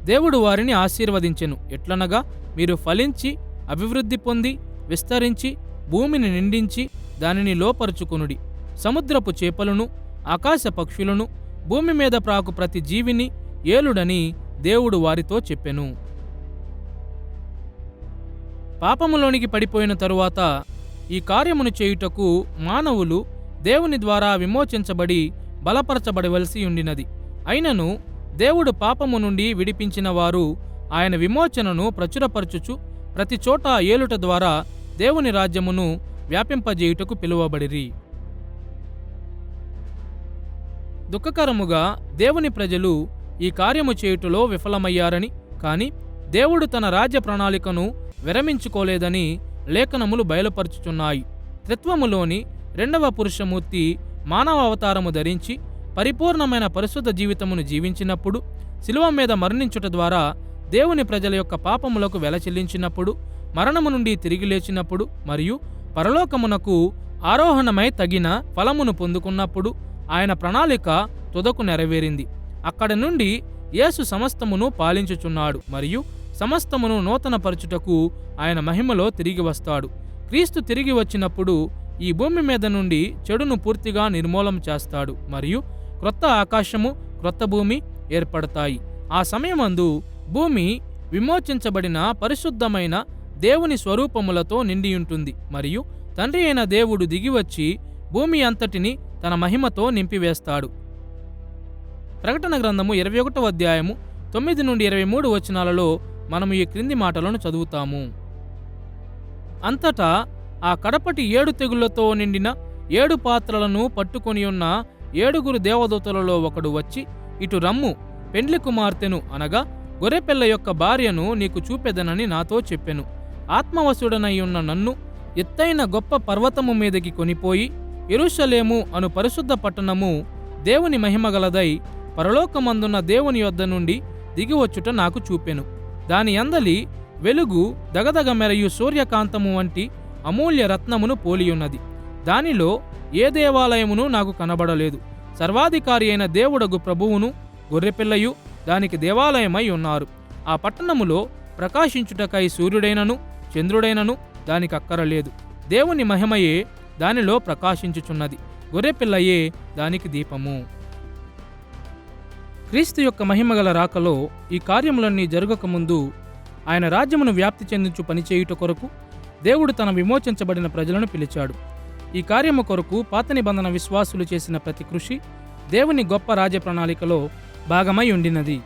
దేవుడు వారిని ఆశీర్వదించెను, ఎట్లనగా మీరు ఫలించి అభివృద్ధి పొంది విస్తరించి భూమిని నిండించి దానిని లోపరుచుకొనుడి. సముద్రపు చేపలను ఆకాశ పక్షులను భూమి మీద ప్రాకు ప్రతి జీవిని ఏలుడని దేవుడు వారితో చెప్పెను. పాపములోనికి పడిపోయిన తరువాత ఈ కార్యమును చేయుటకు మానవులు దేవుని ద్వారా విమోచించబడి బలపరచబడవలసి ఉండినది. అయినను దేవుడు పాపము నుండి విడిపించిన వారు ఆయన విమోచనను ప్రచురపరచుచు ప్రతి చోట ఏలుట ద్వారా దేవుని రాజ్యమును వ్యాపింపజేయుటకు పిలువబడిరి. దుఃఖకరముగా దేవుని ప్రజలు ఈ కార్యము చేయుటలో విఫలమయ్యారని, కాని దేవుడు తన రాజ్య ప్రణాళికను విరమించుకోలేదని లేఖనములు బయలుపరుచుచున్నాయి. త్రిత్వములోని 2వ పురుషమూర్తి మానవ అవతారము ధరించి పరిపూర్ణమైన పరిశుద్ధ జీవితమును జీవించినప్పుడు, శిలువ మీద మరణించుట ద్వారా దేవుని ప్రజల యొక్క పాపములకు వెల చెల్లించినప్పుడు, మరణము నుండి తిరిగి లేచినప్పుడు మరియు పరలోకమునకు ఆరోహణమై తగిన ఫలమును పొందుకున్నప్పుడు ఆయన ప్రణాళిక తుదకు నెరవేరింది. అక్కడ నుండి యేసు సమస్తమును పాలించుచున్నాడు మరియు సమస్తమును నూతనపరచుటకు ఆయన మహిమలో తిరిగి వస్తాడు. క్రీస్తు తిరిగి వచ్చినప్పుడు ఈ భూమి మీద నుండి చెడును పూర్తిగా నిర్మూలం చేస్తాడు మరియు క్రొత్త ఆకాశము క్రొత్త భూమి ఏర్పడతాయి. ఆ సమయమందు భూమి విమోచించబడిన పరిశుద్ధమైన దేవుని స్వరూపములతో నిండియుంటుంది మరియు తండ్రి అయిన దేవుడు దిగివచ్చి భూమి అంతటిని తన మహిమతో నింపివేస్తాడు. ప్రకటన గ్రంథము 21వ అధ్యాయము 9 నుండి 23 వచనాలలో మనము ఈ క్రింది మాటలను చదువుతాము: అంతటా ఆ కడపటి 7 తెగుళ్లతో నిండిన 7 పాత్రలను పట్టుకొనియున్న 7 దేవదూతలలో ఒకడు వచ్చి, ఇటు రమ్ము, పెండ్లి కుమార్తెను అనగా గొర్రెపిల్ల యొక్క భార్యను నీకు చూపెదనని నాతో చెప్పెను. ఆత్మవశుడనై ఉన్న నన్ను ఎత్తైన గొప్ప పర్వతము మీదకి కొనిపోయి యెరూషలేము అను పరిశుద్ధ పట్టణము దేవుని మహిమగలదై పరలోకమందున్న దేవుని యొద్ద నుండి దిగివచ్చుట నాకు చూపెను. దాని యందలి వెలుగు దగదగ మెరయు సూర్యకాంతము వంటి అమూల్య రత్నమును పోలియున్నది. దానిలో ఏ దేవాలయమును నాకు కనబడలేదు. సర్వాధికారి అయిన దేవుడగు ప్రభువును గొర్రెపిల్లయు దానికి దేవాలయమై ఉన్నారు. ఆ పట్టణములో ప్రకాశించుటకై సూర్యుడైనను చంద్రుడైనను దానికక్కరలేదు. దేవుని మహిమయే దానిలో ప్రకాశించుచున్నది. గొర్రెపిల్లయే దానికి దీపము. క్రీస్తు యొక్క మహిమగల రాకలో ఈ కార్యములన్నీ జరగకముందు ఆయన రాజ్యమును వ్యాప్తి చెందించు పనిచేయుట కొరకు దేవుడు తన విమోచించబడిన ప్రజలను పిలిచాడు. ఈ కార్యము కొరకు పాత నిబంధన విశ్వాసులు చేసిన ప్రతి కృషి దేవుని గొప్ప రాజ్య ప్రణాళికలో భాగమై ఉండినది.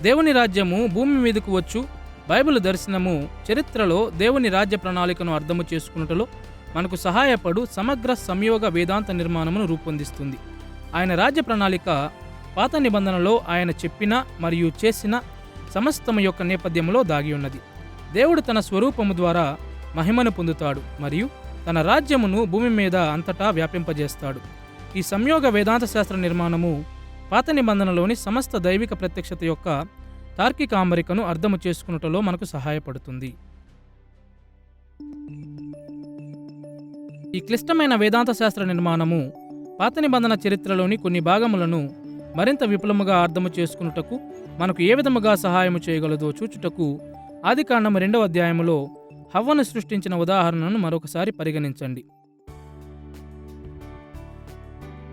దేవుని రాజ్యము భూమి మీదకు వచ్చు బైబిల్ దర్శనము చరిత్రలో దేవుని రాజ్య ప్రణాళికను అర్థము చేసుకున్నటలో మనకు సహాయపడు సమగ్ర సంయోగ వేదాంత నిర్మాణమును రూపొందిస్తుంది. ఆయన రాజ్య ప్రణాళిక పాత నిబంధనలో ఆయన చెప్పిన మరియు చేసిన సమస్తము యొక్క నేపథ్యంలో దాగి ఉన్నది. దేవుడు తన స్వరూపము ద్వారా మహిమను పొందుతాడు మరియు తన రాజ్యమును భూమి మీద అంతటా వ్యాపింపజేస్తాడు. ఈ సంయోగ వేదాంత శాస్త్ర నిర్మాణము పాత నిబంధనలోని సమస్త దైవిక ప్రత్యక్షత యొక్క తార్కిక అమరికను అర్థము చేసుకున్నటలో మనకు సహాయపడుతుంది. ఈ క్లిష్టమైన వేదాంత శాస్త్ర నిర్మాణము పాత నిబంధన చరిత్రలోని కొన్ని భాగములను మరింత విపులముగా అర్థము చేసుకున్నటకు మనకు ఏ విధముగా సహాయము చేయగలదో చూచుటకు ఆదికాండము 2వ అధ్యాయములో హవ్వను సృష్టించిన ఉదాహరణను మరొకసారి పరిగణించండి.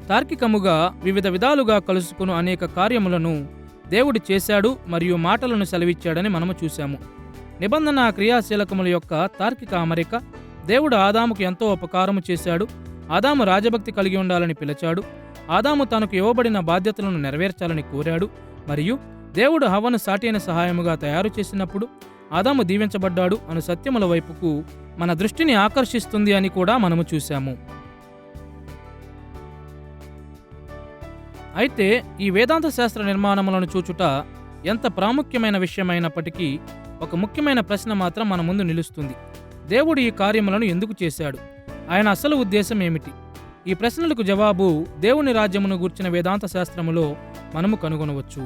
తార్కికముగా వివిధ విధాలుగా కలుసుకుని అనేక కార్యములను దేవుడు చేశాడు మరియు మాటలను సెలవిచ్చాడని మనము చూశాము. నిబంధన క్రియాశీలకముల యొక్క తార్కిక అమరిక దేవుడు ఆదాముకు ఎంతో ఉపకారము చేశాడు. ఆదాము రాజభక్తి కలిగి ఉండాలని పిలిచాడు. ఆదాము తనకు ఇవ్వబడిన బాధ్యతలను నెరవేర్చాలని కోరాడు మరియు దేవుడు హవ్వను సాటిైన సహాయముగా తయారు చేసినప్పుడు ఆదాము దీవించబడ్డాడు అను సత్యముల వైపుకు మన దృష్టిని ఆకర్షిస్తుంది అని కూడా మనము చూశాము. అయితే ఈ వేదాంత శాస్త్ర నిర్మాణములను చూచుట ఎంత ప్రాముఖ్యమైన విషయమైనప్పటికీ ఒక ముఖ్యమైన ప్రశ్న మాత్రం మన ముందు నిలుస్తుంది. దేవుడు ఈ కార్యములను ఎందుకు చేశాడు? ఆయన అసలు ఉద్దేశం ఏమిటి? ఈ ప్రశ్నలకు జవాబు దేవుని రాజ్యమును గూర్చిన వేదాంత శాస్త్రములో మనము కనుగొనవచ్చు.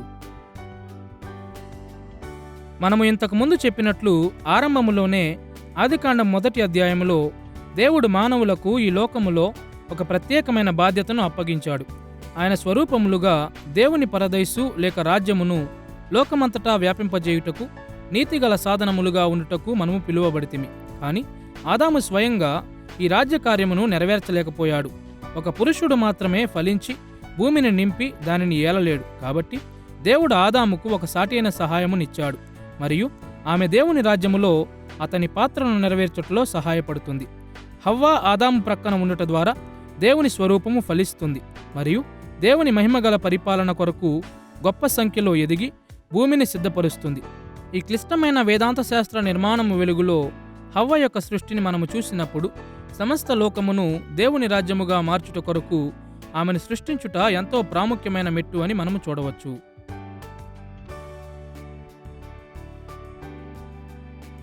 మనము ఇంతకు ముందు చెప్పినట్లు ఆరంభములోనే ఆదికాండం 1వ అధ్యాయములో దేవుడు మానవులకు ఈ లోకములో ఒక ప్రత్యేకమైన బాధ్యతను అప్పగించాడు. ఆయన స్వరూపములుగా దేవుని పరదైసు లేక రాజ్యమును లోకమంతటా వ్యాపింపజేయుటకు నీతిగల సాధనములుగా ఉండుటకు మనము పిలువబడితిమి. కానీ ఆదాము స్వయంగా ఈ రాజ్య కార్యమును నెరవేర్చలేకపోయాడు. ఒక పురుషుడు మాత్రమే ఫలించి భూమిని నింపి దానిని ఏలలేడు. కాబట్టి దేవుడు ఆదాముకు ఒక సాటియైన సహాయమునిచ్చాడు మరియు ఆమె దేవుని రాజ్యములో అతని పాత్రను నెరవేర్చుటలో సహాయపడుతుంది. హవ్వ ఆదాము ప్రక్కన ఉండుట ద్వారా దేవుని స్వరూపము ఫలిస్తుంది మరియు దేవుని మహిమగల పరిపాలన కొరకు గొప్ప సంఖ్యలో ఎదిగి భూమిని సిద్ధపరుస్తుంది. ఈ క్లిష్టమైన వేదాంత శాస్త్ర నిర్మాణము వెలుగులో హవ్వ యొక్క సృష్టిని మనము చూసినప్పుడు సమస్త లోకమును దేవుని రాజ్యముగా మార్చుట కొరకు ఆమెను సృష్టించుట ఎంతో ప్రాముఖ్యమైన మెట్టు అని మనము చూడవచ్చు.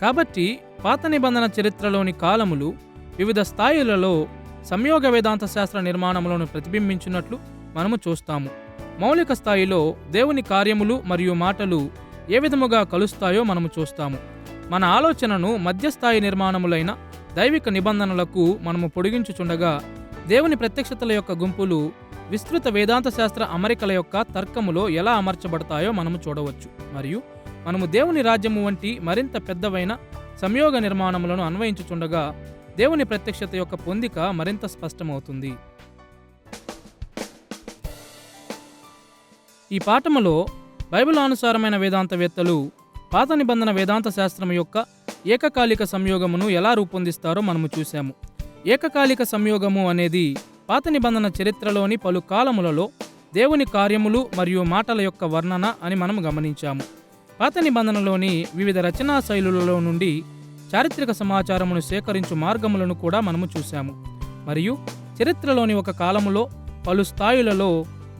కాబట్టి పాత నిబంధన చరిత్రలోని కాలములు వివిధ స్థాయిలలో సంయోగ వేదాంత శాస్త్ర నిర్మాణములను ప్రతిబింబించినట్లు మనము చూస్తాము. మౌలిక స్థాయిలో దేవుని కార్యములు మరియు మాటలు ఏ విధముగా కలుస్తాయో మనము చూస్తాము. మన ఆలోచనను మధ్యస్థాయి నిర్మాణములైన దైవిక నిబంధనలకు మనము పొడిగించుచుండగా దేవుని ప్రత్యక్షతల యొక్క గుంపులు విస్తృత వేదాంత శాస్త్ర అమరికల యొక్క తర్కములో ఎలా అమర్చబడతాయో మనము చూడవచ్చు. మరియు మనము దేవుని రాజ్యము వంటి మరింత పెద్దవైన సంయోగ నిర్మాణములను అన్వయించుచుండగా దేవుని ప్రత్యక్షత యొక్క పొందిక మరింత స్పష్టమవుతుంది. ఈ పాఠములో బైబిలానుసారమైన వేదాంతవేత్తలు పాత నిబంధన వేదాంత శాస్త్రం యొక్క ఏకకాలిక సంయోగమును ఎలా రూపొందిస్తారో మనము చూశాము. ఏకకాలిక సంయోగము అనేది పాత నిబంధన చరిత్రలోని పలు కాలములలో దేవుని కార్యములు మరియు మాటల యొక్క వర్ణన అని మనము గమనించాము. పాత నిబంధనలోని వివిధ రచనా శైలులలో నుండి చారిత్రక సమాచారమును సేకరించు మార్గములను కూడా మనము చూశాము. మరియు చరిత్రలోని ఒక కాలములో పలు స్థాయిలలో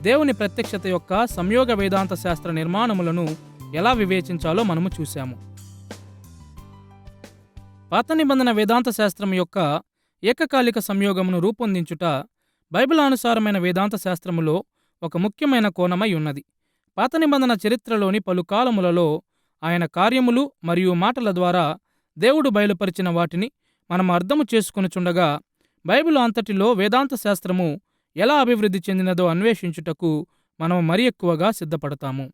దేవుని ప్రత్యక్షత యొక్క సంయోగ వేదాంత శాస్త్ర నిర్మాణములను ఎలా వివేచించాలో మనము చూశాము. పాత నిబంధన వేదాంత శాస్త్రం యొక్క ఏకకాలిక సంయోగమును రూపొందించుట బైబిలానుసారమైన వేదాంత శాస్త్రములో ఒక ముఖ్యమైన కోణమై ఉన్నది. పాత నిబంధన చరిత్రలోని పలు కాలములలో ఆయన కార్యములు మరియు మాటల ద్వారా దేవుడు బయలుపరిచిన వాటిని మనం అర్థము చేసుకొనుచుండగా బైబిల్ అంతటిలో వేదాంత శాస్త్రము ఎలా అభివృద్ధి చెందినదో అన్వేషించుటకు మనం మరి ఎక్కువగా సిద్ధపడతాము.